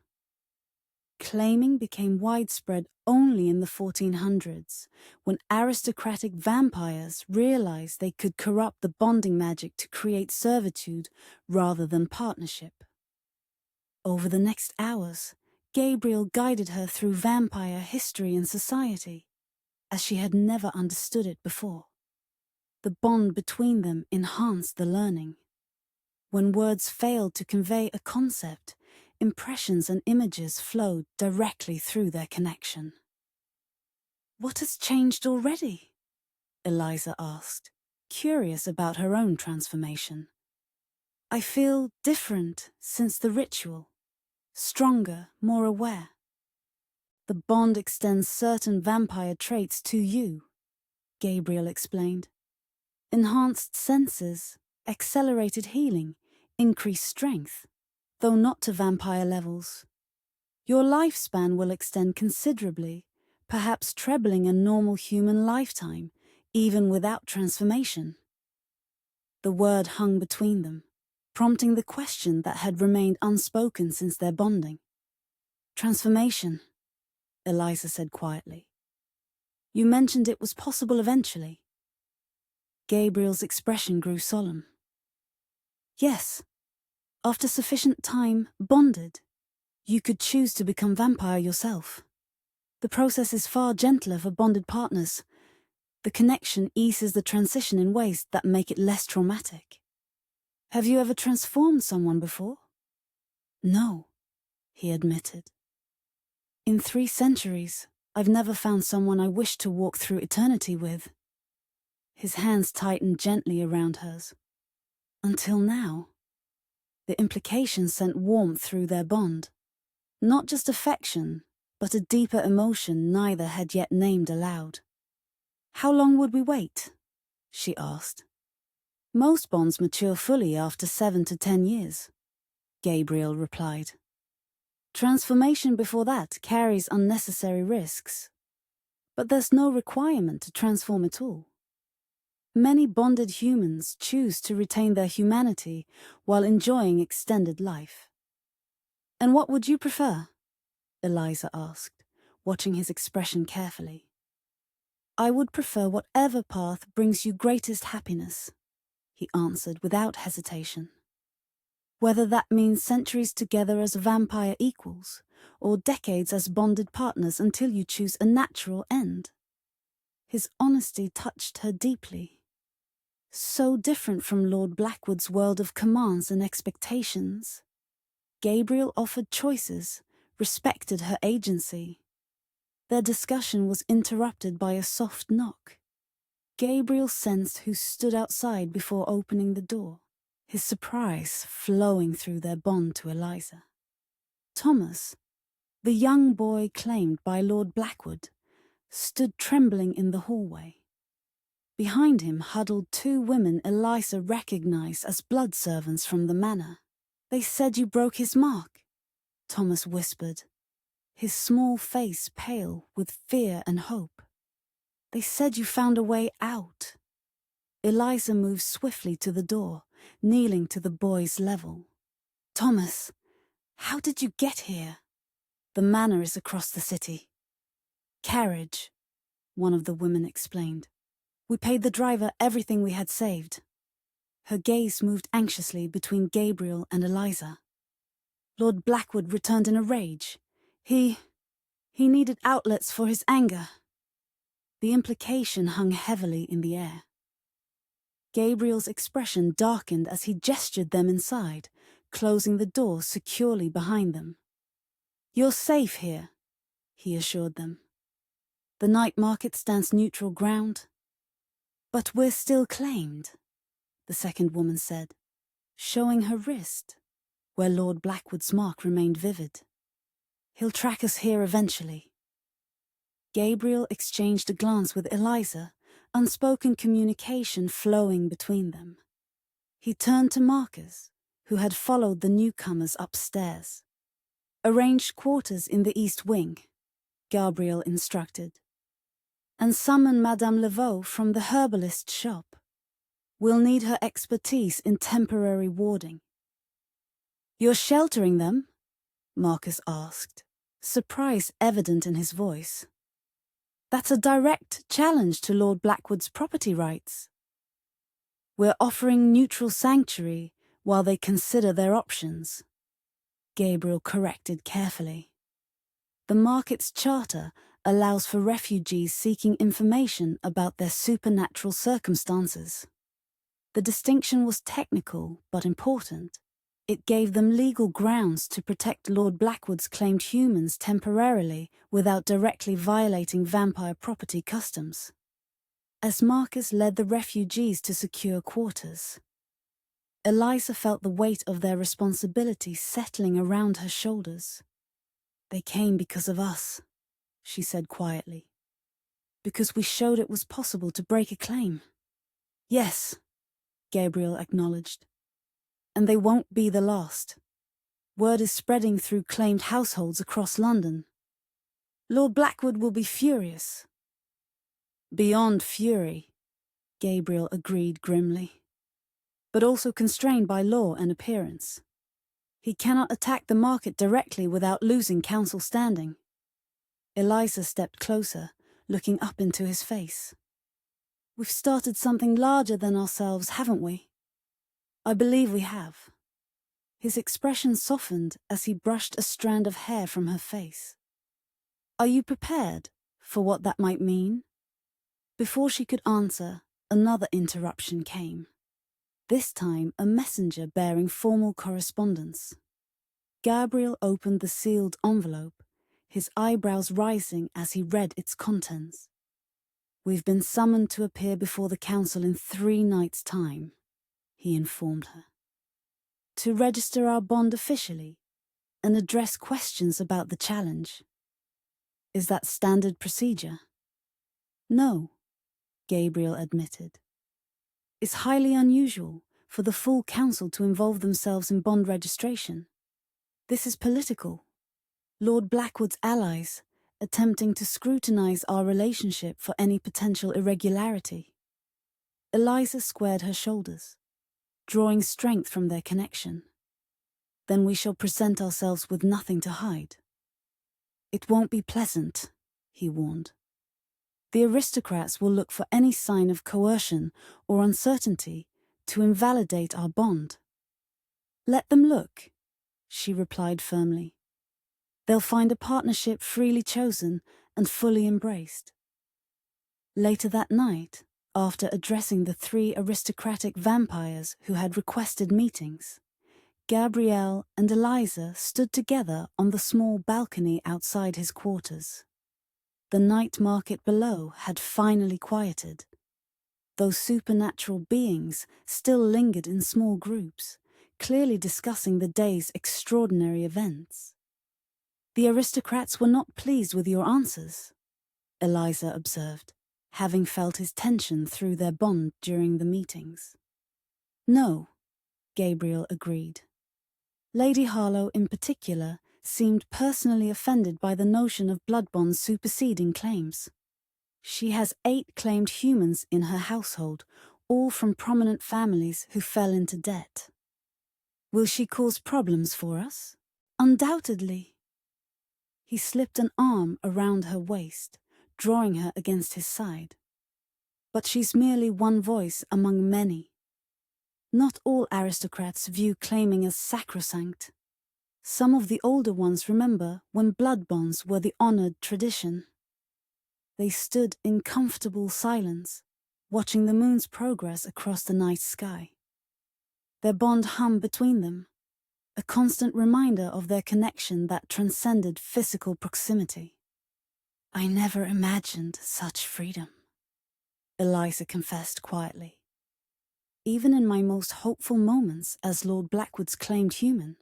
Claiming became widespread only in the 1400s, when aristocratic vampires realized they could corrupt the bonding magic to create servitude rather than partnership. Over the next hours, Gabriel guided her through vampire history and society, as she had never understood it before. The bond between them enhanced the learning. When words failed to convey a concept, impressions and images flowed directly through their connection. "What has changed already?" Eliza asked, curious about her own transformation. "I feel different since the ritual, stronger, more aware. The bond extends certain vampire traits to you," Gabriel explained. "Enhanced senses, accelerated healing, increased strength, though not to vampire levels. Your lifespan will extend considerably, perhaps trebling a normal human lifetime, even without transformation." The word hung between them, prompting the question that had remained unspoken since their bonding. "Transformation," Eliza said quietly. "You mentioned it was possible eventually." Gabriel's expression grew solemn. "Yes, after sufficient time bonded, you could choose to become vampire yourself. The process is far gentler for bonded partners. The connection eases the transition in ways that make it less traumatic." "Have you ever transformed someone before?" "No," he admitted. "In 3 centuries, I've never found someone I wish to walk through eternity with." His hands tightened gently around hers. "Until now." The implication sent warmth through their bond. Not just affection, but a deeper emotion neither had yet named aloud. "How long would we wait?" she asked. "Most bonds mature fully after 7 to 10 years," Gabriel replied. "Transformation before that carries unnecessary risks. But there's no requirement to transform at all. Many bonded humans choose to retain their humanity while enjoying extended life." "And what would you prefer?" Eliza asked, watching his expression carefully. "I would prefer whatever path brings you greatest happiness," he answered without hesitation. "Whether that means centuries together as vampire equals, or decades as bonded partners until you choose a natural end." His honesty touched her deeply. So different from Lord Blackwood's world of commands and expectations. Gabriel offered choices, respected her agency. Their discussion was interrupted by a soft knock. Gabriel sensed who stood outside before opening the door, his surprise flowing through their bond to Eliza. Thomas, the young boy claimed by Lord Blackwood, stood trembling in the hallway. Behind him huddled 2 women Eliza recognized as blood servants from the manor. "They said you broke his mark," Thomas whispered, his small face pale with fear and hope. "They said you found a way out." Eliza moved swiftly to the door, kneeling to the boy's level. "Thomas, how did you get here?" "The manor is across the city." "Carriage," one of the women explained. "We paid the driver everything we had saved." Her gaze moved anxiously between Gabriel and Eliza. "Lord Blackwood returned in a rage. He needed outlets for his anger." The implication hung heavily in the air. Gabriel's expression darkened as he gestured them inside, closing the door securely behind them. "You're safe here," he assured them. "The night market stands neutral ground." "But we're still claimed," the second woman said, showing her wrist, where Lord Blackwood's mark remained vivid. "He'll track us here eventually." Gabriel exchanged a glance with Eliza, unspoken communication flowing between them. He turned to Marcus, who had followed the newcomers upstairs. "Arrange quarters in the east wing," Gabriel instructed. "And summon Madame Laveau from the herbalist shop. We'll need her expertise in temporary warding." "You're sheltering them?" Marcus asked, surprise evident in his voice. "That's a direct challenge to Lord Blackwood's property rights." "We're offering neutral sanctuary while they consider their options," Gabriel corrected carefully. "The market's charter allows for refugees seeking information about their supernatural circumstances." The distinction was technical but important. It gave them legal grounds to protect Lord Blackwood's claimed humans temporarily without directly violating vampire property customs. As Marcus led the refugees to secure quarters, Eliza felt the weight of their responsibility settling around her shoulders. "They came because of us," she said quietly. "Because we showed it was possible to break a claim." "Yes," Gabriel acknowledged. "And they won't be the last. Word is spreading through claimed households across London. Lord Blackwood will be furious." "Beyond fury," Gabriel agreed grimly, "but also constrained by law and appearance. He cannot attack the market directly without losing council standing." Eliza stepped closer, looking up into his face. "We've started something larger than ourselves, haven't we?" "I believe we have." His expression softened as he brushed a strand of hair from her face. "Are you prepared for what that might mean?" Before she could answer, another interruption came. This time a messenger bearing formal correspondence. Gabriel opened the sealed envelope, his eyebrows rising as he read its contents. "We've been summoned to appear before the council in 3 nights' time," he informed her. "To register our bond officially and address questions about the challenge." "Is that standard procedure?" "No," Gabriel admitted. "It's highly unusual for the full council to involve themselves in bond registration. This is political. Lord Blackwood's allies attempting to scrutinize our relationship for any potential irregularity." Eliza squared her shoulders, drawing strength from their connection. "Then we shall present ourselves with nothing to hide." "It won't be pleasant," he warned. "The aristocrats will look for any sign of coercion or uncertainty to invalidate our bond." "Let them look," she replied firmly. "They'll find a partnership freely chosen and fully embraced." Later that night, after addressing the 3 aristocratic vampires who had requested meetings, Gabriel and Eliza stood together on the small balcony outside his quarters. The night market below had finally quieted. Those supernatural beings still lingered in small groups, clearly discussing the day's extraordinary events. "The aristocrats were not pleased with your answers," Eliza observed, having felt his tension through their bond during the meetings. "No," Gabriel agreed. Lady Harlow in particular seemed personally offended by the notion of blood bonds superseding claims. She has 8 claimed humans in her household, all from prominent families who fell into debt. "Will she cause problems for us?" "Undoubtedly." He slipped an arm around her waist, drawing her against his side. "But she's merely one voice among many. Not all aristocrats view claiming as sacrosanct. Some of the older ones remember when blood bonds were the honored tradition." They stood in comfortable silence, watching the moon's progress across the night sky. Their bond hummed between them, a constant reminder of their connection that transcended physical proximity. "I never imagined such freedom," Eliza confessed quietly. "Even in my most hopeful moments as Lord Blackwood's claimed human,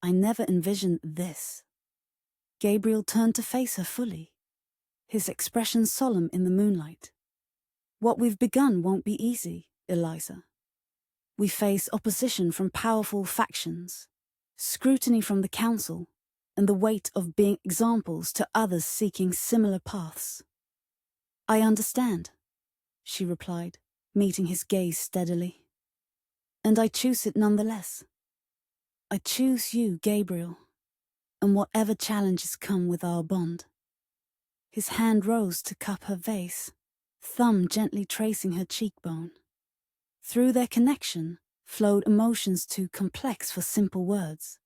I never envisioned this." Gabriel turned to face her fully, his expression solemn in the moonlight. "What we've begun won't be easy, Eliza. We face opposition from powerful factions, scrutiny from the council, and the weight of being examples to others seeking similar paths." "I understand," she replied, meeting his gaze steadily. "And I choose it nonetheless. I choose you, Gabriel, and whatever challenges come with our bond." His hand rose to cup her vase, thumb gently tracing her cheekbone. Through their connection flowed emotions too complex for simple words.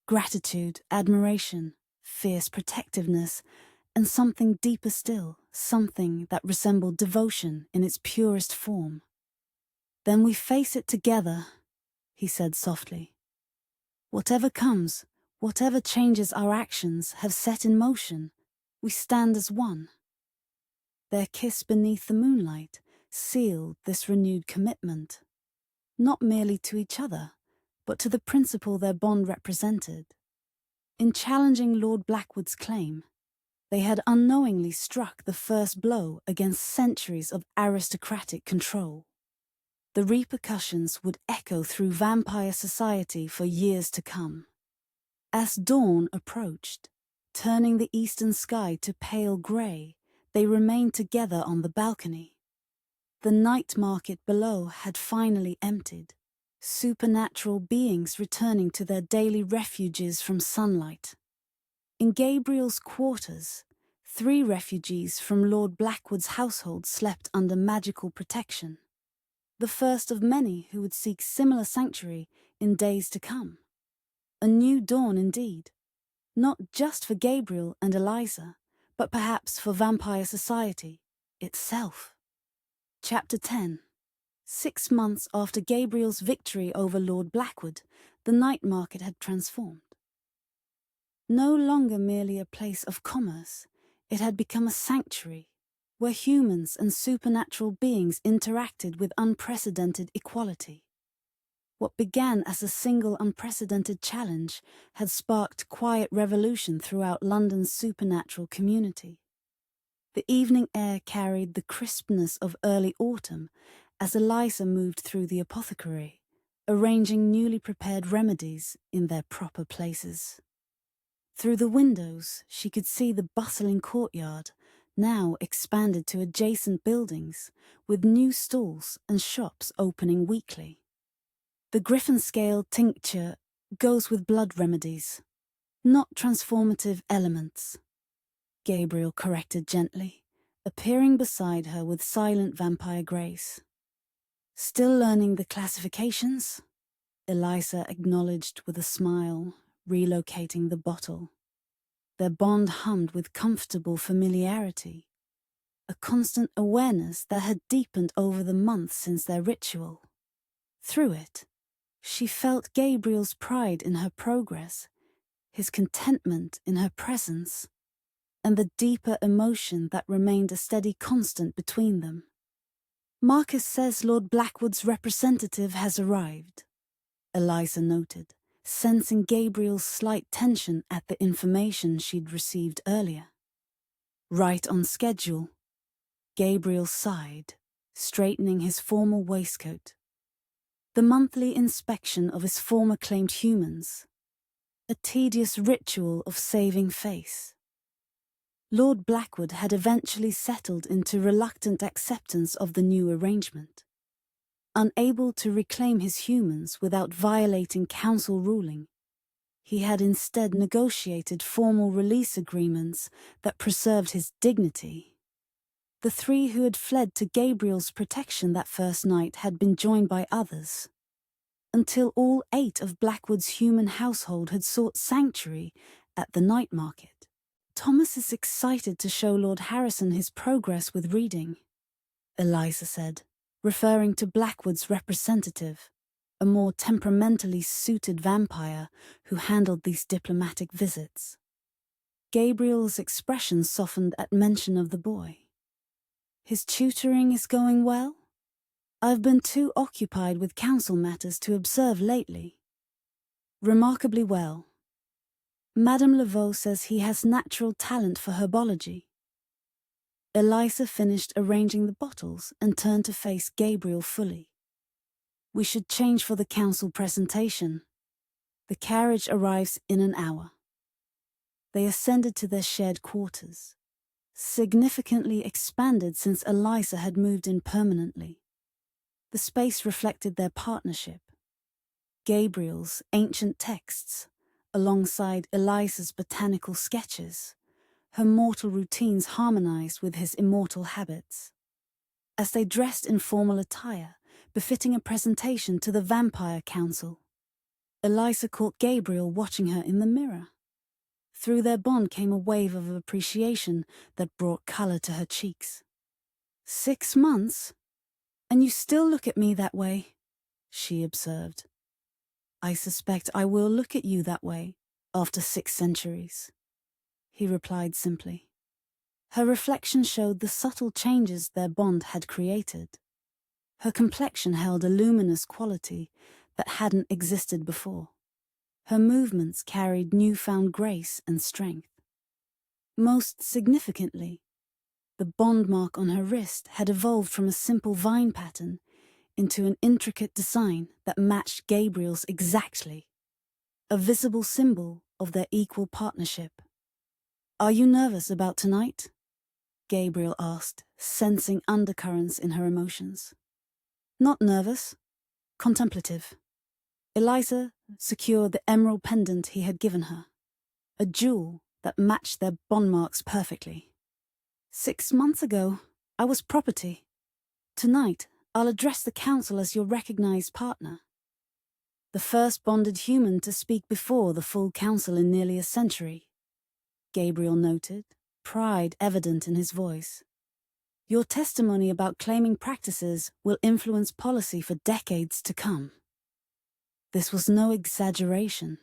Gratitude, admiration, fierce protectiveness, and something deeper still, something that resembled devotion in its purest form. "Then we face it together," he said softly, Whatever comes, whatever changes our actions have set in motion, we stand as one. Their kiss beneath the moonlight sealed this renewed commitment, not merely to each other, but to the principle their bond represented. In challenging Lord Blackwood's claim, they had unknowingly struck the first blow against centuries of aristocratic control. The repercussions would echo through vampire society for years to come. As dawn approached, turning the eastern sky to pale grey, they remained together on the balcony. The night market below had finally emptied, supernatural beings returning to their daily refuges from sunlight. In Gabriel's quarters, 3 refugees from Lord Blackwood's household slept under magical protection, the first of many who would seek similar sanctuary in days to come. A new dawn indeed, not just for Gabriel and Eliza, but perhaps for vampire society itself. Chapter 10. 6 months after Gabriel's victory over Lord Blackwood, the night market had transformed. No longer merely a place of commerce, it had become a sanctuary where humans and supernatural beings interacted with unprecedented equality. What began as a single unprecedented challenge had sparked quiet revolution throughout London's supernatural community. The evening air carried the crispness of early autumn as Eliza moved through the apothecary, arranging newly prepared remedies in their proper places. Through the windows, she could see the bustling courtyard, now expanded to adjacent buildings, with new stalls and shops opening weekly. The griffin scale tincture goes with blood remedies, not transformative elements, Gabriel corrected gently, appearing beside her with silent vampire grace. Still learning the classifications? Eliza acknowledged with a smile, relocating the bottle. Their bond hummed with comfortable familiarity, a constant awareness that had deepened over the months since their ritual. Through it, she felt Gabriel's pride in her progress, his contentment in her presence, and the deeper emotion that remained a steady constant between them. Marcus says Lord Blackwood's representative has arrived, Eliza noted, sensing Gabriel's slight tension at the information she'd received earlier. Right on schedule, Gabriel sighed, straightening his formal waistcoat. The monthly inspection of his former claimed humans, a tedious ritual of saving face. Lord Blackwood had eventually settled into reluctant acceptance of the new arrangement. Unable to reclaim his humans without violating council ruling, he had instead negotiated formal release agreements that preserved his dignity. The 3 who had fled to Gabriel's protection that first night had been joined by others, until all 8 of Blackwood's human household had sought sanctuary at the night market. Thomas is excited to show Lord Harrison his progress with reading, Eliza said, referring to Blackwood's representative, a more temperamentally suited vampire who handled these diplomatic visits. Gabriel's expression softened at mention of the boy. His tutoring is going well? I've been too occupied with council matters to observe lately. Remarkably well. Madame Laveau says he has natural talent for herbology. Eliza finished arranging the bottles and turned to face Gabriel fully. We should change for the council presentation. The carriage arrives in an hour. They ascended to their shared quarters, significantly expanded since Eliza had moved in permanently. The space reflected their partnership. Gabriel's ancient texts, alongside Eliza's botanical sketches, her mortal routines harmonized with his immortal habits. As they dressed in formal attire, befitting a presentation to the Vampire Council, Eliza caught Gabriel watching her in the mirror. Through their bond came a wave of appreciation that brought color to her cheeks. 6 months? And you still look at me that way, she observed. I suspect I will look at you that way after 6 centuries, he replied simply. Her reflection showed the subtle changes their bond had created. Her complexion held a luminous quality that hadn't existed before. Her movements carried newfound grace and strength. Most significantly, the bond mark on her wrist had evolved from a simple vine pattern into an intricate design that matched Gabriel's exactly, a visible symbol of their equal partnership. "Are you nervous about tonight?" Gabriel asked, sensing undercurrents in her emotions. "Not nervous, contemplative." Eliza secured the emerald pendant he had given her, a jewel that matched their bond marks perfectly. 6 months ago, I was property. Tonight, I'll address the council as your recognized partner. The first bonded human to speak before the full council in nearly a century, Gabriel noted, pride evident in his voice. Your testimony about claiming practices will influence policy for decades to come. This was no exaggeration.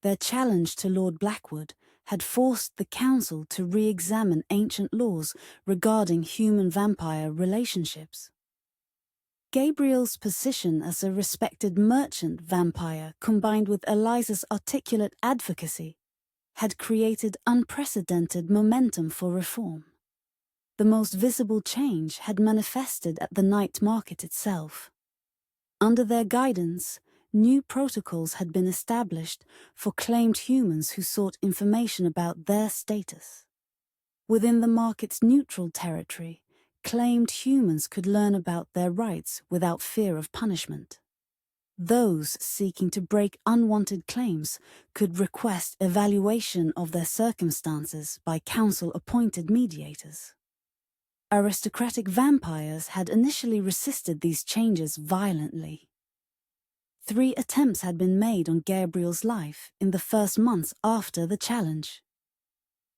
Their challenge to Lord Blackwood had forced the council to re-examine ancient laws regarding human-vampire relationships. Gabriel's position as a respected merchant vampire combined with Eliza's articulate advocacy had created unprecedented momentum for reform. The most visible change had manifested at the night market itself. Under their guidance, new protocols had been established for claimed humans who sought information about their status. Within the market's neutral territory, claimed humans could learn about their rights without fear of punishment. Those seeking to break unwanted claims could request evaluation of their circumstances by council-appointed mediators. Aristocratic vampires had initially resisted these changes violently. 3 attempts had been made on Gabriel's life in the first months after the challenge.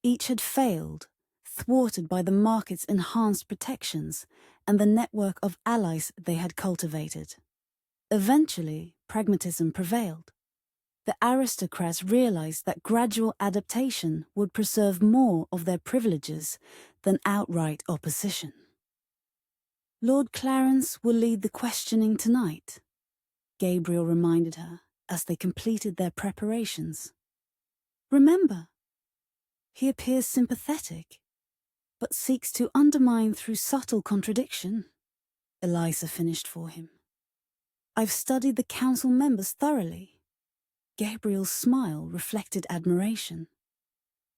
Each had failed, thwarted by the market's enhanced protections and the network of allies they had cultivated. Eventually, pragmatism prevailed. The aristocrats realized that gradual adaptation would preserve more of their privileges than outright opposition. "Lord Clarence will lead the questioning tonight," Gabriel reminded her as they completed their preparations. "Remember, he appears sympathetic, but seeks to undermine through subtle contradiction," Eliza finished for him. "I've studied the council members thoroughly." Gabriel's smile reflected admiration.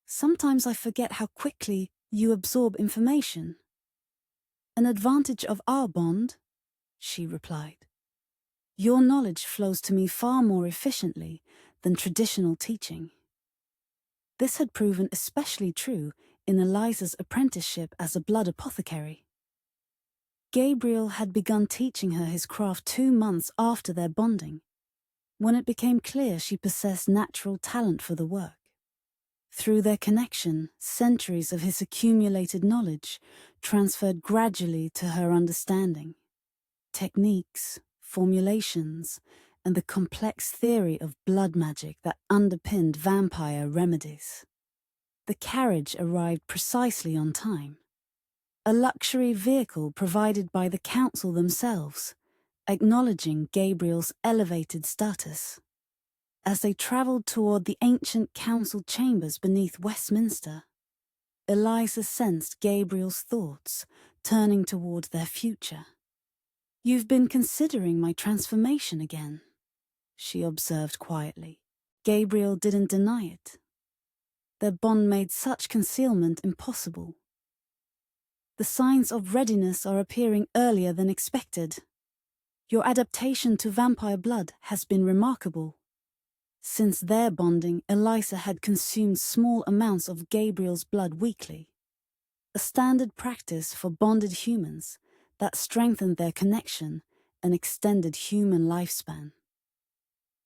"Sometimes I forget how quickly you absorb information." "An advantage of our bond," she replied. "Your knowledge flows to me far more efficiently than traditional teaching." This had proven especially true in Eliza's apprenticeship as a blood apothecary. Gabriel had begun teaching her his craft 2 months after their bonding, when it became clear she possessed natural talent for the work. Through their connection, centuries of his accumulated knowledge transferred gradually to her understanding. Techniques, formulations, and the complex theory of blood magic that underpinned vampire remedies. The carriage arrived precisely on time. A luxury vehicle provided by the council themselves, acknowledging Gabriel's elevated status. As they travelled toward the ancient council chambers beneath Westminster, Eliza sensed Gabriel's thoughts turning toward their future. "You've been considering my transformation again," she observed quietly. Gabriel didn't deny it. Their bond made such concealment impossible. "The signs of readiness are appearing earlier than expected. Your adaptation to vampire blood has been remarkable." Since their bonding, Eliza had consumed small amounts of Gabriel's blood weekly, a standard practice for bonded humans that strengthened their connection and extended human lifespan.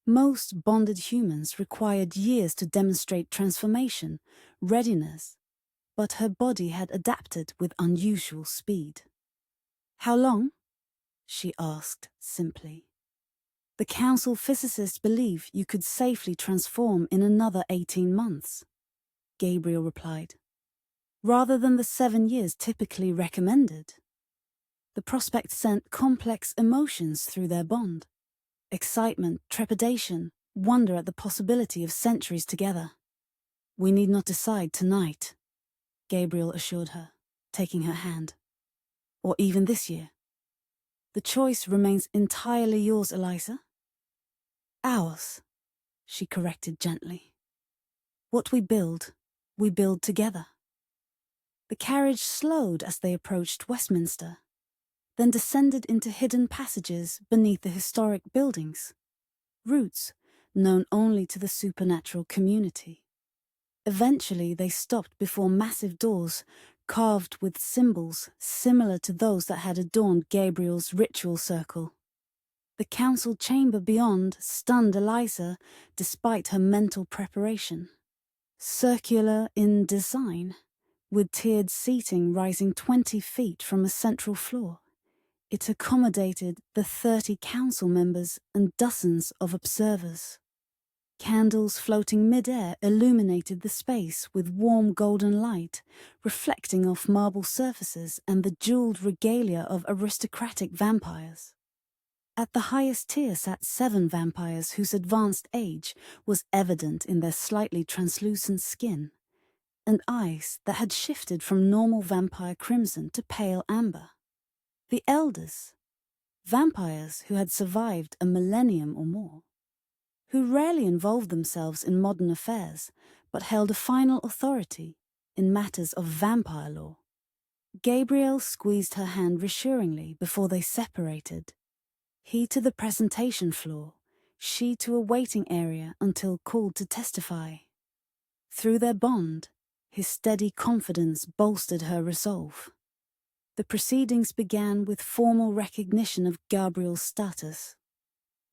Most bonded humans required years to demonstrate transformation, readiness, but her body had adapted with unusual speed. "How long?" she asked simply. The council physicists believe you could safely transform in another 18 months, Gabriel replied, rather than the 7 years typically recommended. The prospect sent complex emotions through their bond: excitement, trepidation, wonder at the possibility of centuries together. We need not decide tonight, Gabriel assured her, taking her hand. Or even this year. The choice remains entirely yours, Eliza. Ours, she corrected gently. What we build together. The carriage slowed as they approached Westminster, then descended into hidden passages beneath the historic buildings, routes known only to the supernatural community. Eventually, they stopped before massive doors carved with symbols similar to those that had adorned Gabriel's ritual circle. The council chamber beyond stunned Eliza despite her mental preparation. Circular in design, with tiered seating rising 20 feet from a central floor, it accommodated the 30 council members and dozens of observers. Candles floating mid-air illuminated the space with warm golden light, reflecting off marble surfaces and the jeweled regalia of aristocratic vampires. At the highest tier sat 7 vampires whose advanced age was evident in their slightly translucent skin, and eyes that had shifted from normal vampire crimson to pale amber. The elders, vampires who had survived a millennium or more, who rarely involved themselves in modern affairs, but held a final authority in matters of vampire law. Gabriel squeezed her hand reassuringly before they separated. He to the presentation floor, she to a waiting area until called to testify. Through their bond, his steady confidence bolstered her resolve. The proceedings began with formal recognition of Gabriel's status.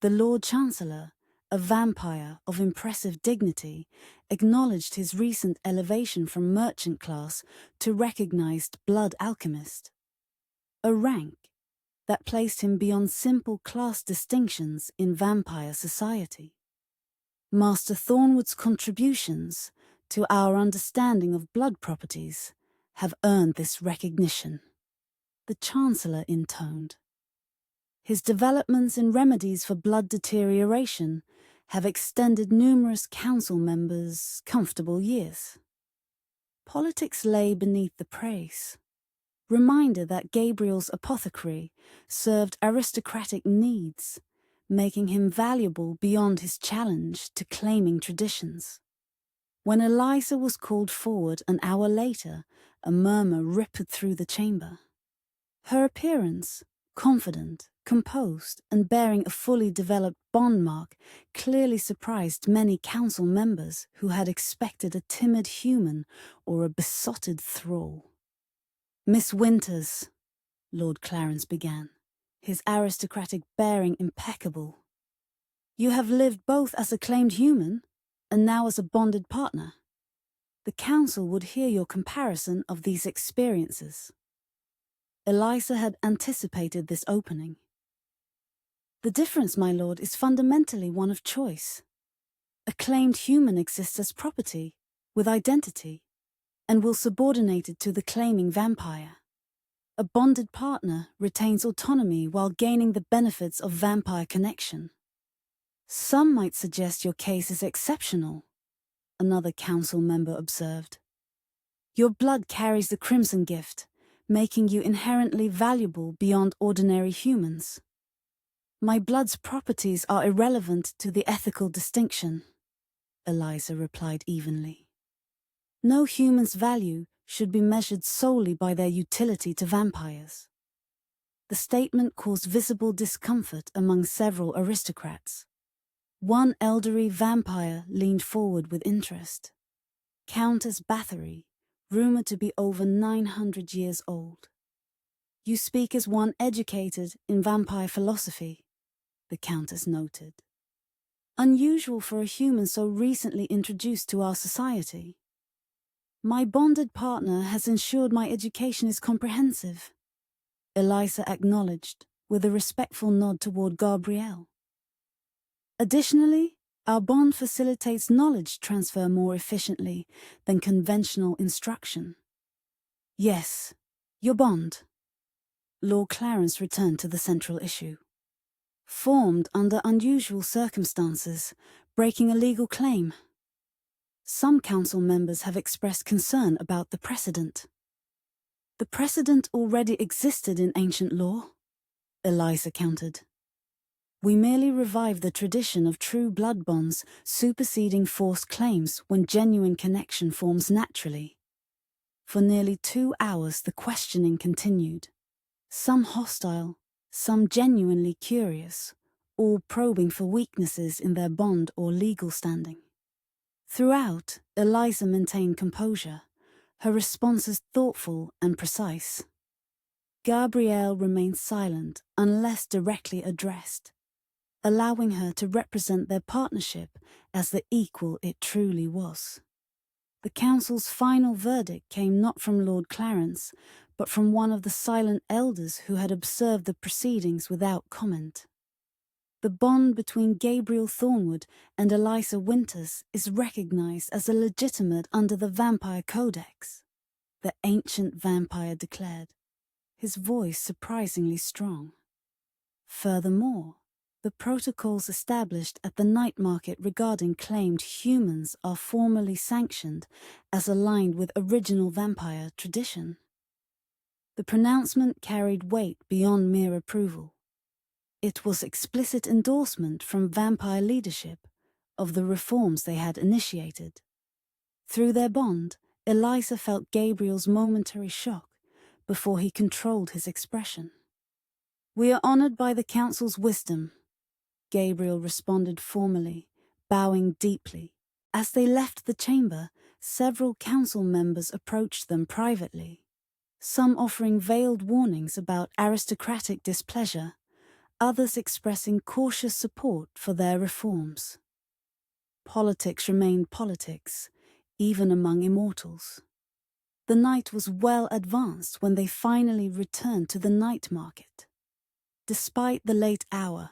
The Lord Chancellor, a vampire of impressive dignity, acknowledged his recent elevation from merchant class to recognized blood alchemist, a rank that placed him beyond simple class distinctions in vampire society. Master Thornwood's contributions to our understanding of blood properties have earned this recognition, the Chancellor intoned. His developments in remedies for blood deterioration have extended numerous council members' comfortable years. Politics lay beneath the praise. Reminder that Gabriel's apothecary served aristocratic needs, making him valuable beyond his challenge to claiming traditions. When Eliza was called forward an hour later, a murmur rippled through the chamber. Her appearance, confident, composed, and bearing a fully developed bond mark, clearly surprised many council members who had expected a timid human or a besotted thrall. Miss Winters, Lord Clarence began, his aristocratic bearing impeccable. You have lived both as a claimed human and now as a bonded partner. The council would hear your comparison of these experiences. Eliza had anticipated this opening. The difference, my lord, is fundamentally one of choice. A claimed human exists as property, with identity, and will subordinate it to the claiming vampire. A bonded partner retains autonomy while gaining the benefits of vampire connection. Some might suggest your case is exceptional, another council member observed. Your blood carries the crimson gift, making you inherently valuable beyond ordinary humans. My blood's properties are irrelevant to the ethical distinction, Eliza replied evenly. No human's value should be measured solely by their utility to vampires. The statement caused visible discomfort among several aristocrats. One elderly vampire leaned forward with interest. Countess Bathory, rumored to be over 900 years old. You speak as one educated in vampire philosophy, the Countess noted. Unusual for a human so recently introduced to our society. My bonded partner has ensured my education is comprehensive, Eliza acknowledged, with a respectful nod toward Gabriel. Additionally, our bond facilitates knowledge transfer more efficiently than conventional instruction. Yes, your bond. Lord Clarence returned to the central issue. Formed under unusual circumstances, breaking a legal claim. Some council members have expressed concern about the precedent. The precedent already existed in ancient law, Eliza countered. We merely revive the tradition of true blood bonds superseding forced claims when genuine connection forms naturally. For nearly 2 hours the questioning continued. Some hostile, some genuinely curious, all probing for weaknesses in their bond or legal standing. Throughout, Eliza maintained composure, her responses thoughtful and precise. Gabriel remained silent unless directly addressed, allowing her to represent their partnership as the equal it truly was. The council's final verdict came not from Lord Clarence, but from one of the silent elders who had observed the proceedings without comment. The bond between Gabriel Thornwood and Eliza Winters is recognized as a legitimate under the Vampire Codex, the ancient vampire declared, his voice surprisingly strong. Furthermore, the protocols established at the night market regarding claimed humans are formally sanctioned as aligned with original vampire tradition. The pronouncement carried weight beyond mere approval. It was explicit endorsement from vampire leadership of the reforms they had initiated. Through their bond, Eliza felt Gabriel's momentary shock before he controlled his expression. "We are honored by the council's wisdom," Gabriel responded formally, bowing deeply. As they left the chamber, several council members approached them privately, some offering veiled warnings about aristocratic displeasure, others expressing cautious support for their reforms. Politics remained politics, even among immortals. The night was well advanced when they finally returned to the night market. Despite the late hour,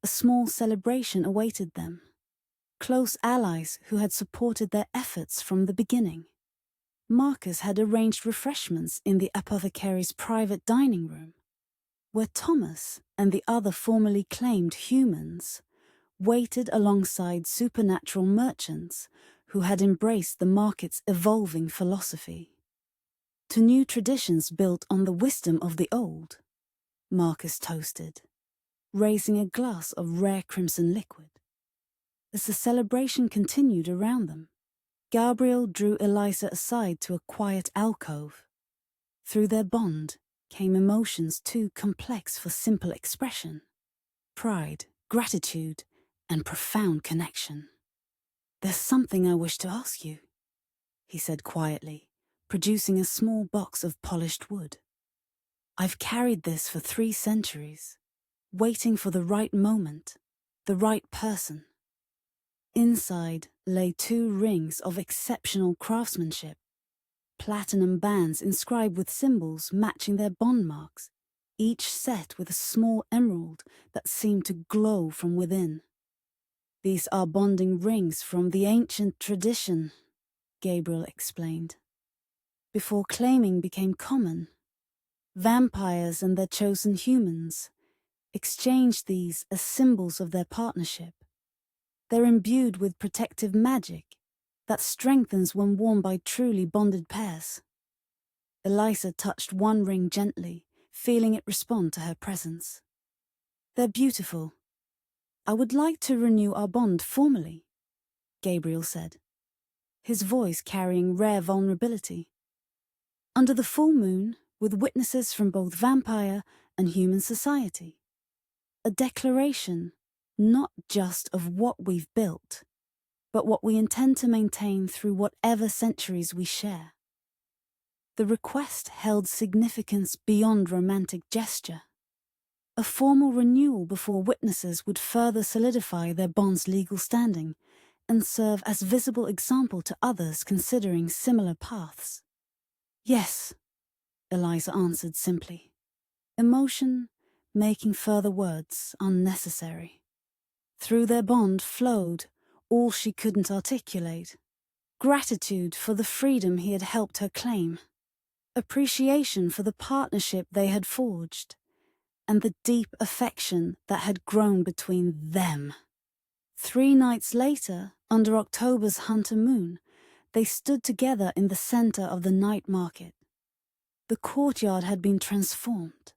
a small celebration awaited them. Close allies who had supported their efforts from the beginning. Marcus had arranged refreshments in the apothecary's private dining room, where Thomas and the other formerly claimed humans waited alongside supernatural merchants who had embraced the market's evolving philosophy. To new traditions built on the wisdom of the old, Marcus toasted, raising a glass of rare crimson liquid. As the celebration continued around them, Gabriel drew Eliza aside to a quiet alcove. Through their bond came emotions too complex for simple expression: pride, gratitude, and profound connection. "There's something I wish to ask you," he said quietly, producing a small box of polished wood. "I've carried this for 3 centuries, waiting for the right moment, the right person." Inside lay 2 rings of exceptional craftsmanship, platinum bands inscribed with symbols matching their bond marks, each set with a small emerald that seemed to glow from within. "These are bonding rings from the ancient tradition," Gabriel explained. "Before claiming became common, vampires and their chosen humans exchanged these as symbols of their partnership. They're imbued with protective magic that strengthens when worn by truly bonded pairs." Eliza touched one ring gently, feeling it respond to her presence. "They're beautiful. I would like to renew our bond formally," Gabriel said, his voice carrying rare vulnerability. "Under the full moon, with witnesses from both vampire and human society. A declaration not just of what we've built, but what we intend to maintain through whatever centuries we share." The request held significance beyond romantic gesture. A formal renewal before witnesses would further solidify their bond's legal standing and serve as visible example to others considering similar paths. "Yes," Eliza answered simply, emotion making further words unnecessary. Through their bond flowed all she couldn't articulate: gratitude for the freedom he had helped her claim, appreciation for the partnership they had forged, and the deep affection that had grown between them. 3 nights later, under October's hunter moon, they stood together in the center of the night market. The courtyard had been transformed,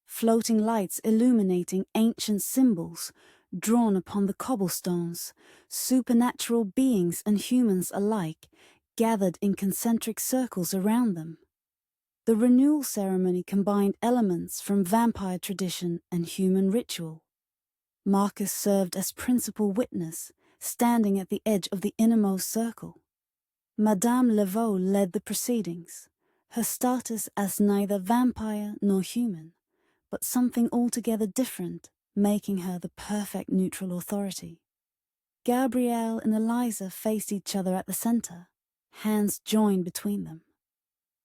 floating lights illuminating ancient symbols drawn upon the cobblestones. Supernatural beings and humans alike gathered in concentric circles around them. The renewal ceremony combined elements from vampire tradition and human ritual. Marcus served as principal witness, standing at the edge of the innermost circle. Madame Laveau led the proceedings, her status as neither vampire nor human, but something altogether different, making her the perfect neutral authority. Gabriel and Eliza faced each other at the center, hands joined between them.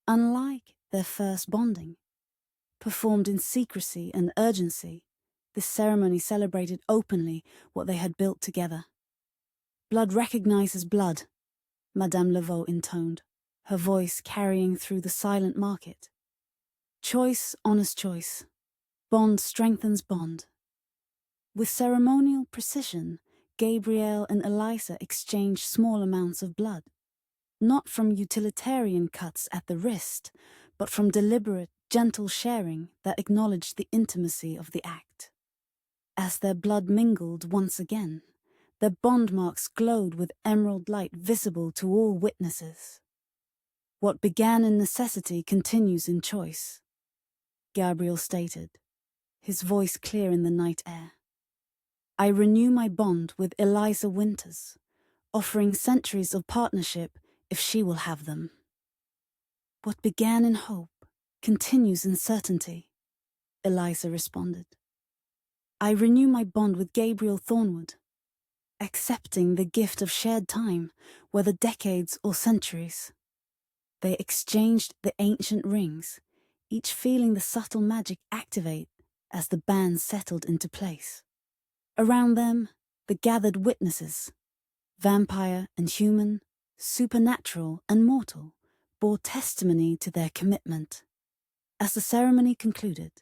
Unlike their first bonding, performed in secrecy and urgency, this ceremony celebrated openly what they had built together. "Blood recognizes blood," Madame Laveau intoned, her voice carrying through the silent market. "Choice honors choice. Bond strengthens bond." With ceremonial precision, Gabriel and Eliza exchanged small amounts of blood, not from utilitarian cuts at the wrist, but from deliberate, gentle sharing that acknowledged the intimacy of the act. As their blood mingled once again, their bond marks glowed with emerald light visible to all witnesses. "What began in necessity continues in choice," Gabriel stated, his voice clear in the night air. "I renew my bond with Eliza Winters, offering centuries of partnership if she will have them." "What began in hope continues in certainty," Eliza responded. "I renew my bond with Gabriel Thornwood, accepting the gift of shared time, whether decades or centuries." They exchanged the ancient rings, each feeling the subtle magic activate as the bands settled into place. Around them, the gathered witnesses, vampire and human, supernatural and mortal, bore testimony to their commitment. As the ceremony concluded,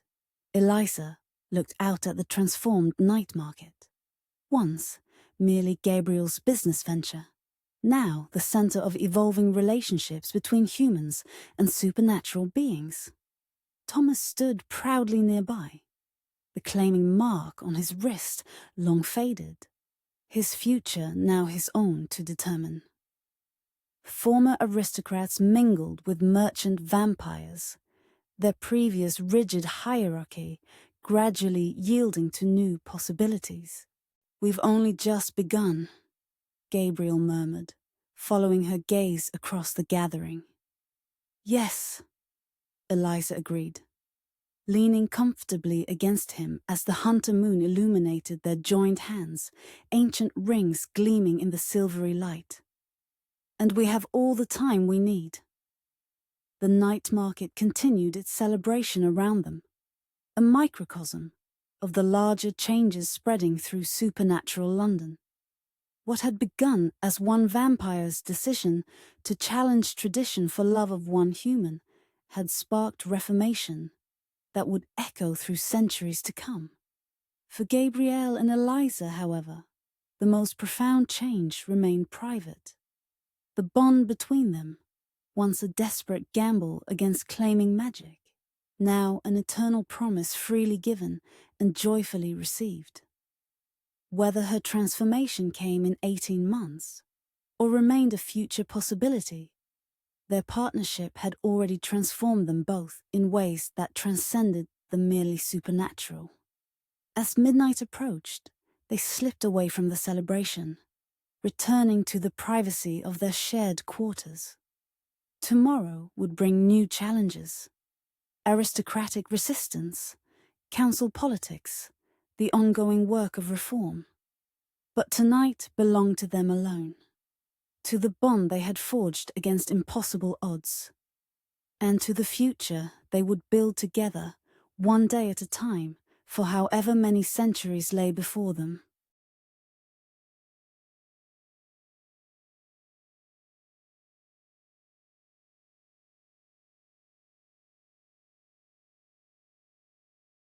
Eliza looked out at the transformed night market. Once merely Gabriel's business venture, now the center of evolving relationships between humans and supernatural beings. Thomas stood proudly nearby, the claiming mark on his wrist long faded, his future now his own to determine. Former aristocrats mingled with merchant vampires, their previous rigid hierarchy gradually yielding to new possibilities. "We've only just begun," Gabriel murmured, following her gaze across the gathering. "Yes," Eliza agreed, leaning comfortably against him as the hunter moon illuminated their joined hands, ancient rings gleaming in the silvery light. "And we have all the time we need." The night market continued its celebration around them, a microcosm of the larger changes spreading through supernatural London. What had begun as one vampire's decision to challenge tradition for love of one human had sparked reformation that would echo through centuries to come. For Gabriel and Eliza, however, the most profound change remained private. The bond between them, once a desperate gamble against claiming magic, now an eternal promise freely given and joyfully received. Whether her transformation came in 18 months or remained a future possibility, their partnership had already transformed them both in ways that transcended the merely supernatural. As midnight approached, they slipped away from the celebration, returning to the privacy of their shared quarters. Tomorrow would bring new challenges: aristocratic resistance, council politics, the ongoing work of reform. But tonight belonged to them alone, to the bond they had forged against impossible odds, and to the future they would build together, one day at a time, for however many centuries lay before them.